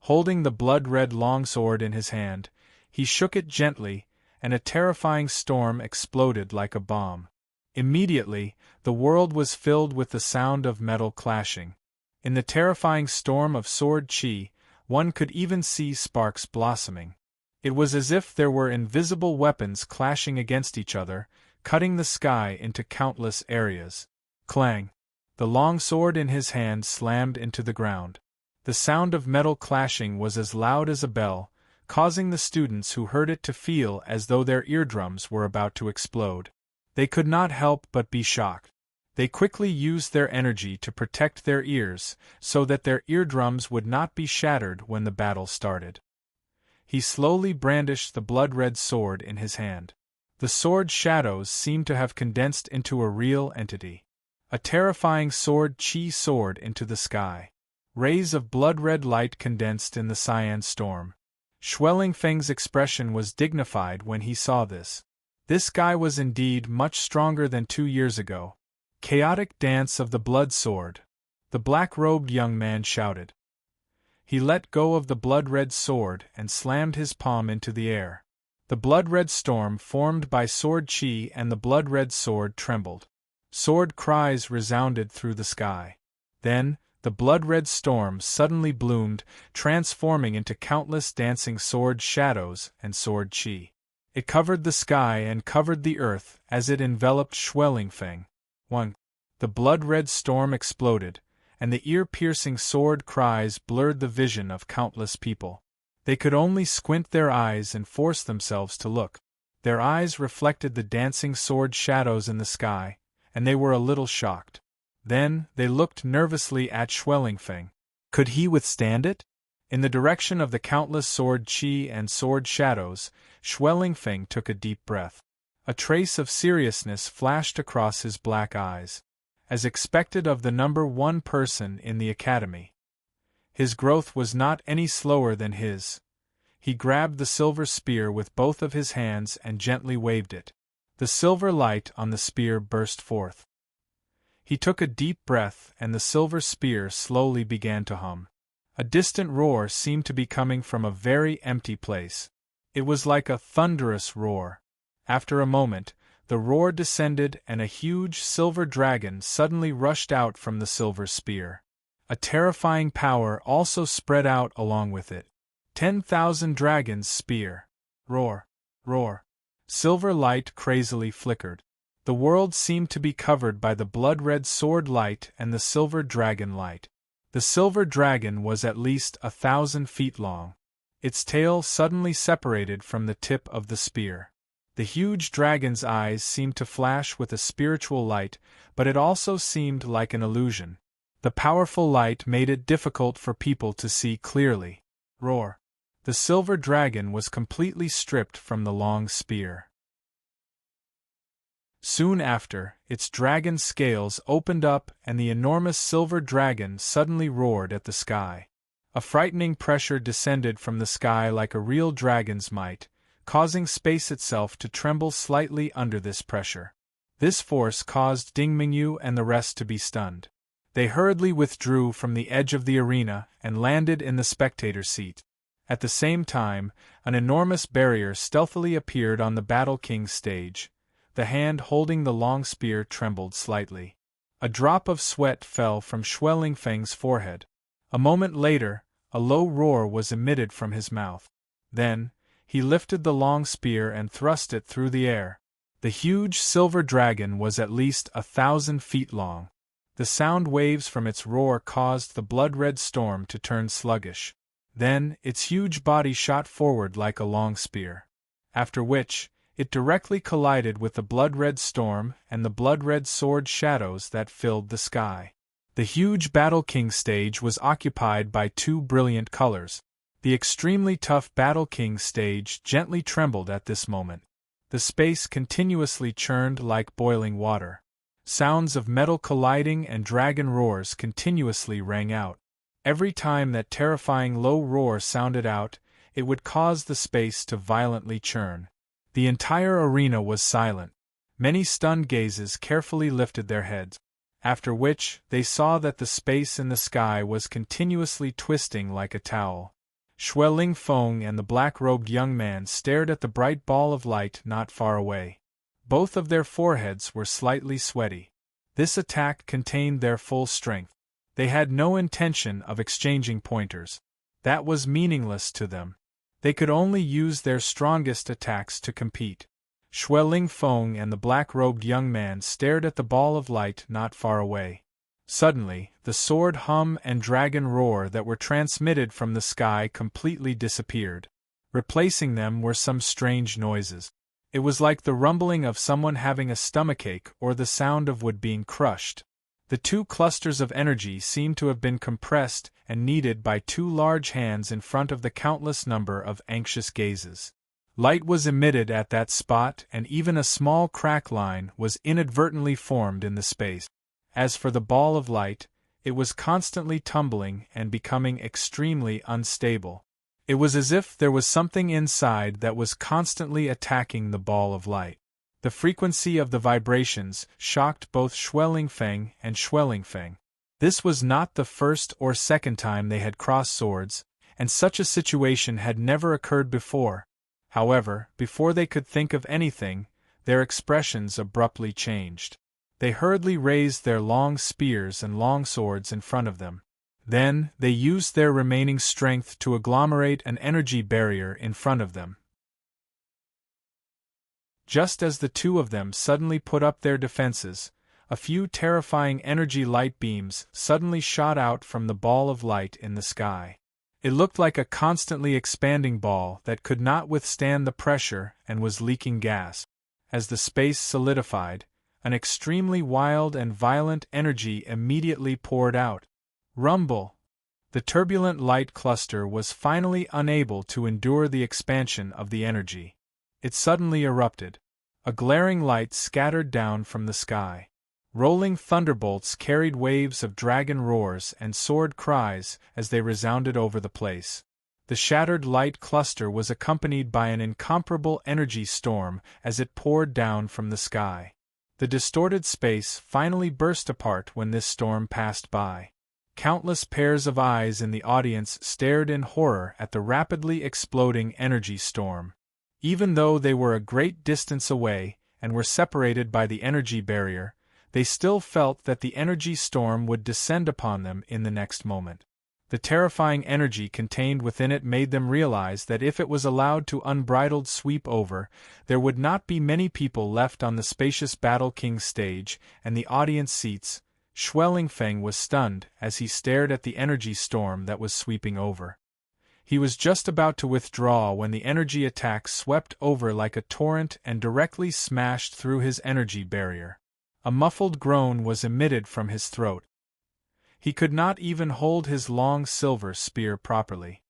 [SPEAKER 1] Holding the blood-red longsword in his hand, he shook it gently, and a terrifying storm exploded like a bomb. Immediately, the world was filled with the sound of metal clashing. In the terrifying storm of sword chi, one could even see sparks blossoming. It was as if there were invisible weapons clashing against each other, cutting the sky into countless areas. Clang! The longsword in his hand slammed into the ground. The sound of metal clashing was as loud as a bell, causing the students who heard it to feel as though their eardrums were about to explode. They could not help but be shocked. They quickly used their energy to protect their ears, so that their eardrums would not be shattered when the battle started. He slowly brandished the blood-red sword in his hand. The sword's shadows seemed to have condensed into a real entity. A terrifying sword chi soared into the sky. Rays of blood-red light condensed in the cyan storm. Schwellingfang's expression was dignified when he saw this. This guy was indeed much stronger than 2 years ago. Chaotic dance of the blood sword! The black-robed young man shouted. He let go of the blood-red sword and slammed his palm into the air. The blood-red storm formed by sword chi and the blood-red sword trembled. Sword cries resounded through the sky. Then, the blood-red storm suddenly bloomed, transforming into countless dancing sword shadows and sword chi. It covered the sky and covered the earth as it enveloped Schwellingfang. 1. The blood-red storm exploded, and the ear-piercing sword cries blurred the vision of countless people. They could only squint their eyes and force themselves to look. Their eyes reflected the dancing sword shadows in the sky, and they were a little shocked. Then, they looked nervously at Schwellingfang. Could he withstand it? In the direction of the countless sword chi and sword shadows, Schwellingfang took a deep breath. A trace of seriousness flashed across his black eyes. As expected of the number 1 person in the academy. His growth was not any slower than his. He grabbed the silver spear with both of his hands and gently waved it. The silver light on the spear burst forth. He took a deep breath and the silver spear slowly began to hum. A distant roar seemed to be coming from a very empty place. It was like a thunderous roar. After a moment, the roar descended and a huge silver dragon suddenly rushed out from the silver spear. A terrifying power also spread out along with it. 10,000 dragons spear. Roar, roar. Silver light crazily flickered. The world seemed to be covered by the blood-red sword light and the silver dragon light. The silver dragon was at least 1,000 feet long. Its tail suddenly separated from the tip of the spear. The huge dragon's eyes seemed to flash with a spiritual light, but it also seemed like an illusion. The powerful light made it difficult for people to see clearly. Roar! The silver dragon was completely stripped from the long spear. Soon after, its dragon scales opened up and the enormous silver dragon suddenly roared at the sky. A frightening pressure descended from the sky like a real dragon's might, causing space itself to tremble slightly under this pressure. This force caused Ding Mingyu and the rest to be stunned. They hurriedly withdrew from the edge of the arena and landed in the spectator seat. At the same time, an enormous barrier stealthily appeared on the Battle King's stage. The hand holding the long spear trembled slightly. A drop of sweat fell from Schwellingfang's forehead. A moment later, a low roar was emitted from his mouth. Then, he lifted the long spear and thrust it through the air. The huge silver dragon was at least 1,000 feet long. The sound waves from its roar caused the blood-red storm to turn sluggish. Then, its huge body shot forward like a long spear. After which, it directly collided with the blood-red storm and the blood-red sword shadows that filled the sky. The huge Battle King stage was occupied by 2 brilliant colors. The extremely tough Battle King stage gently trembled at this moment. The space continuously churned like boiling water. Sounds of metal colliding and dragon roars continuously rang out. Every time that terrifying low roar sounded out, it would cause the space to violently churn. The entire arena was silent. Many stunned gazes carefully lifted their heads, after which they saw that the space in the sky was continuously twisting like a towel. Shui Ling Feng and the black-robed young man stared at the bright ball of light not far away. Both of their foreheads were slightly sweaty. This attack contained their full strength. They had no intention of exchanging pointers. That was meaningless to them. They could only use their strongest attacks to compete. Shui Ling Feng and the black-robed young man stared at the ball of light not far away. Suddenly, the sword hum and dragon roar that were transmitted from the sky completely disappeared. Replacing them were some strange noises. It was like the rumbling of someone having a stomachache or the sound of wood being crushed. The two clusters of energy seemed to have been compressed and kneaded by two large hands in front of the countless number of anxious gazes. Light was emitted at that spot, and even a small crack line was inadvertently formed in the space. As for the ball of light, it was constantly tumbling and becoming extremely unstable. It was as if there was something inside that was constantly attacking the ball of light. The frequency of the vibrations shocked both Shui Ling Feng and Shui Ling Feng. This was not the first or second time they had crossed swords, and such a situation had never occurred before. However, before they could think of anything, their expressions abruptly changed. They hurriedly raised their long spears and long swords in front of them. Then, they used their remaining strength to agglomerate an energy barrier in front of them. Just as the two of them suddenly put up their defenses, a few terrifying energy light beams suddenly shot out from the ball of light in the sky. It looked like a constantly expanding ball that could not withstand the pressure and was leaking gas. As the space solidified, an extremely wild and violent energy immediately poured out. Rumble! The turbulent light cluster was finally unable to endure the expansion of the energy. It suddenly erupted. A glaring light scattered down from the sky. Rolling thunderbolts carried waves of dragon roars and sword cries as they resounded over the place. The shattered light cluster was accompanied by an incomparable energy storm as it poured down from the sky. The distorted space finally burst apart when this storm passed by. Countless pairs of eyes in the audience stared in horror at the rapidly exploding energy storm. Even though they were a great distance away and were separated by the energy barrier, they still felt that the energy storm would descend upon them in the next moment. The terrifying energy contained within it made them realize that if it was allowed to unbridled sweep over, there would not be many people left on the spacious Battle King stage and the audience seats. Shui Ling Feng was stunned as he stared at the energy storm that was sweeping over. He was just about to withdraw when the energy attack swept over like a torrent and directly smashed through his energy barrier. A muffled groan was emitted from his throat. He could not even hold his long silver spear properly.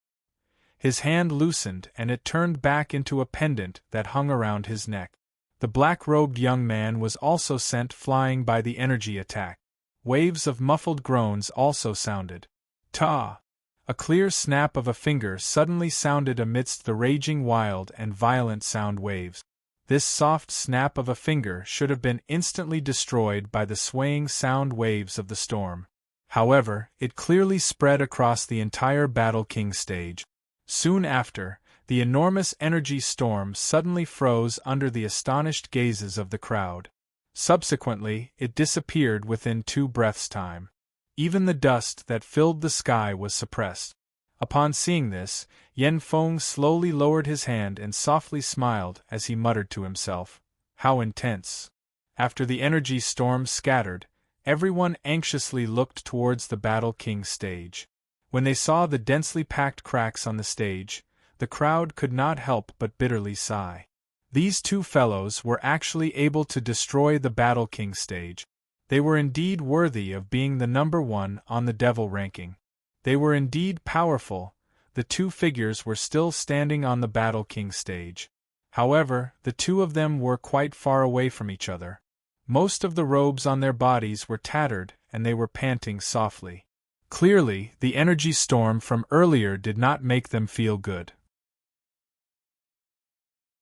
[SPEAKER 1] His hand loosened and it turned back into a pendant that hung around his neck. The black-robed young man was also sent flying by the energy attack. Waves of muffled groans also sounded. Ta! A clear snap of a finger suddenly sounded amidst the raging wild and violent sound waves. This soft snap of a finger should have been instantly destroyed by the swaying sound waves of the storm. However, it clearly spread across the entire Battle King stage. Soon after, the enormous energy storm suddenly froze under the astonished gazes of the crowd. Subsequently, it disappeared within 2 breaths' time. Even the dust that filled the sky was suppressed. Upon seeing this, Yan Feng slowly lowered his hand and softly smiled as he muttered to himself, "How intense!" After the energy storm scattered, everyone anxiously looked towards the Battle King stage. When they saw the densely packed cracks on the stage, the crowd could not help but bitterly sigh. These two fellows were actually able to destroy the Battle King stage. They were indeed worthy of being the number 1 on the devil ranking. They were indeed powerful, the two figures were still standing on the Battle King stage. However, the two of them were quite far away from each other. Most of the robes on their bodies were tattered, and they were panting softly. Clearly, the energy storm from earlier did not make them feel good.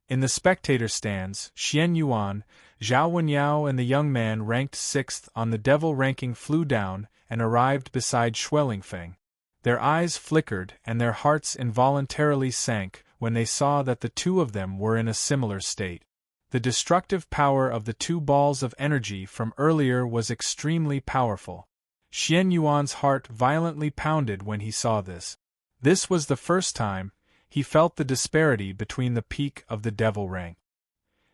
[SPEAKER 1] In the spectator stands, Xian Yuan, Zhao Wenyao and the young man ranked 6th on the devil ranking flew down and arrived beside Schwellingfeng. Their eyes flickered and their hearts involuntarily sank when they saw that the two of them were in a similar state. The destructive power of the two balls of energy from earlier was extremely powerful. Xian Yuan's heart violently pounded when he saw this. This was the first time he felt the disparity between the peak of the devil rank.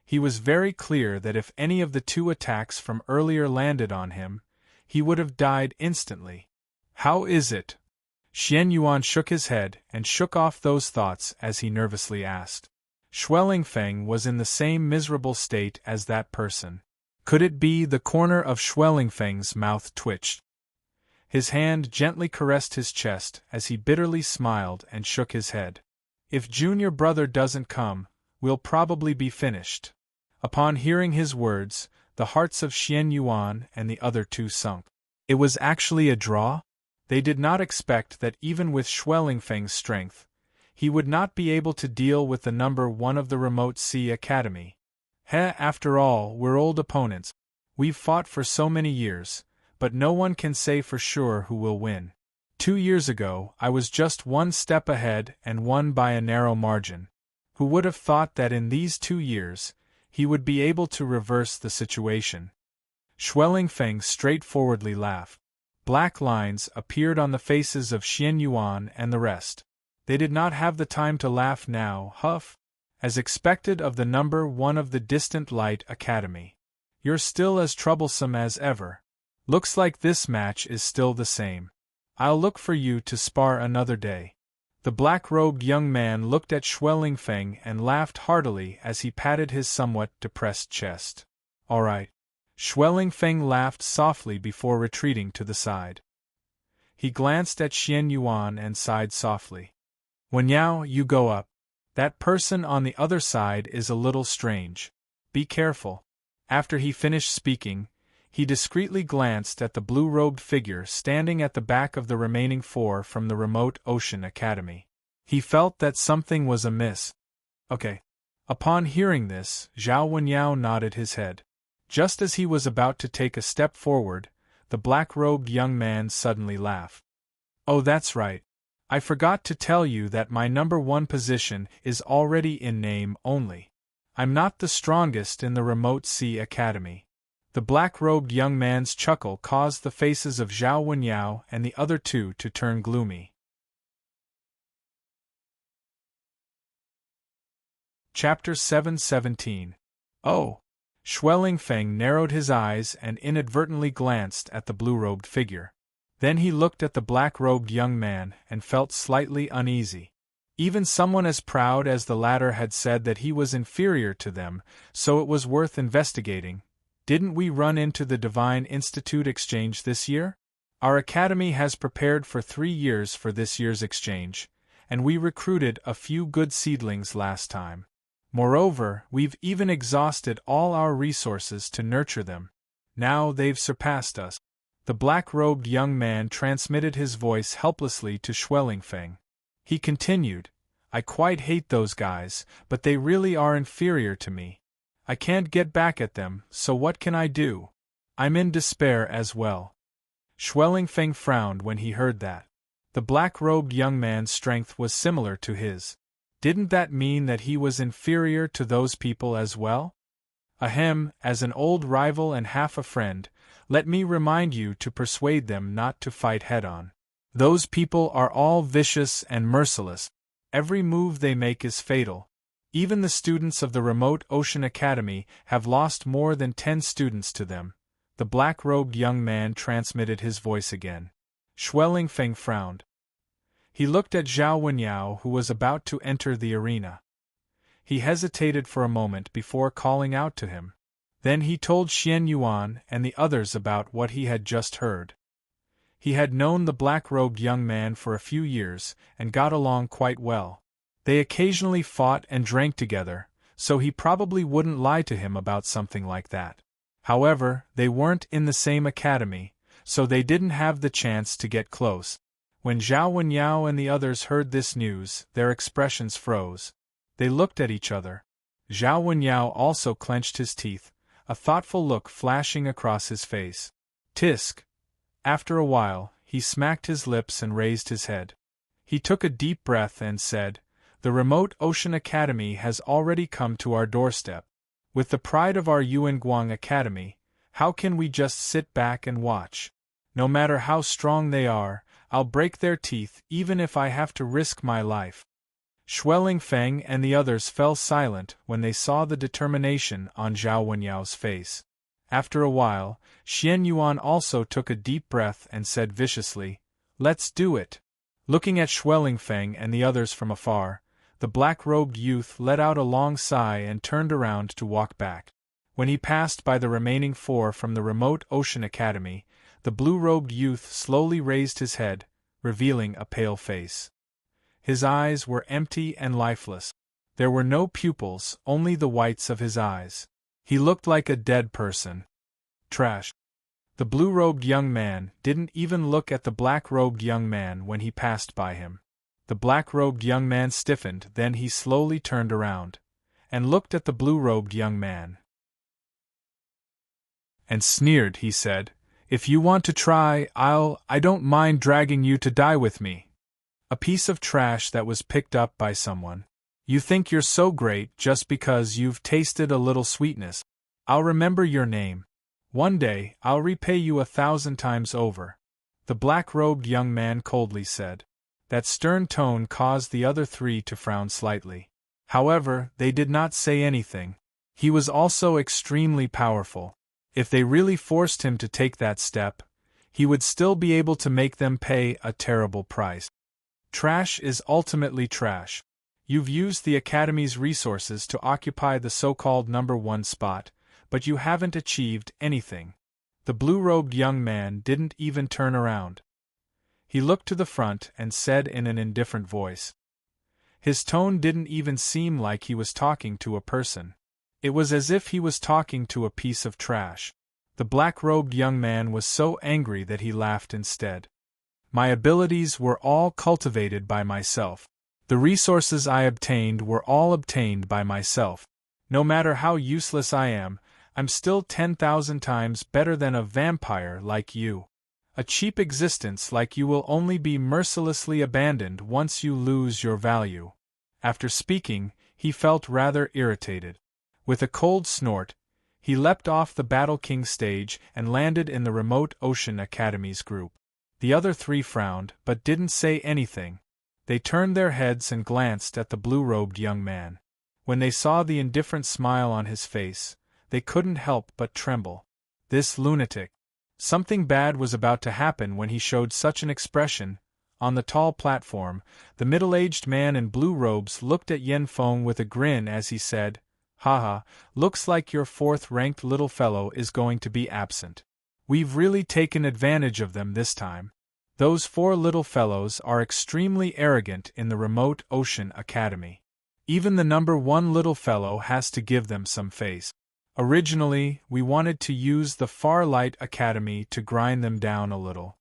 [SPEAKER 1] He was very clear that if any of the two attacks from earlier landed on him, he would have died instantly. How is it? Xian Yuan shook his head and shook off those thoughts as he nervously asked. Schwellingfeng was in the same miserable state as that person. Could it be? The corner of Schwellingfeng's mouth twitched. His hand gently caressed his chest as he bitterly smiled and shook his head. If junior brother doesn't come, we'll probably be finished. Upon hearing his words, the hearts of Xian Yuan and the other two sunk. It was actually a draw? They did not expect that even with Schwellingfeng's strength, he would not be able to deal with the number 1 of the Remote Sea Academy. After all, we're old opponents. We've fought for so many years, but no one can say for sure who will win. 2 years ago, I was just 1 step ahead and won by a narrow margin. Who would have thought that in these 2 years, he would be able to reverse the situation? Schwellingfeng straightforwardly laughed. Black lines appeared on the faces of Xian Yuan and the rest. They did not have the time to laugh now. Huff! As expected of the number 1 of the Distant Light Academy. You're still as troublesome as ever. Looks like this match is still the same. I'll look for you to spar another day. The black-robed young man looked at Schwellingfeng and laughed heartily as he patted his somewhat depressed chest. All right. Schwellingfeng laughed softly before retreating to the side. He glanced at Xian Yuan and sighed softly. Wenyao, you go up. That person on the other side is a little strange. Be careful. After he finished speaking, he discreetly glanced at the blue-robed figure standing at the back of the remaining 4 from the Remote Ocean Academy. He felt that something was amiss. Okay. Upon hearing this, Zhao Wenyao nodded his head. Just as he was about to take a step forward, the black-robed young man suddenly laughed. Oh, that's right. I forgot to tell you that my number 1 position is already in name only. I'm not the strongest in the Remote Sea Academy. The black-robed young man's chuckle caused the faces of Zhao Wenyao and the other two to turn gloomy. Chapter 7:17. Oh! Schwellingfeng narrowed his eyes and inadvertently glanced at the blue-robed figure. Then he looked at the black-robed young man and felt slightly uneasy. Even someone as proud as the latter had said that he was inferior to them, so it was worth investigating. Didn't we run into the Divine Institute exchange this year? Our academy has prepared for 3 years for this year's exchange, and we recruited a few good seedlings last time. Moreover, we've even exhausted all our resources to nurture them. Now they've surpassed us. The black-robed young man transmitted his voice helplessly to Schwellingfeng. He continued, I quite hate those guys, but they really are inferior to me. I can't get back at them, so what can I do? I'm in despair as well. Schwellingfeng frowned when he heard that. The black-robed young man's strength was similar to his. Didn't that mean that he was inferior to those people as well? Ahem, as an old rival and half a friend, let me remind you to persuade them not to fight head-on. Those people are all vicious and merciless. Every move they make is fatal. Even the students of the Remote Ocean Academy have lost more than 10 students to them. The black-robed young man transmitted his voice again. Schwellingfeng frowned. He looked at Zhao Wenyao, who was about to enter the arena. He hesitated for a moment before calling out to him. Then he told Xian Yuan and the others about what he had just heard. He had known the black-robed young man for a few years, and got along quite well. They occasionally fought and drank together, so he probably wouldn't lie to him about something like that. However, they weren't in the same academy, so they didn't have the chance to get close. When Zhao Wenyao and the others heard this news, their expressions froze. They looked at each other. Zhao Wenyao also clenched his teeth, a thoughtful look flashing across his face. Tisk! After a while, he smacked his lips and raised his head. He took a deep breath and said, "The Remote Ocean Academy has already come to our doorstep. With the pride of our Yuanguang Academy, how can we just sit back and watch? No matter how strong they are, I'll break their teeth even if I have to risk my life." Shueling Feng and the others fell silent when they saw the determination on Zhao Wenyao's face. After a while, Xian Yuan also took a deep breath and said viciously, "Let's do it." Looking at Shueling Feng and the others from afar, the black-robed youth let out a long sigh and turned around to walk back. When he passed by the remaining 4 from the Remote Ocean Academy, the blue-robed youth slowly raised his head, revealing a pale face. His eyes were empty and lifeless. There were no pupils, only the whites of his eyes. He looked like a dead person. Trash. The blue-robed young man didn't even look at the black-robed young man when he passed by him. The black-robed young man stiffened, then he slowly turned around and looked at the blue-robed young man. And sneered, he said, "If you want to try, I don't mind dragging you to die with me." A piece of trash that was picked up by someone. You think you're so great just because you've tasted a little sweetness. I'll remember your name. One day, I'll repay you 1,000 times over. The black-robed young man coldly said. That stern tone caused the other 3 to frown slightly. However, they did not say anything. He was also extremely powerful. If they really forced him to take that step, he would still be able to make them pay a terrible price. Trash is ultimately trash. You've used the Academy's resources to occupy the so-called number 1 spot, but you haven't achieved anything. The blue-robed young man didn't even turn around. He looked to the front and said in an indifferent voice. His tone didn't even seem like he was talking to a person. It was as if he was talking to a piece of trash. The black-robed young man was so angry that he laughed instead. My abilities were all cultivated by myself. The resources I obtained were all obtained by myself. No matter how useless I am, I'm still 10,000 times better than a vampire like you. A cheap existence like you will only be mercilessly abandoned once you lose your value. After speaking, he felt rather irritated. With a cold snort, he leapt off the Battle King stage and landed in the Remote Ocean Academy's group. The other 3 frowned, but didn't say anything. They turned their heads and glanced at the blue-robed young man. When they saw the indifferent smile on his face, they couldn't help but tremble. This lunatic. Something bad was about to happen when he showed such an expression. On the tall platform, the middle-aged man in blue robes looked at Yen Feng with a grin as he said, "Haha, looks like your 4th-ranked little fellow is going to be absent. We've really taken advantage of them this time. Those 4 little fellows are extremely arrogant in the Remote Ocean Academy. Even the number 1 little fellow has to give them some face. Originally, we wanted to use the Farlight Academy to grind them down a little."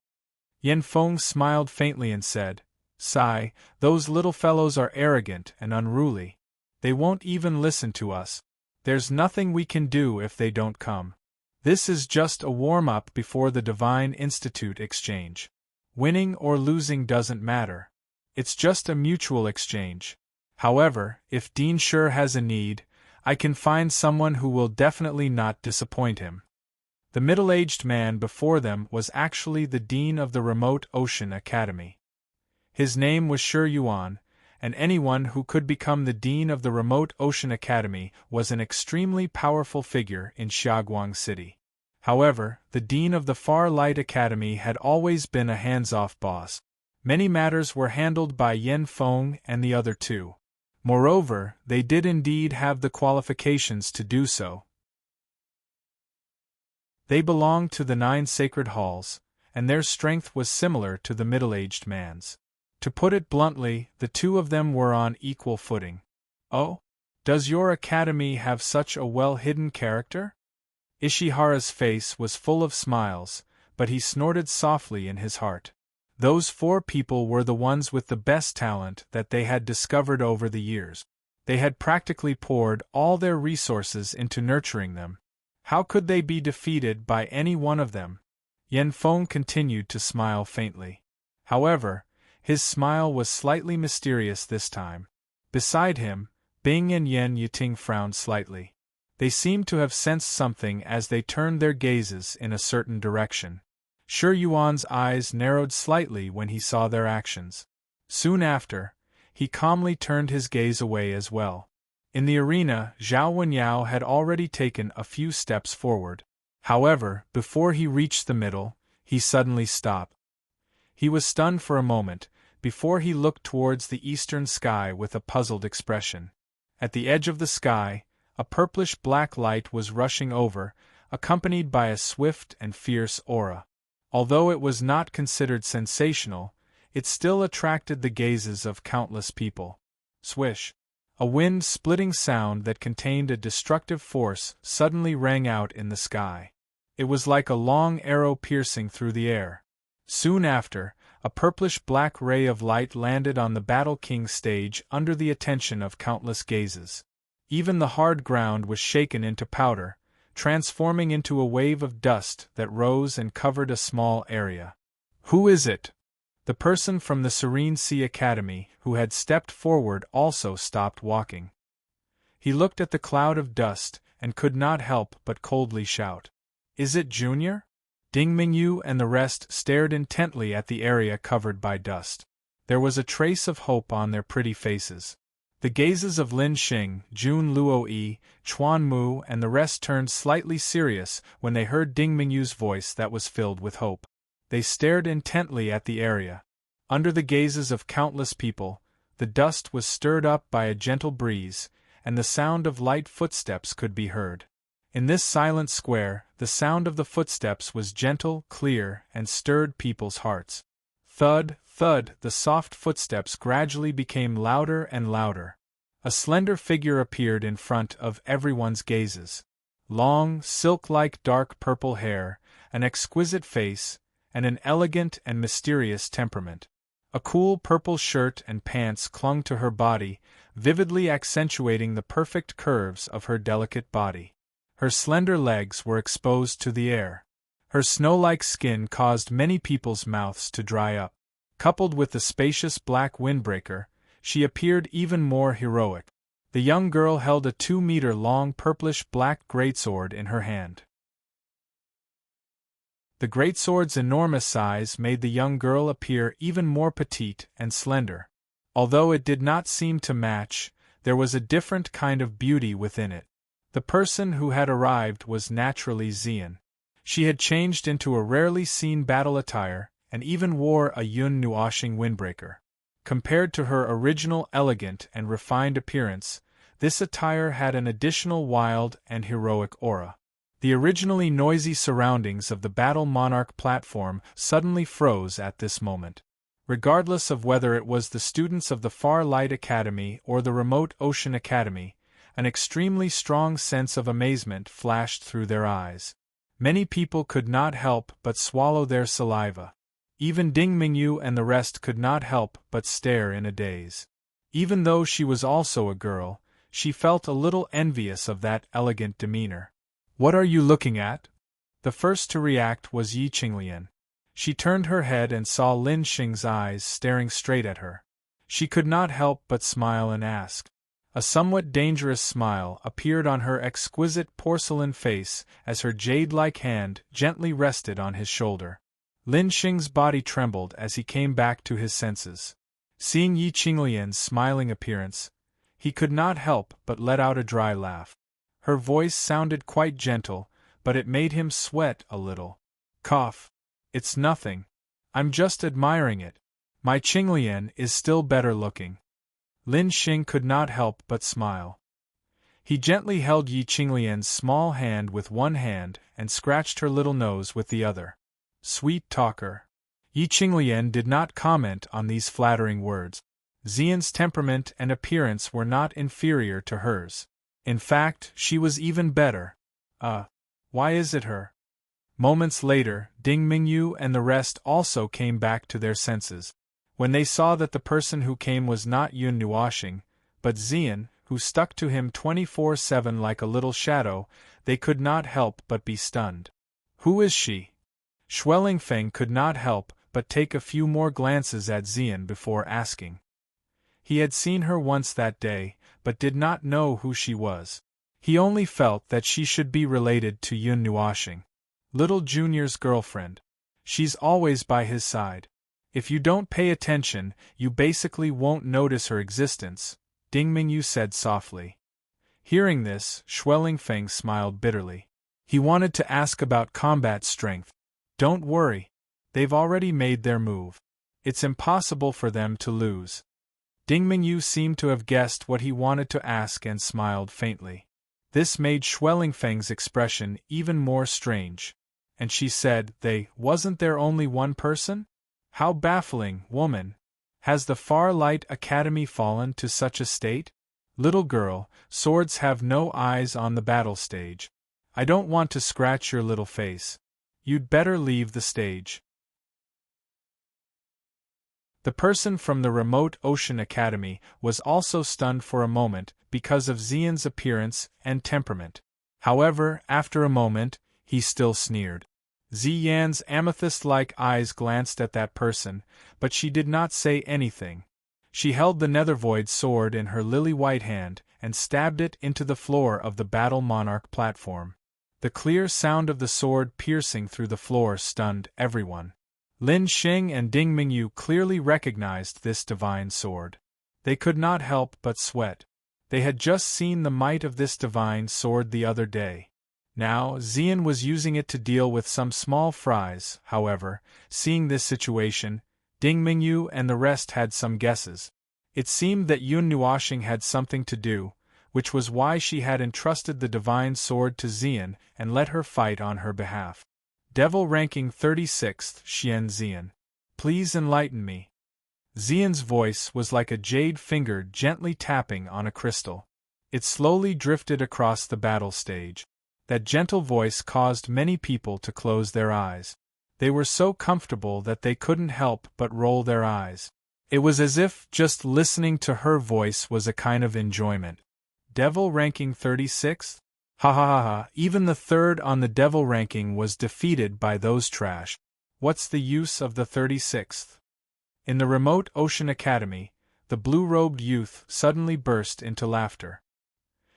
[SPEAKER 1] Yen Feng smiled faintly and said, "Sigh, those little fellows are arrogant and unruly. They won't even listen to us. There's nothing we can do if they don't come. This is just a warm-up before the Divine Institute exchange. Winning or losing doesn't matter. It's just a mutual exchange. However, if Dean Sure has a need, I can find someone who will definitely not disappoint him." The middle-aged man before them was actually the dean of the Remote Ocean Academy. His name was Shi Yuan, and anyone who could become the dean of the Remote Ocean Academy was an extremely powerful figure in Xiaguang City. However, the dean of the Far Light Academy had always been a hands-off boss. Many matters were handled by Yen Feng and the other 2. Moreover, they did indeed have the qualifications to do so. They belonged to the 9 sacred halls, and their strength was similar to the middle-aged man's. To put it bluntly, the two of them were on equal footing. "Oh? Does your academy have such a well-hidden character?" Ishihara's face was full of smiles, but he snorted softly in his heart. Those 4 people were the ones with the best talent that they had discovered over the years. They had practically poured all their resources into nurturing them. How could they be defeated by any one of them? Yanfeng continued to smile faintly. However, his smile was slightly mysterious this time. Beside him, Bing and Yan Yiting frowned slightly. They seemed to have sensed something as they turned their gazes in a certain direction. Shi Yuan's eyes narrowed slightly when he saw their actions. Soon after, he calmly turned his gaze away as well. In the arena, Zhao Wenyao had already taken a few steps forward. However, before he reached the middle, he suddenly stopped. He was stunned for a moment, before he looked towards the eastern sky with a puzzled expression. At the edge of the sky, a purplish-black light was rushing over, accompanied by a swift and fierce aura. Although it was not considered sensational, it still attracted the gazes of countless people. Swish! A wind-splitting sound that contained a destructive force suddenly rang out in the sky. It was like a long arrow piercing through the air. Soon after, a purplish-black ray of light landed on the Battle King's stage under the attention of countless gazes. Even the hard ground was shaken into powder, transforming into a wave of dust that rose and covered a small area. "Who is it?" The person from the Serene Sea Academy, who had stepped forward, also stopped walking. He looked at the cloud of dust, and could not help but coldly shout, "Is it Junior?" Ding Mingyu and the rest stared intently at the area covered by dust. There was a trace of hope on their pretty faces. The gazes of Lin Xing, Jun Luoyi, Chuan Mu and the rest turned slightly serious when they heard Ding Mingyu's voice that was filled with hope. They stared intently at the area. Under the gazes of countless people, the dust was stirred up by a gentle breeze, and the sound of light footsteps could be heard. In this silent square, the sound of the footsteps was gentle, clear, and stirred people's hearts. Thud, thud, the soft footsteps gradually became louder and louder. A slender figure appeared in front of everyone's gazes. Long, silk-like dark purple hair, an exquisite face, and an elegant and mysterious temperament. A cool purple shirt and pants clung to her body, vividly accentuating the perfect curves of her delicate body. Her slender legs were exposed to the air. Her snow-like skin caused many people's mouths to dry up. Coupled with the spacious black windbreaker, she appeared even more heroic. The young girl held a 2-meter-long purplish-black greatsword in her hand. The greatsword's enormous size made the young girl appear even more petite and slender. Although it did not seem to match, there was a different kind of beauty within it. The person who had arrived was naturally Xian. She had changed into a rarely seen battle attire, and even wore a Yun Nuoshing windbreaker. Compared to her original elegant and refined appearance, this attire had an additional wild and heroic aura. The originally noisy surroundings of the Battle Monarch platform suddenly froze at this moment. Regardless of whether it was the students of the Far Light Academy or the remote Ocean Academy, an extremely strong sense of amazement flashed through their eyes. Many people could not help but swallow their saliva. Even Ding Mingyu and the rest could not help but stare in a daze. Even though she was also a girl, she felt a little envious of that elegant demeanor. "What are you looking at?" The first to react was Yi Qinglian. She turned her head and saw Lin Xing's eyes staring straight at her. She could not help but smile and ask. A somewhat dangerous smile appeared on her exquisite porcelain face as her jade-like hand gently rested on his shoulder. Lin Xing's body trembled as he came back to his senses. Seeing Yi Qinglian's smiling appearance, he could not help but let out a dry laugh. Her voice sounded quite gentle, but it made him sweat a little. "Cough. It's nothing. I'm just admiring it. My Qinglian is still better looking." Lin Xing could not help but smile. He gently held Yi Qinglian's small hand with one hand and scratched her little nose with the other. Sweet talker. Yi Qinglian did not comment on these flattering words. Xian's temperament and appearance were not inferior to hers. In fact, she was even better. Why is it her? Moments later, Ding Mingyu and the rest also came back to their senses. When they saw that the person who came was not Yun Nuoxing, but Xian, who stuck to him 24/7 like a little shadow, they could not help but be stunned. Who is she? Schwellingfeng could not help but take a few more glances at Xian before asking. He had seen her once that day, but did not know who she was. He only felt that she should be related to Yun Nuoxing. Little Junior's girlfriend. She's always by his side. If you don't pay attention, you basically won't notice her existence, Ding Mingyu said softly. Hearing this, Schwellingfeng smiled bitterly. He wanted to ask about combat strength. Don't worry. They've already made their move. It's impossible for them to lose. Ding Mingyu seemed to have guessed what he wanted to ask and smiled faintly. This made Schwellingfeng's expression even more strange. And she said, wasn't there only one person? How baffling, woman. Has the Far Light Academy fallen to such a state? Little girl, swords have no eyes on the battle stage. I don't want to scratch your little face. You'd better leave the stage. The person from the remote Ocean Academy was also stunned for a moment because of Xian's appearance and temperament. However, after a moment, he still sneered. Ziyan's amethyst-like eyes glanced at that person, but she did not say anything. She held the Nethervoid sword in her lily-white hand and stabbed it into the floor of the Battle Monarch platform. The clear sound of the sword piercing through the floor stunned everyone. Lin Xing and Ding Mingyu clearly recognized this divine sword. They could not help but sweat. They had just seen the might of this divine sword the other day. Now, Xian was using it to deal with some small fries. However, seeing this situation, Ding Mingyu and the rest had some guesses. It seemed that Yun Nuoxing had something to do, which was why she had entrusted the divine sword to Xian and let her fight on her behalf. Devil ranking 36th, Xian Xian. Please enlighten me. Xian's voice was like a jade finger gently tapping on a crystal. It slowly drifted across the battle stage. That gentle voice caused many people to close their eyes. They were so comfortable that they couldn't help but roll their eyes. It was as if just listening to her voice was a kind of enjoyment. Devil ranking 36th? Ha ha ha ha, even the third on the devil ranking was defeated by those trash. What's the use of the 36th? In the remote Ocean Academy, the blue-robed youth suddenly burst into laughter.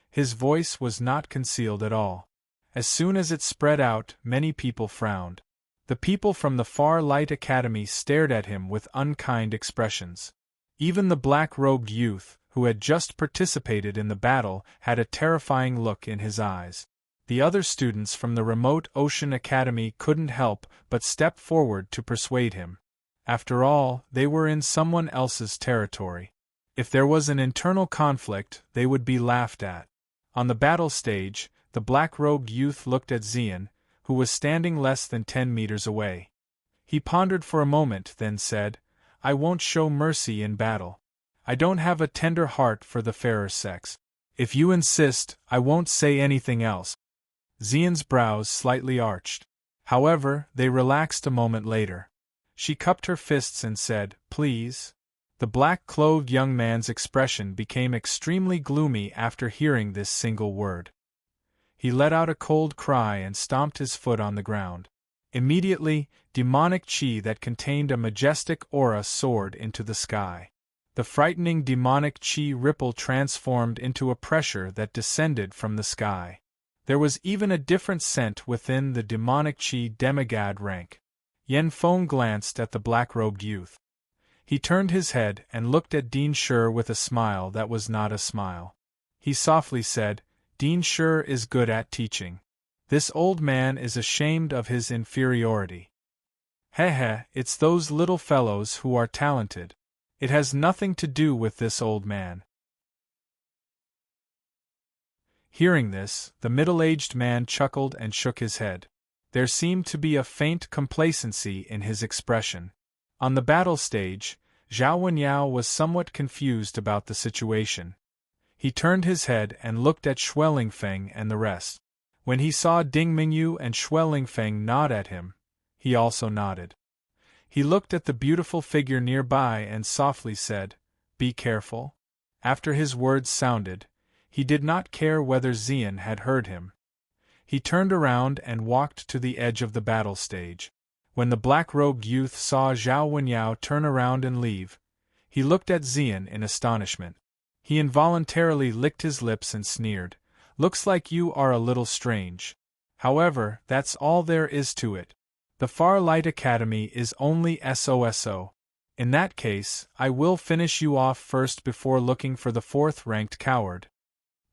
[SPEAKER 1] His voice was not concealed at all. As soon as it spread out, many people frowned. The people from the Far Light Academy stared at him with unkind expressions. Even the black-robed youth, who had just participated in the battle, had a terrifying look in his eyes. The other students from the remote Ocean Academy couldn't help but step forward to persuade him. After all, they were in someone else's territory. If there was an internal conflict, they would be laughed at. On the battle stage, the black-robed youth looked at Xian, who was standing less than 10 meters away. He pondered for a moment, then said, I won't show mercy in battle. I don't have a tender heart for the fairer sex. If you insist, I won't say anything else. Xian's brows slightly arched. However, they relaxed a moment later. She cupped her fists and said, Please. The black-clothed young man's expression became extremely gloomy after hearing this single word. He let out a cold cry and stomped his foot on the ground. Immediately, demonic chi that contained a majestic aura soared into the sky. The frightening demonic chi ripple transformed into a pressure that descended from the sky. There was even a different scent within the demonic chi demigod rank. Yen Feng glanced at the black-robed youth. He turned his head and looked at Dean Shi with a smile that was not a smile. He softly said, Dean Shi is good at teaching. This old man is ashamed of his inferiority. It's those little fellows who are talented. It has nothing to do with this old man. Hearing this, the middle-aged man chuckled and shook his head. There seemed to be a faint complacency in his expression. On the battle stage, Zhao Wenyao was somewhat confused about the situation. He turned his head and looked at Shui Lingfeng and the rest. When he saw Ding Mingyu and Shui Lingfeng nod at him, he also nodded. He looked at the beautiful figure nearby and softly said, "Be careful." After his words sounded, he did not care whether Xian had heard him. He turned around and walked to the edge of the battle stage. When the black-robed youth saw Zhao Wenyao turn around and leave, he looked at Xian in astonishment. He involuntarily licked his lips and sneered, "Looks like you are a little strange. However, that's all there is to it. The Farlight Academy is only SOSO. In that case, I will finish you off first before looking for the fourth-ranked coward."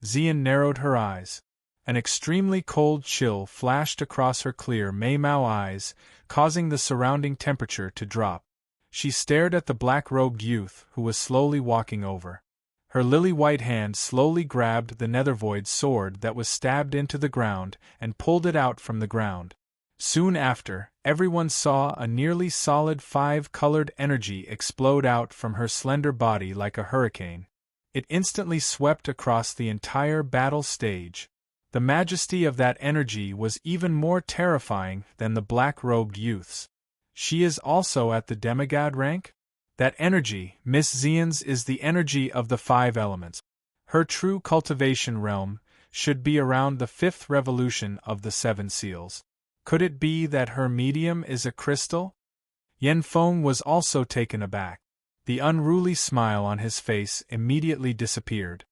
[SPEAKER 1] Xian narrowed her eyes. An extremely cold chill flashed across her clear Maimao eyes, causing the surrounding temperature to drop. She stared at the black-robed youth who was slowly walking over. Her lily-white hand slowly grabbed the nethervoid sword that was stabbed into the ground and pulled it out from the ground. Soon after, everyone saw a nearly solid 5-colored energy explode out from her slender body like a hurricane. It instantly swept across the entire battle stage. The majesty of that energy was even more terrifying than the black-robed youth's. She is also at the demigod rank? That energy, Miss Xian's, is the energy of the 5 elements. Her true cultivation realm should be around the 5th revolution of the 7 seals. Could it be that her medium is a crystal? Yan Feng was also taken aback. The unruly smile on his face immediately disappeared.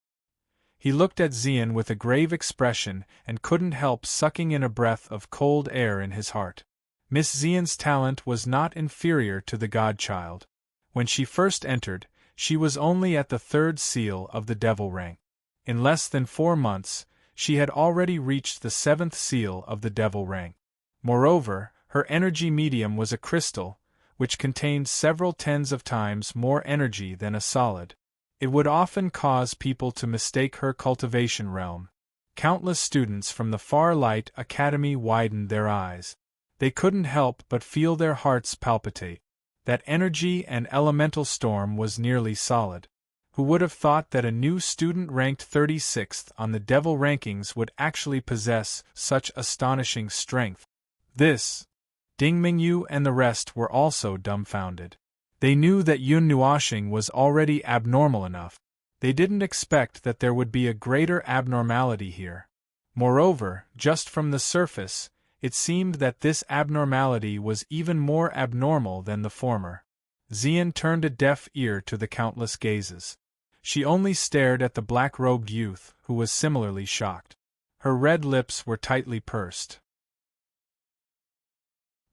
[SPEAKER 1] He looked at Xian with a grave expression and couldn't help sucking in a breath of cold air in his heart. Miss Xian's talent was not inferior to the godchild. When she first entered, she was only at the 3rd seal of the devil rank. In less than 4 months, she had already reached the 7th seal of the devil rank. Moreover, her energy medium was a crystal, which contained several tens of times more energy than a solid. It would often cause people to mistake her cultivation realm. Countless students from the Farlight Academy widened their eyes. They couldn't help but feel their hearts palpitate. That energy and elemental storm was nearly solid. Who would have thought that a new student ranked 36th on the devil rankings would actually possess such astonishing strength? Ding Mingyu and the rest were also dumbfounded. They knew that Yun Nuoxing was already abnormal enough. They didn't expect that there would be a greater abnormality here. Moreover, just from the surface, it seemed that this abnormality was even more abnormal than the former. Xian turned a deaf ear to the countless gazes. She only stared at the black-robed youth, who was similarly shocked. Her red lips were tightly pursed.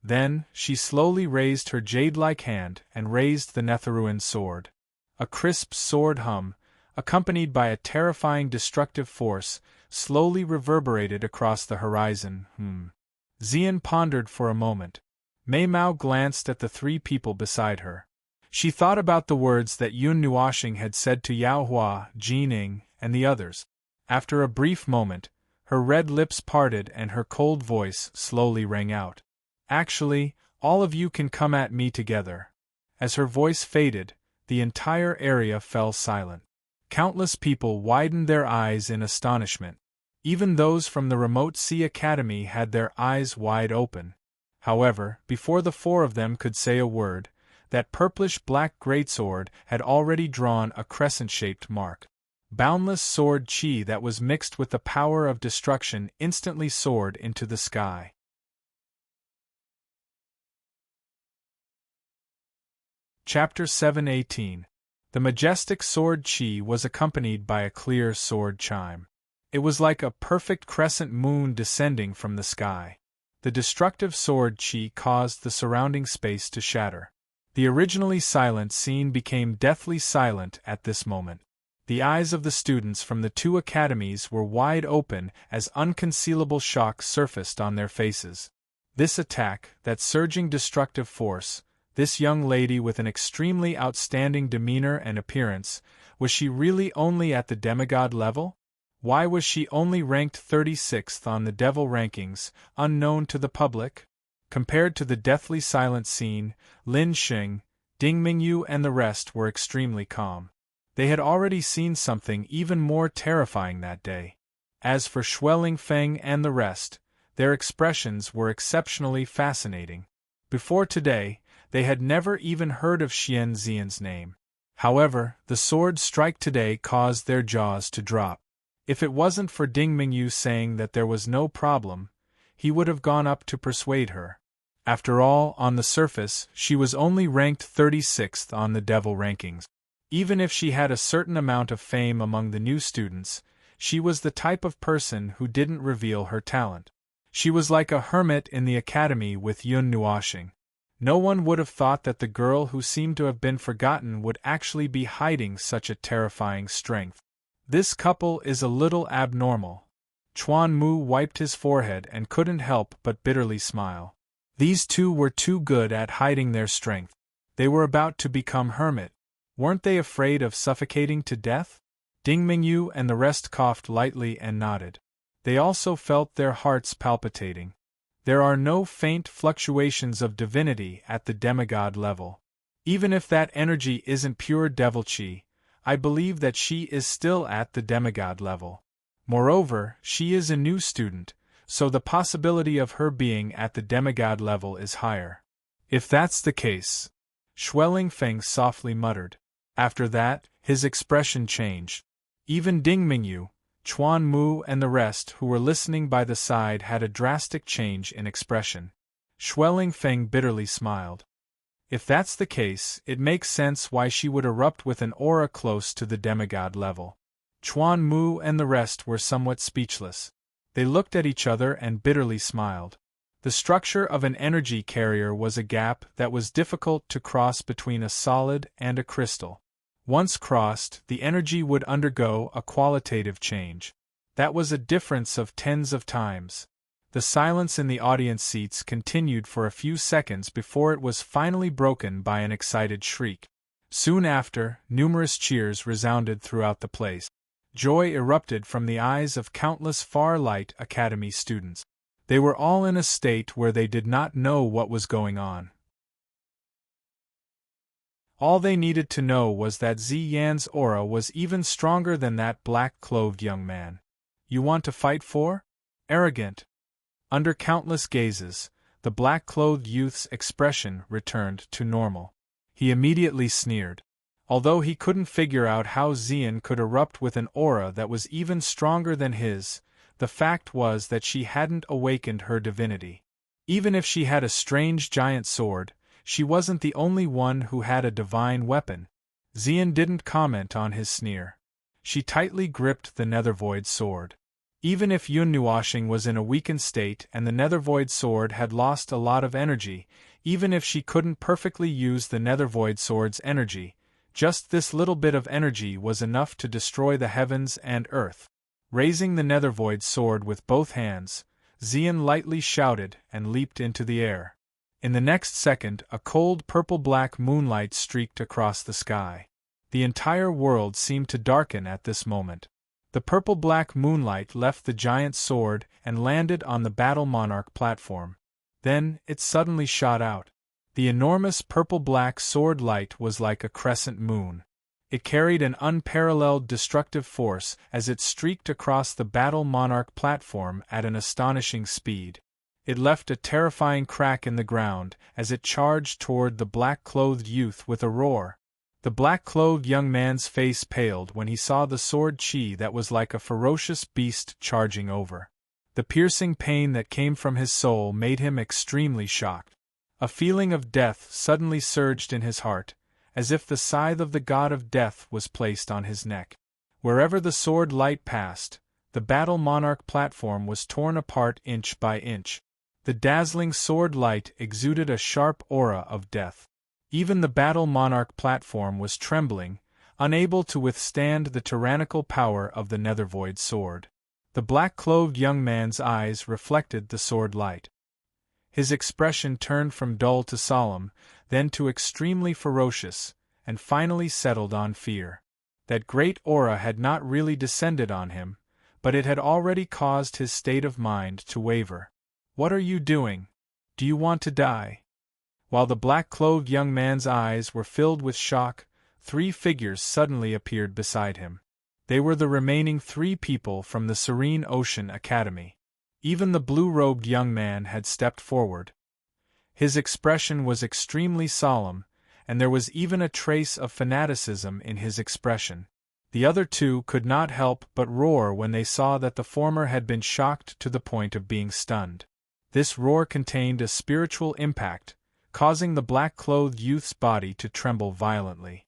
[SPEAKER 1] Then, she slowly raised her jade-like hand and raised the Netherruin sword. A crisp sword hum, accompanied by a terrifying destructive force, slowly reverberated across the horizon. Xian pondered for a moment. Mei Mao glanced at the 3 people beside her. She thought about the words that Yun Nuoxing had said to Yao Hua, Jining, and the others. After a brief moment, her red lips parted and her cold voice slowly rang out. "Actually, all of you can come at me together." As her voice faded, the entire area fell silent. Countless people widened their eyes in astonishment. Even those from the remote Sea Academy had their eyes wide open. However, before the 4 of them could say a word, that purplish-black greatsword had already drawn a crescent-shaped mark. Boundless sword chi that was mixed with the power of destruction instantly soared into the sky. Chapter 7:18. The majestic sword chi was accompanied by a clear sword chime. It was like a perfect crescent moon descending from the sky. The destructive sword chi caused the surrounding space to shatter. The originally silent scene became deathly silent at this moment. The eyes of the students from the 2 academies were wide open as unconcealable shock surfaced on their faces. This attack, that surging destructive force, this young lady with an extremely outstanding demeanor and appearance, was she really only at the demigod level? Why was she only ranked 36th on the devil rankings, unknown to the public? Compared to the deathly silent scene, Lin Xing, Ding Mingyu and the rest were extremely calm. They had already seen something even more terrifying that day. As for Xueling Feng and the rest, their expressions were exceptionally fascinating. Before today, they had never even heard of Xian Zian's name. However, the sword strike today caused their jaws to drop. If it wasn't for Ding Mingyu saying that there was no problem, he would have gone up to persuade her. After all, on the surface, she was only ranked 36th on the devil rankings. Even if she had a certain amount of fame among the new students, she was the type of person who didn't reveal her talent. She was like a hermit in the academy with Yun Nuoxing. No one would have thought that the girl who seemed to have been forgotten would actually be hiding such a terrifying strength. This couple is a little abnormal. Chuan Mu wiped his forehead and couldn't help but bitterly smile. These two were too good at hiding their strength. They were about to become hermit. Weren't they afraid of suffocating to death? Ding Mingyu and the rest coughed lightly and nodded. They also felt their hearts palpitating. There are no faint fluctuations of divinity at the demigod level. Even if that energy isn't pure devil chi, I believe that she is still at the demigod level. Moreover, she is a new student, so the possibility of her being at the demigod level is higher. If that's the case, Xueling Feng softly muttered. After that, his expression changed. Even Ding Mingyu, Chuan Mu and the rest who were listening by the side had a drastic change in expression. Xueling Feng bitterly smiled. If that's the case, it makes sense why she would erupt with an aura close to the demigod level. Chuan Mu and the rest were somewhat speechless. They looked at each other and bitterly smiled. The structure of an energy carrier was a gap that was difficult to cross between a solid and a crystal. Once crossed, the energy would undergo a qualitative change. That was a difference of tens of times. The silence in the audience seats continued for a few seconds before it was finally broken by an excited shriek. Soon after, numerous cheers resounded throughout the place. Joy erupted from the eyes of countless Far Light Academy students. They were all in a state where they did not know what was going on. All they needed to know was that Ziyan's aura was even stronger than that black-clothed young man. You want to fight for? Arrogant. Under countless gazes, the black-clothed youth's expression returned to normal. He immediately sneered. Although he couldn't figure out how Ziyan could erupt with an aura that was even stronger than his, the fact was that she hadn't awakened her divinity. Even if she had a strange giant sword, she wasn't the only one who had a divine weapon. Ziyan didn't comment on his sneer. She tightly gripped the Nethervoid sword. Even if Yun Nuoxing was in a weakened state and the Nethervoid sword had lost a lot of energy, even if she couldn't perfectly use the Nethervoid sword's energy, just this little bit of energy was enough to destroy the heavens and earth. Raising the Nethervoid sword with both hands, Ziyan lightly shouted and leaped into the air. In the next second, a cold purple-black moonlight streaked across the sky. The entire world seemed to darken at this moment. The purple-black moonlight left the giant sword and landed on the Battle Monarch platform. Then, it suddenly shot out. The enormous purple-black sword light was like a crescent moon. It carried an unparalleled destructive force as it streaked across the Battle Monarch platform at an astonishing speed. It left a terrifying crack in the ground as it charged toward the black-clothed youth with a roar. The black-clothed young man's face paled when he saw the sword chi that was like a ferocious beast charging over. The piercing pain that came from his soul made him extremely shocked. A feeling of death suddenly surged in his heart, as if the scythe of the god of death was placed on his neck. Wherever the sword light passed, the Battle Monarch platform was torn apart inch by inch. The dazzling sword light exuded a sharp aura of death. Even the Battle Monarch platform was trembling, unable to withstand the tyrannical power of the Nethervoid sword. The black-clothed young man's eyes reflected the sword light. His expression turned from dull to solemn, then to extremely ferocious, and finally settled on fear. That great aura had not really descended on him, but it had already caused his state of mind to waver. "What are you doing? Do you want to die?" While the black-clothed young man's eyes were filled with shock, 3 figures suddenly appeared beside him. They were the remaining 3 people from the Serene Ocean Academy. Even the blue-robed young man had stepped forward. His expression was extremely solemn, and there was even a trace of fanaticism in his expression. The other 2 could not help but roar when they saw that the former had been shocked to the point of being stunned. This roar contained a spiritual impact, causing the black-clothed youth's body to tremble violently.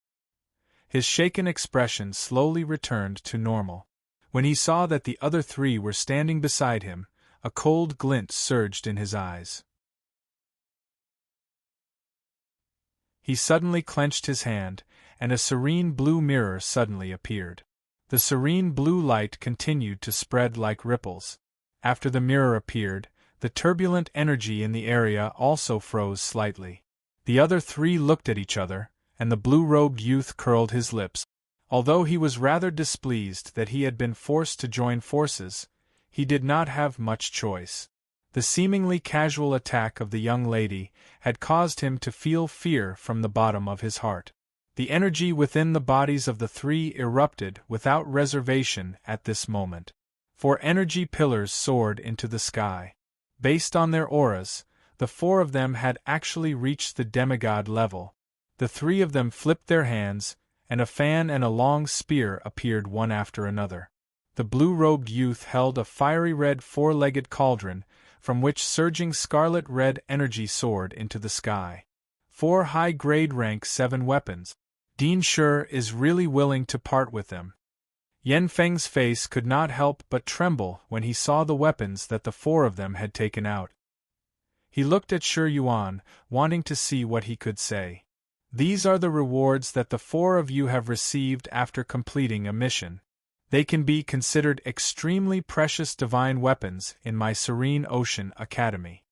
[SPEAKER 1] His shaken expression slowly returned to normal. When he saw that the other 3 were standing beside him, a cold glint surged in his eyes. He suddenly clenched his hand, and a serene blue mirror suddenly appeared. The serene blue light continued to spread like ripples. After the mirror appeared, the turbulent energy in the area also froze slightly. The other 3 looked at each other, and the blue-robed youth curled his lips. Although he was rather displeased that he had been forced to join forces, he did not have much choice. The seemingly casual attack of the young lady had caused him to feel fear from the bottom of his heart. The energy within the bodies of the 3 erupted without reservation at this moment. 4 energy pillars soared into the sky. Based on their auras, the 4 of them had actually reached the demigod level. The 3 of them flipped their hands, and a fan and a long spear appeared one after another. The blue-robed youth held a fiery red 4-legged cauldron, from which surging scarlet-red energy soared into the sky. 4 high-grade rank 7 weapons. Dean Sure is really willing to part with them. Yen Feng's face could not help but tremble when he saw the weapons that the 4 of them had taken out. He looked at Shi Yuan, wanting to see what he could say. "These are the rewards that the 4 of you have received after completing a mission. They can be considered extremely precious divine weapons in my Serene Ocean Academy."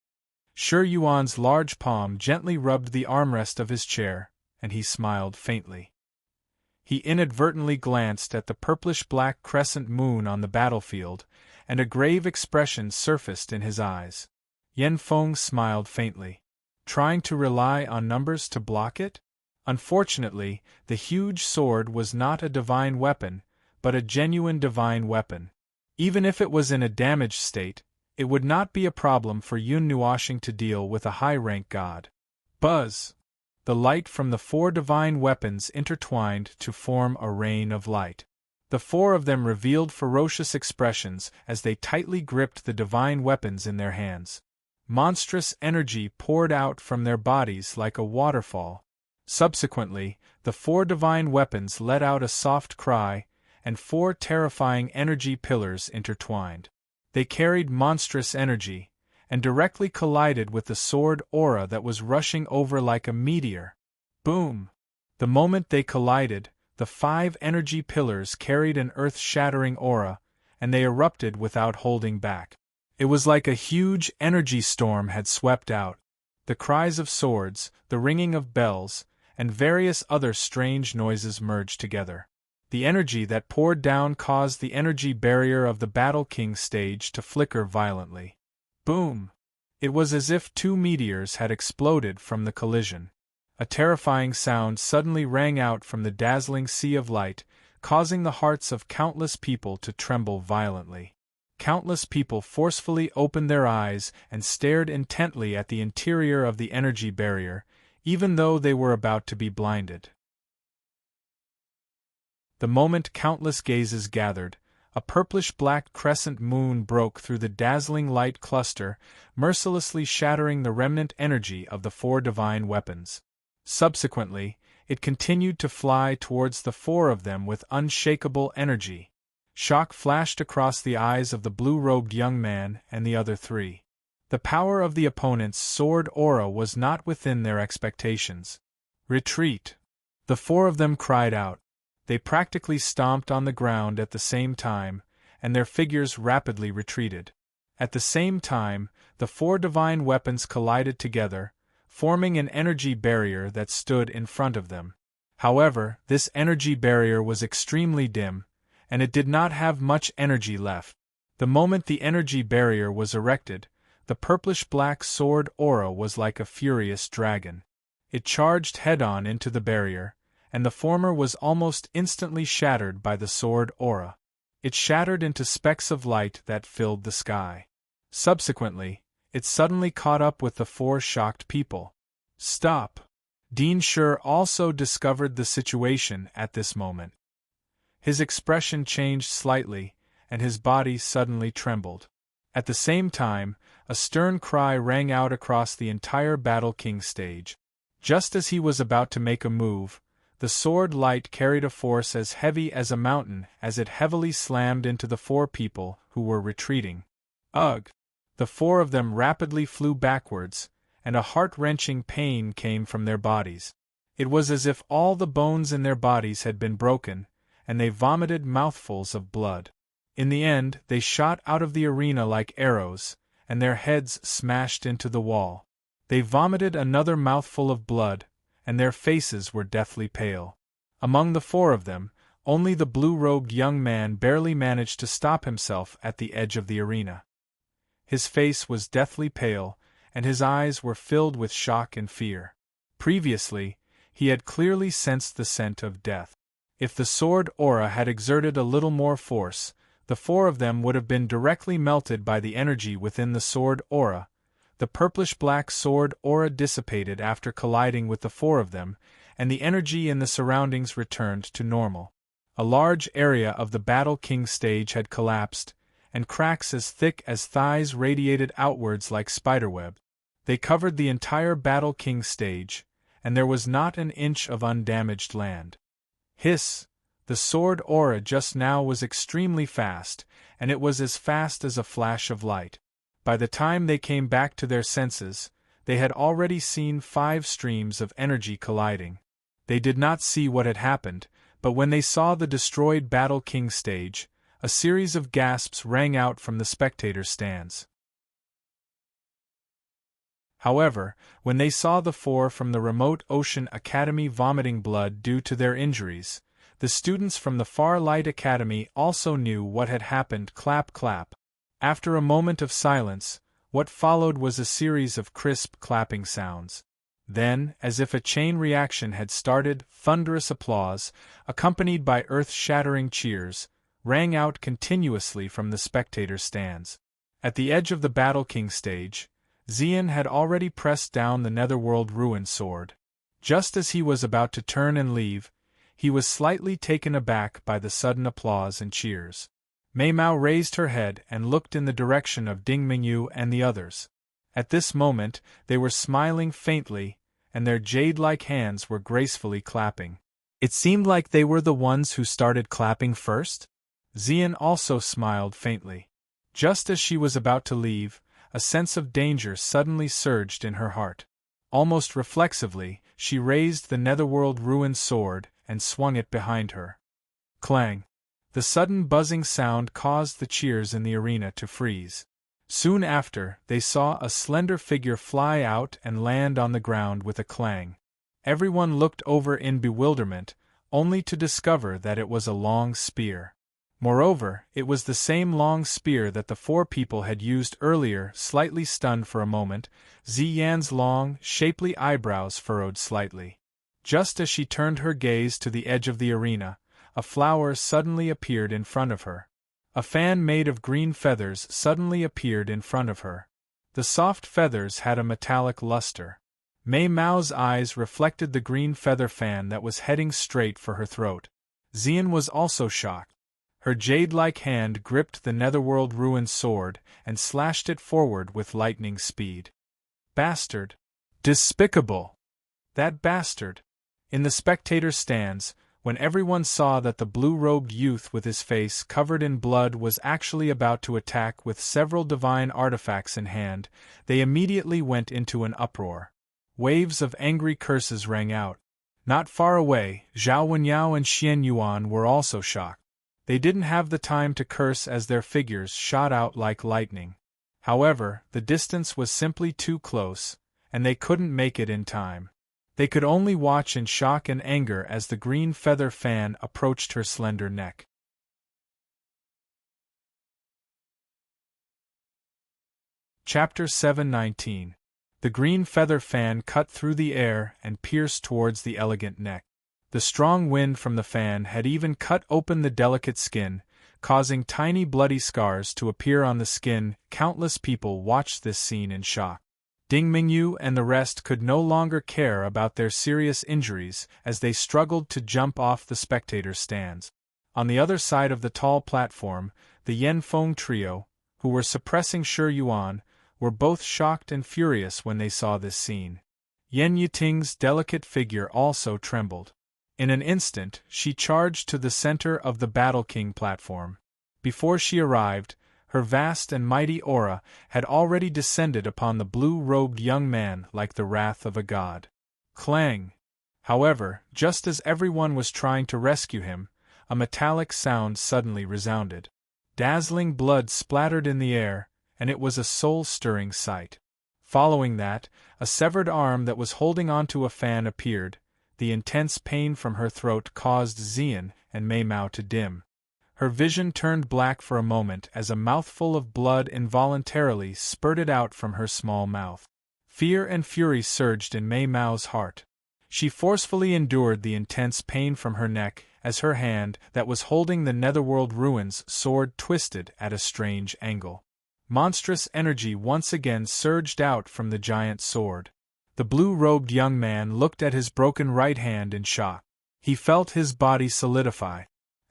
[SPEAKER 1] Shi Yuan's large palm gently rubbed the armrest of his chair, and he smiled faintly. He inadvertently glanced at the purplish-black crescent moon on the battlefield, and a grave expression surfaced in his eyes. Yen Feng smiled faintly. Trying to rely on numbers to block it? Unfortunately, the huge sword was not a divine weapon, but a genuine divine weapon. Even if it was in a damaged state, it would not be a problem for Yun Nuoshing to deal with a high-rank god. Buzz! The light from the 4 divine weapons intertwined to form a rain of light. The 4 of them revealed ferocious expressions as they tightly gripped the divine weapons in their hands. Monstrous energy poured out from their bodies like a waterfall. Subsequently, the 4 divine weapons let out a soft cry, and 4 terrifying energy pillars intertwined. They carried monstrous energy, and directly collided with the sword aura that was rushing over like a meteor. Boom! The moment they collided, the 5 energy pillars carried an earth-shattering aura, and they erupted without holding back. It was like a huge energy storm had swept out. The cries of swords, the ringing of bells, and various other strange noises merged together. The energy that poured down caused the energy barrier of the Battle King stage to flicker violently. Boom! It was as if 2 meteors had exploded from the collision. A terrifying sound suddenly rang out from the dazzling sea of light, causing the hearts of countless people to tremble violently. Countless people forcefully opened their eyes and stared intently at the interior of the energy barrier, even though they were about to be blinded. The moment countless gazes gathered, a purplish-black crescent moon broke through the dazzling light cluster, mercilessly shattering the remnant energy of the 4 divine weapons. Subsequently, it continued to fly towards the 4 of them with unshakable energy. Shock flashed across the eyes of the blue-robed young man and the other 3. The power of the opponent's sword aura was not within their expectations. "Retreat!" The 4 of them cried out. They practically stomped on the ground at the same time, and their figures rapidly retreated. At the same time, the 4 divine weapons collided together, forming an energy barrier that stood in front of them. However, this energy barrier was extremely dim, and it did not have much energy left. The moment the energy barrier was erected, the purplish-black sword aura was like a furious dragon. It charged head-on into the barrier, and the former was almost instantly shattered by the sword aura. It shattered into specks of light that filled the sky. Subsequently, it suddenly caught up with the four shocked people. Stop! Dean Sure also discovered the situation at this moment. His expression changed slightly, and his body suddenly trembled. At the same time, a stern cry rang out across the entire Battle King stage. Just as he was about to make a move, the sword light carried a force as heavy as a mountain as it heavily slammed into the four people who were retreating. Ugh! The four of them rapidly flew backwards, and a heart-wrenching pain came from their bodies. It was as if all the bones in their bodies had been broken, and they vomited mouthfuls of blood. In the end, they shot out of the arena like arrows, and their heads smashed into the wall. They vomited another mouthful of blood, and their faces were deathly pale. Among the four of them, only the blue-robed young man barely managed to stop himself at the edge of the arena. His face was deathly pale, and his eyes were filled with shock and fear. Previously, he had clearly sensed the scent of death. If the sword aura had exerted a little more force, the four of them would have been directly melted by the energy within the sword aura. The purplish-black sword aura dissipated after colliding with the four of them, and the energy in the surroundings returned to normal. A large area of the Battle King stage had collapsed, and cracks as thick as thighs radiated outwards like spiderweb. They covered the entire Battle King stage, and there was not an inch of undamaged land. Hiss! The sword aura just now was extremely fast, and it was as fast as a flash of light. By the time they came back to their senses, they had already seen 5 streams of energy colliding. They did not see what had happened, but when they saw the destroyed Battle King stage, a series of gasps rang out from the spectator stands. However, when they saw the four from the remote Ocean Academy vomiting blood due to their injuries, the students from the Far Light Academy also knew what had happened. Clap clap. After a moment of silence, what followed was a series of crisp clapping sounds. Then, as if a chain reaction had started, thunderous applause, accompanied by earth-shattering cheers, rang out continuously from the spectator stands. At the edge of the Battle King stage, Xian had already pressed down the Netherworld Ruin sword. Just as he was about to turn and leave, he was slightly taken aback by the sudden applause and cheers. Mei Mao raised her head and looked in the direction of Ding Mingyu and the others. At this moment, they were smiling faintly, and their jade-like hands were gracefully clapping. It seemed like they were the ones who started clapping first. Xian also smiled faintly. Just as she was about to leave, a sense of danger suddenly surged in her heart. Almost reflexively, she raised the Netherworld Ruin sword and swung it behind her. Clang! The sudden buzzing sound caused the cheers in the arena to freeze. Soon after, they saw a slender figure fly out and land on the ground with a clang. Everyone looked over in bewilderment, only to discover that it was a long spear. Moreover, it was the same long spear that the four people had used earlier. Slightly stunned for a moment, Ziyan's long, shapely eyebrows furrowed slightly. Just as she turned her gaze to the edge of the arena, a flower suddenly appeared in front of her. A fan made of green feathers suddenly appeared in front of her. The soft feathers had a metallic luster. Mei Mao's eyes reflected the green feather fan that was heading straight for her throat. Xian was also shocked. Her jade-like hand gripped the Netherworld Ruin sword and slashed it forward with lightning speed. Bastard! Despicable! That bastard! In the spectator stands, when everyone saw that the blue-robed youth with his face covered in blood was actually about to attack with several divine artifacts in hand, they immediately went into an uproar. Waves of angry curses rang out. Not far away, Zhao Wenyao and Xian Yuan were also shocked. They didn't have the time to curse as their figures shot out like lightning. However, the distance was simply too close, and they couldn't make it in time. They could only watch in shock and anger as the green feather fan approached her slender neck. Chapter 719. The green feather fan cut through the air and pierced towards the elegant neck. The strong wind from the fan had even cut open the delicate skin, causing tiny bloody scars to appear on the skin. Countless people watched this scene in shock. Ding Mingyu and the rest could no longer care about their serious injuries as they struggled to jump off the spectators' stands. On the other side of the tall platform, the Yanfeng trio, who were suppressing Shi Yuan, were both shocked and furious when they saw this scene. Yan Yiting's delicate figure also trembled. In an instant, she charged to the center of the Battle King platform. Before she arrived, her vast and mighty aura had already descended upon the blue-robed young man like the wrath of a god. Clang! However, just as everyone was trying to rescue him, a metallic sound suddenly resounded. Dazzling blood splattered in the air, and it was a soul-stirring sight. Following that, a severed arm that was holding onto a fan appeared. The intense pain from her throat caused Xian and Mei Mao to dim. Her vision turned black for a moment as a mouthful of blood involuntarily spurted out from her small mouth. Fear and fury surged in Mei Mao's heart. She forcefully endured the intense pain from her neck as her hand that was holding the Netherworld Ruins sword twisted at a strange angle. Monstrous energy once again surged out from the giant sword. The blue-robed young man looked at his broken right hand in shock. He felt his body solidify.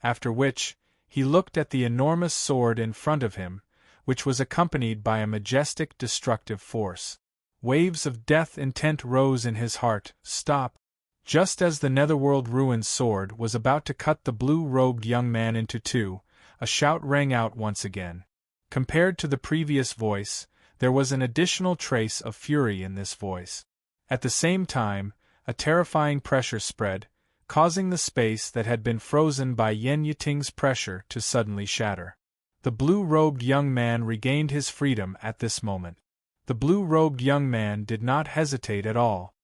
[SPEAKER 1] After which, he looked at the enormous sword in front of him, which was accompanied by a majestic destructive force. Waves of death intent rose in his heart. Stop! Just as the Netherworld Ruins sword was about to cut the blue-robed young man into two, a shout rang out once again. Compared to the previous voice, there was an additional trace of fury in this voice. At the same time, a terrifying pressure spread, causing the space that had been frozen by Yan Yiting's pressure to suddenly shatter. The blue-robed young man regained his freedom at this moment. The blue-robed young man did not hesitate at all.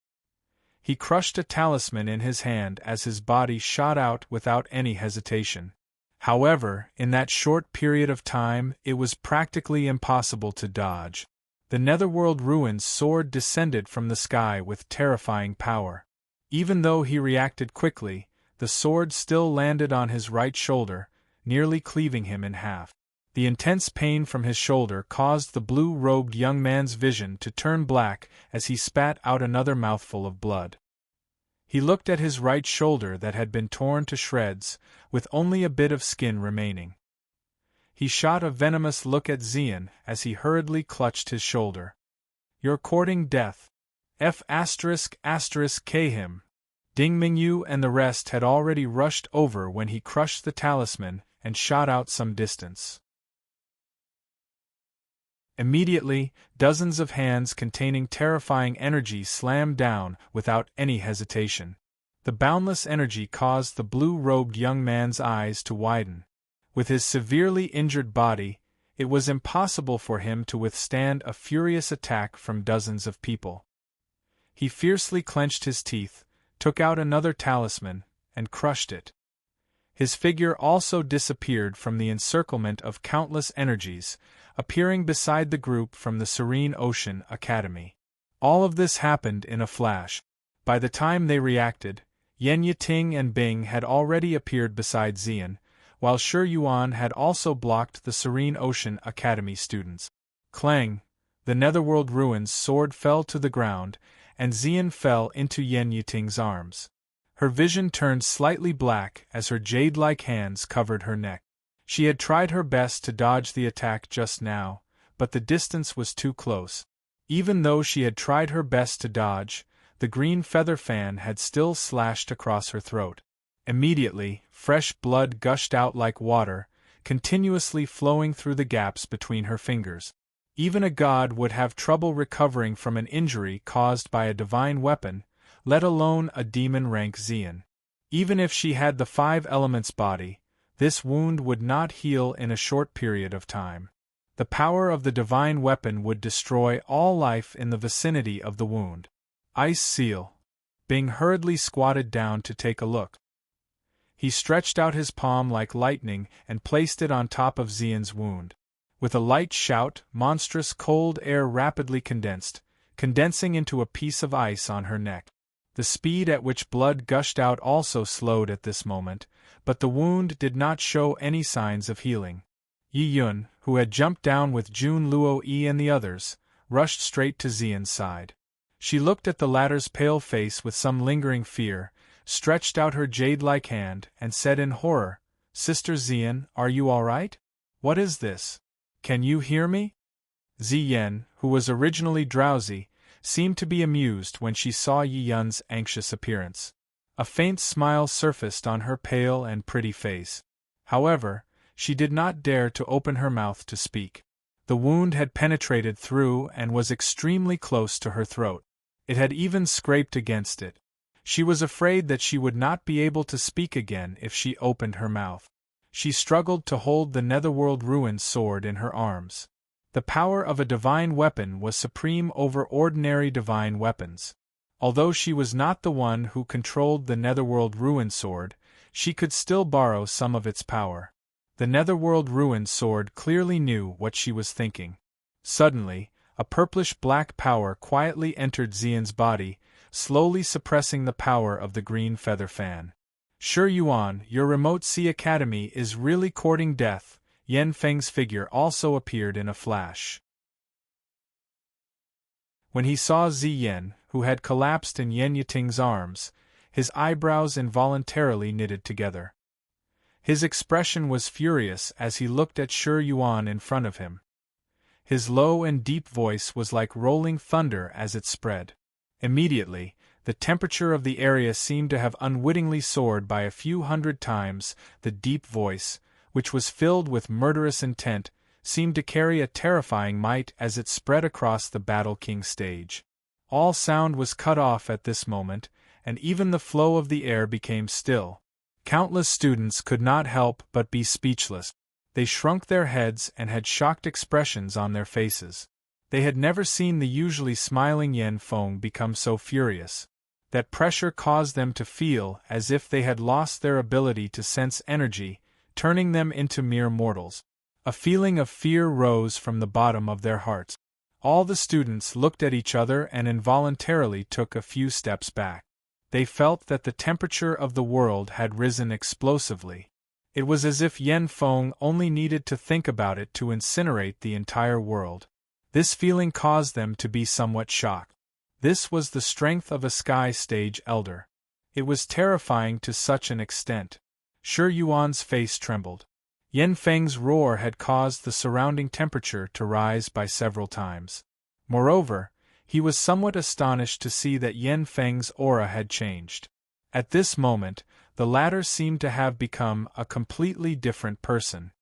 [SPEAKER 1] He crushed a talisman in his hand as his body shot out without any hesitation. However, in that short period of time, it was practically impossible to dodge. The Netherworld Ruins sword descended from the sky with terrifying power. Even though he reacted quickly, the sword still landed on his right shoulder, nearly cleaving him in half. The intense pain from his shoulder caused the blue-robed young man's vision to turn black as he spat out another mouthful of blood. He looked at his right shoulder that had been torn to shreds, with only a bit of skin remaining. He shot a venomous look at Xian as he hurriedly clutched his shoulder. "You're courting death. K him." Ding Mingyu and the rest had already rushed over when he crushed the talisman and shot out some distance. Immediately, dozens of hands containing terrifying energy slammed down without any hesitation. The boundless energy caused the blue-robed young man's eyes to widen. With his severely injured body, it was impossible for him to withstand a furious attack from dozens of people. He fiercely clenched his teeth, took out another talisman, and crushed it. His figure also disappeared from the encirclement of countless energies, appearing beside the group from the Serene Ocean Academy. All of this happened in a flash. By the time they reacted, Yan Yiting and Bing had already appeared beside Xian, while Shi Yuan had also blocked the Serene Ocean Academy students. Clang! The Netherworld Ruins sword fell to the ground, and Xian fell into Yan Yiting's arms. Her vision turned slightly black as her jade-like hands covered her neck. She had tried her best to dodge the attack just now, but the distance was too close. Even though she had tried her best to dodge, the green feather fan had still slashed across her throat. Immediately, fresh blood gushed out like water, continuously flowing through the gaps between her fingers. Even a god would have trouble recovering from an injury caused by a divine weapon, let alone a demon-rank Xian. Even if she had the 5 elements body, this wound would not heal in a short period of time. The power of the divine weapon would destroy all life in the vicinity of the wound. Ice seal. Bing hurriedly squatted down to take a look. He stretched out his palm like lightning and placed it on top of Xian's wound. With a light shout, monstrous cold air rapidly condensing into a piece of ice on her neck. The speed at which blood gushed out also slowed at this moment, but the wound did not show any signs of healing. Yi Yun, who had jumped down with Jun Luo Yi and the others, rushed straight to Xian's side. She looked at the latter's pale face with some lingering fear, stretched out her jade-like hand, and said in horror, "Sister Xian, are you all right? What is this? Can you hear me?" Ziyan, who was originally drowsy, seemed to be amused when she saw Yi Yun's anxious appearance. A faint smile surfaced on her pale and pretty face. However, she did not dare to open her mouth to speak. The wound had penetrated through and was extremely close to her throat. It had even scraped against it. She was afraid that she would not be able to speak again if she opened her mouth. She struggled to hold the Netherworld Ruined sword in her arms. The power of a divine weapon was supreme over ordinary divine weapons. Although she was not the one who controlled the Netherworld Ruined sword, she could still borrow some of its power. The Netherworld Ruined sword clearly knew what she was thinking. Suddenly, a purplish-black power quietly entered Xian's body, slowly suppressing the power of the green feather fan. "Shi Yuan, your remote sea academy is really courting death." Yan Feng's figure also appeared in a flash. When he saw Ziyan, who had collapsed in Yan Yiting's arms, his eyebrows involuntarily knitted together. His expression was furious as he looked at Shi Yuan in front of him. His low and deep voice was like rolling thunder as it spread. Immediately, the temperature of the area seemed to have unwittingly soared by a few hundred times. The deep voice, which was filled with murderous intent, seemed to carry a terrifying might as it spread across the Battle King stage. All sound was cut off at this moment, and even the flow of the air became still. Countless students could not help but be speechless. They shrunk their heads and had shocked expressions on their faces. They had never seen the usually smiling Yan Feng become so furious. That pressure caused them to feel as if they had lost their ability to sense energy, turning them into mere mortals. A feeling of fear rose from the bottom of their hearts. All the students looked at each other and involuntarily took a few steps back. They felt that the temperature of the world had risen explosively. It was as if Yan Feng only needed to think about it to incinerate the entire world. This feeling caused them to be somewhat shocked. This was the strength of a sky stage elder. It was terrifying to such an extent. Shi Yuan's face trembled. Yan Feng's roar had caused the surrounding temperature to rise by several times. Moreover, he was somewhat astonished to see that Yan Feng's aura had changed. At this moment, the latter seemed to have become a completely different person.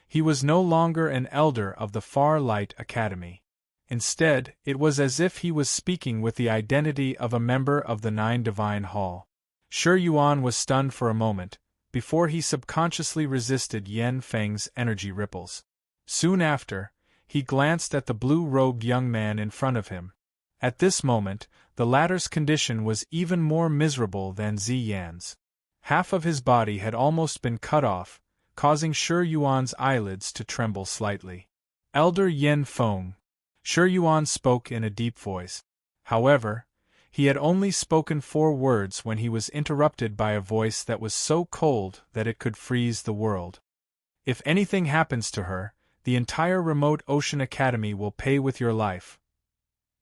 [SPEAKER 1] He was no longer an elder of the Far Light Academy. Instead, it was as if he was speaking with the identity of a member of the Nine Divine Hall. Shi Yuan was stunned for a moment, before he subconsciously resisted Yan Feng's energy ripples. Soon after, he glanced at the blue-robed young man in front of him. At this moment, the latter's condition was even more miserable than Ziyan's. Half of his body had almost been cut off, causing Shi Yuan's eyelids to tremble slightly. "Elder Yan Feng." Shi Yuan spoke in a deep voice. However, he had only spoken 4 words when he was interrupted by a voice that was so cold that it could freeze the world. "If anything happens to her, the entire remote Ocean Academy will pay with your life."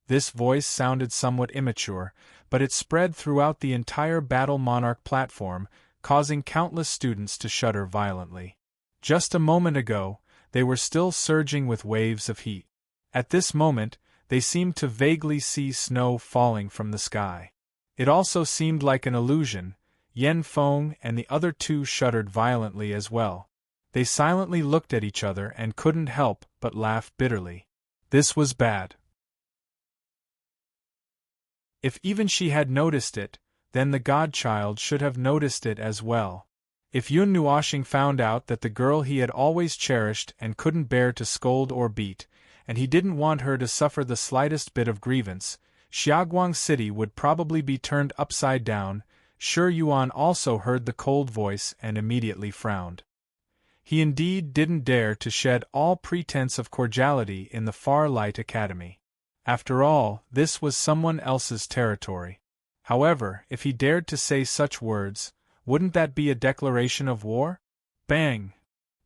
[SPEAKER 1] This voice sounded somewhat immature, but it spread throughout the entire Battle Monarch platform, causing countless students to shudder violently. Just a moment ago, they were still surging with waves of heat. At this moment, they seemed to vaguely see snow falling from the sky. It also seemed like an illusion. Yan Feng and the other 2 shuddered violently as well. They silently looked at each other and couldn't help but laugh bitterly. This was bad. If even she had noticed it, then the godchild should have noticed it as well. If Yun Nuoxing found out that the girl he had always cherished and couldn't bear to scold or beat, and he didn't want her to suffer the slightest bit of grievance, Xiaoguang City would probably be turned upside down. Shi Yuan also heard the cold voice and immediately frowned. He indeed didn't dare to shed all pretense of cordiality in the Far Light Academy. After all, this was someone else's territory. However, if he dared to say such words, wouldn't that be a declaration of war? Bang!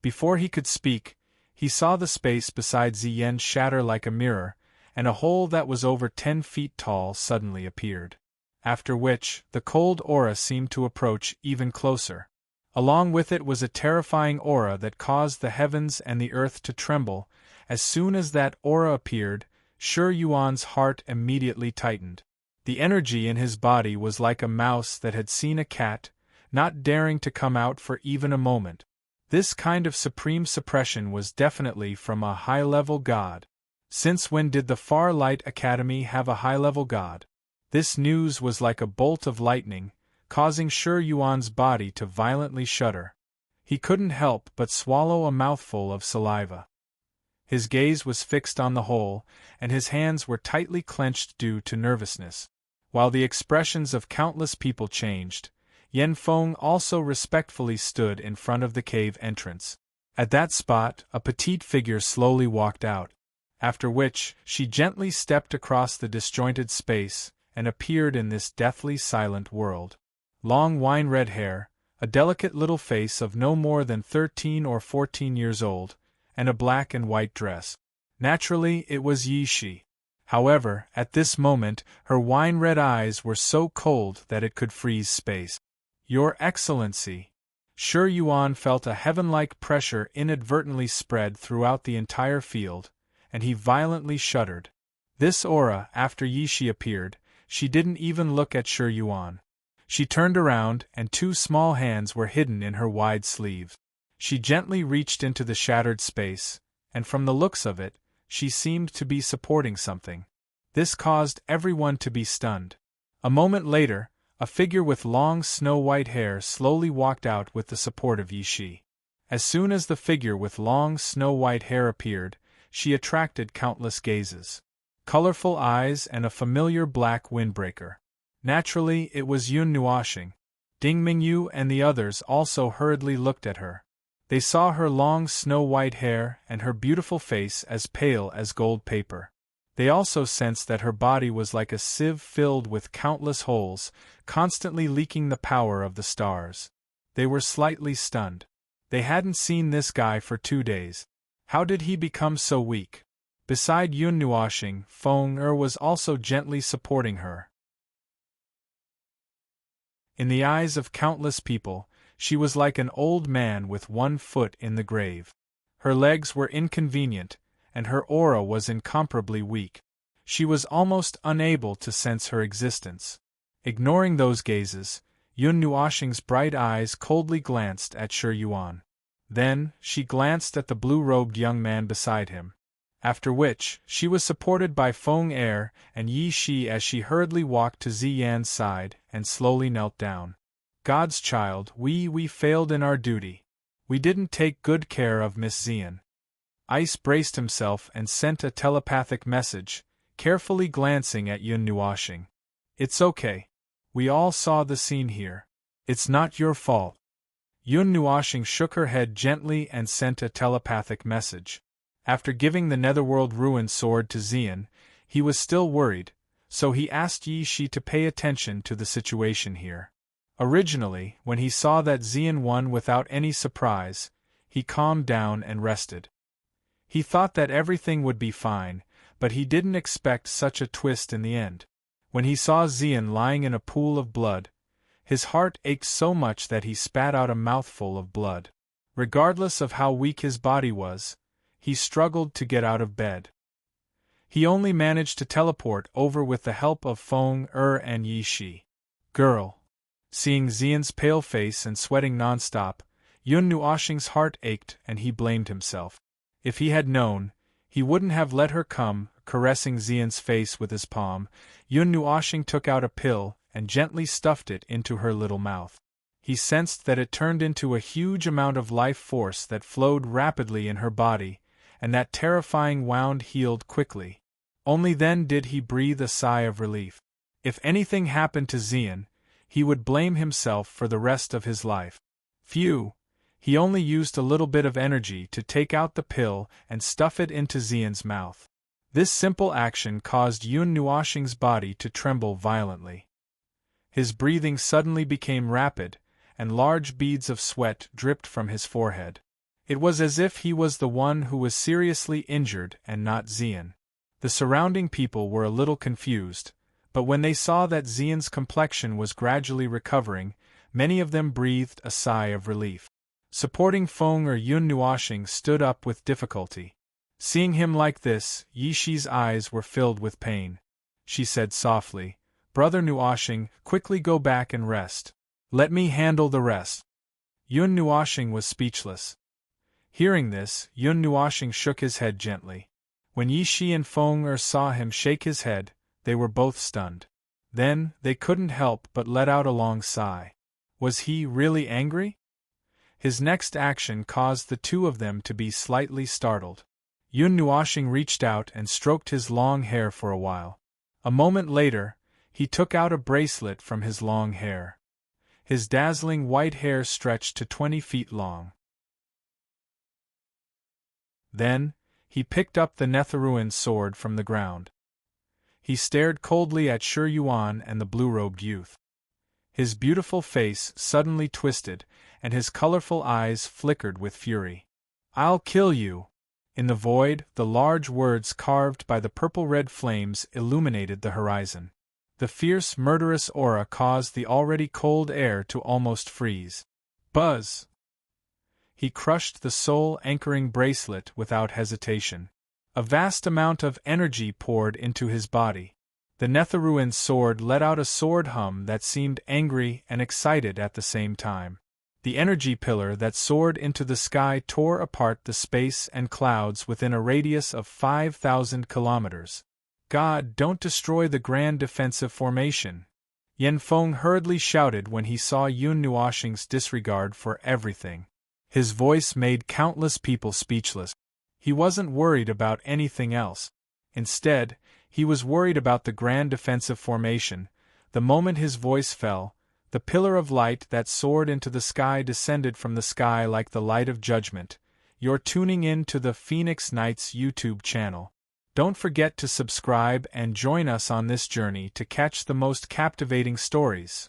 [SPEAKER 1] Before he could speak, he saw the space beside Ziyan shatter like a mirror, and a hole that was over 10 feet tall suddenly appeared. After which, the cold aura seemed to approach even closer. Along with it was a terrifying aura that caused the heavens and the earth to tremble. As soon as that aura appeared, Shi Yuan's heart immediately tightened. The energy in his body was like a mouse that had seen a cat, not daring to come out for even a moment. This kind of supreme suppression was definitely from a high-level god. Since when did the Far Light Academy have a high-level god? This news was like a bolt of lightning, causing Shi Yuan's body to violently shudder. He couldn't help but swallow a mouthful of saliva. His gaze was fixed on the hole, and his hands were tightly clenched due to nervousness. While the expressions of countless people changed, Yan Feng also respectfully stood in front of the cave entrance. At that spot, a petite figure slowly walked out, after which she gently stepped across the disjointed space and appeared in this deathly silent world. Long wine-red hair, a delicate little face of no more than 13 or 14 years old, and a black and white dress. Naturally, it was Yi Shi. However, at this moment, her wine-red eyes were so cold that it could freeze space. "Your Excellency!" Shi Yuan felt a heaven-like pressure inadvertently spread throughout the entire field, and he violently shuddered. This aura, after Yi Shi appeared, she didn't even look at Shi Yuan. She turned around, and 2 small hands were hidden in her wide sleeves. She gently reached into the shattered space, and from the looks of it, she seemed to be supporting something. This caused everyone to be stunned. A moment later, a figure with long snow-white hair slowly walked out with the support of Yi Shi. As soon as the figure with long snow-white hair appeared, she attracted countless gazes. Colorful eyes and a familiar black windbreaker. Naturally, it was Yun Nuoxing. Ding Mingyu and the others also hurriedly looked at her. They saw her long snow-white hair and her beautiful face as pale as gold paper. They also sensed that her body was like a sieve filled with countless holes, constantly leaking the power of the stars. They were slightly stunned. They hadn't seen this guy for 2 days. How did he become so weak? Beside Yun Nuoxing, Feng Er was also gently supporting her. In the eyes of countless people, she was like an old man with 1 foot in the grave. Her legs were inconvenient, and her aura was incomparably weak. She was almost unable to sense her existence. Ignoring those gazes, Yun Nuoxing's bright eyes coldly glanced at Shi Yuan. Then, she glanced at the blue-robed young man beside him. After which, she was supported by Feng Er and Yi Shi as she hurriedly walked to Ziyan's side and slowly knelt down. "God's child, we failed in our duty. We didn't take good care of Miss Ziyan." Ice braced himself and sent a telepathic message, carefully glancing at Yun Nuoxing. "It's okay. We all saw the scene here. It's not your fault." Yun Nuoxing shook her head gently and sent a telepathic message. After giving the Netherworld Ruin sword to Ziyan, he was still worried, so he asked Yi Shi to pay attention to the situation here. Originally, when he saw that Ziyan won without any surprise, he calmed down and rested. He thought that everything would be fine, but he didn't expect such a twist in the end. When he saw Ziyan lying in a pool of blood, his heart ached so much that he spat out a mouthful of blood. Regardless of how weak his body was, he struggled to get out of bed. He only managed to teleport over with the help of Feng Er and Yi Shi. "Girl." Seeing Ziyan's pale face and sweating non-stop, Yun Nuoxing's heart ached and he blamed himself. If he had known, he wouldn't have let her come. Caressing Ziyan's face with his palm, Yun Nuoxing took out a pill and gently stuffed it into her little mouth. He sensed that it turned into a huge amount of life force that flowed rapidly in her body, and that terrifying wound healed quickly. Only then did he breathe a sigh of relief. If anything happened to Ziyan, he would blame himself for the rest of his life. Phew! He only used a little bit of energy to take out the pill and stuff it into Xian's mouth. This simple action caused Yun Nuoxing's body to tremble violently. His breathing suddenly became rapid, and large beads of sweat dripped from his forehead. It was as if he was the one who was seriously injured and not Xian. The surrounding people were a little confused, but when they saw that Xian's complexion was gradually recovering, many of them breathed a sigh of relief. Supporting Feng or Yun Nuoxing stood up with difficulty. Seeing him like this, Yi Shi's eyes were filled with pain. She said softly, "Brother Nuoxing, quickly go back and rest. Let me handle the rest." Yun Nuoxing was speechless. Hearing this, Yun Nuoxing shook his head gently. When Yi Shi and Feng saw him shake his head, they were both stunned. Then, they couldn't help but let out a long sigh. Was he really angry? His next action caused the two of them to be slightly startled. Yun Nuoxing reached out and stroked his long hair for a while. A moment later, he took out a bracelet from his long hair. His dazzling white hair stretched to 20 feet long. Then, he picked up the Netherruin sword from the ground. He stared coldly at Shi Yuan and the blue-robed youth. His beautiful face suddenly twisted, and his colorful eyes flickered with fury. "I'll kill you!" In the void, the large words carved by the purple-red flames illuminated the horizon. The fierce, murderous aura caused the already cold air to almost freeze. Buzz! He crushed the soul-anchoring bracelet without hesitation. A vast amount of energy poured into his body. The Netherruin sword let out a sword hum that seemed angry and excited at the same time. The energy pillar that soared into the sky tore apart the space and clouds within a radius of 5,000 kilometers. "God, don't destroy the grand defensive formation!" Yan Feng hurriedly shouted when he saw Yun Nuoxing's disregard for everything. His voice made countless people speechless. He wasn't worried about anything else. Instead, he was worried about the grand defensive formation. The moment his voice fell, the pillar of light that soared into the sky descended from the sky like the light of judgment. You're tuning in to the Phoenix Knights YouTube channel. Don't forget to subscribe and join us on this journey to catch the most captivating stories.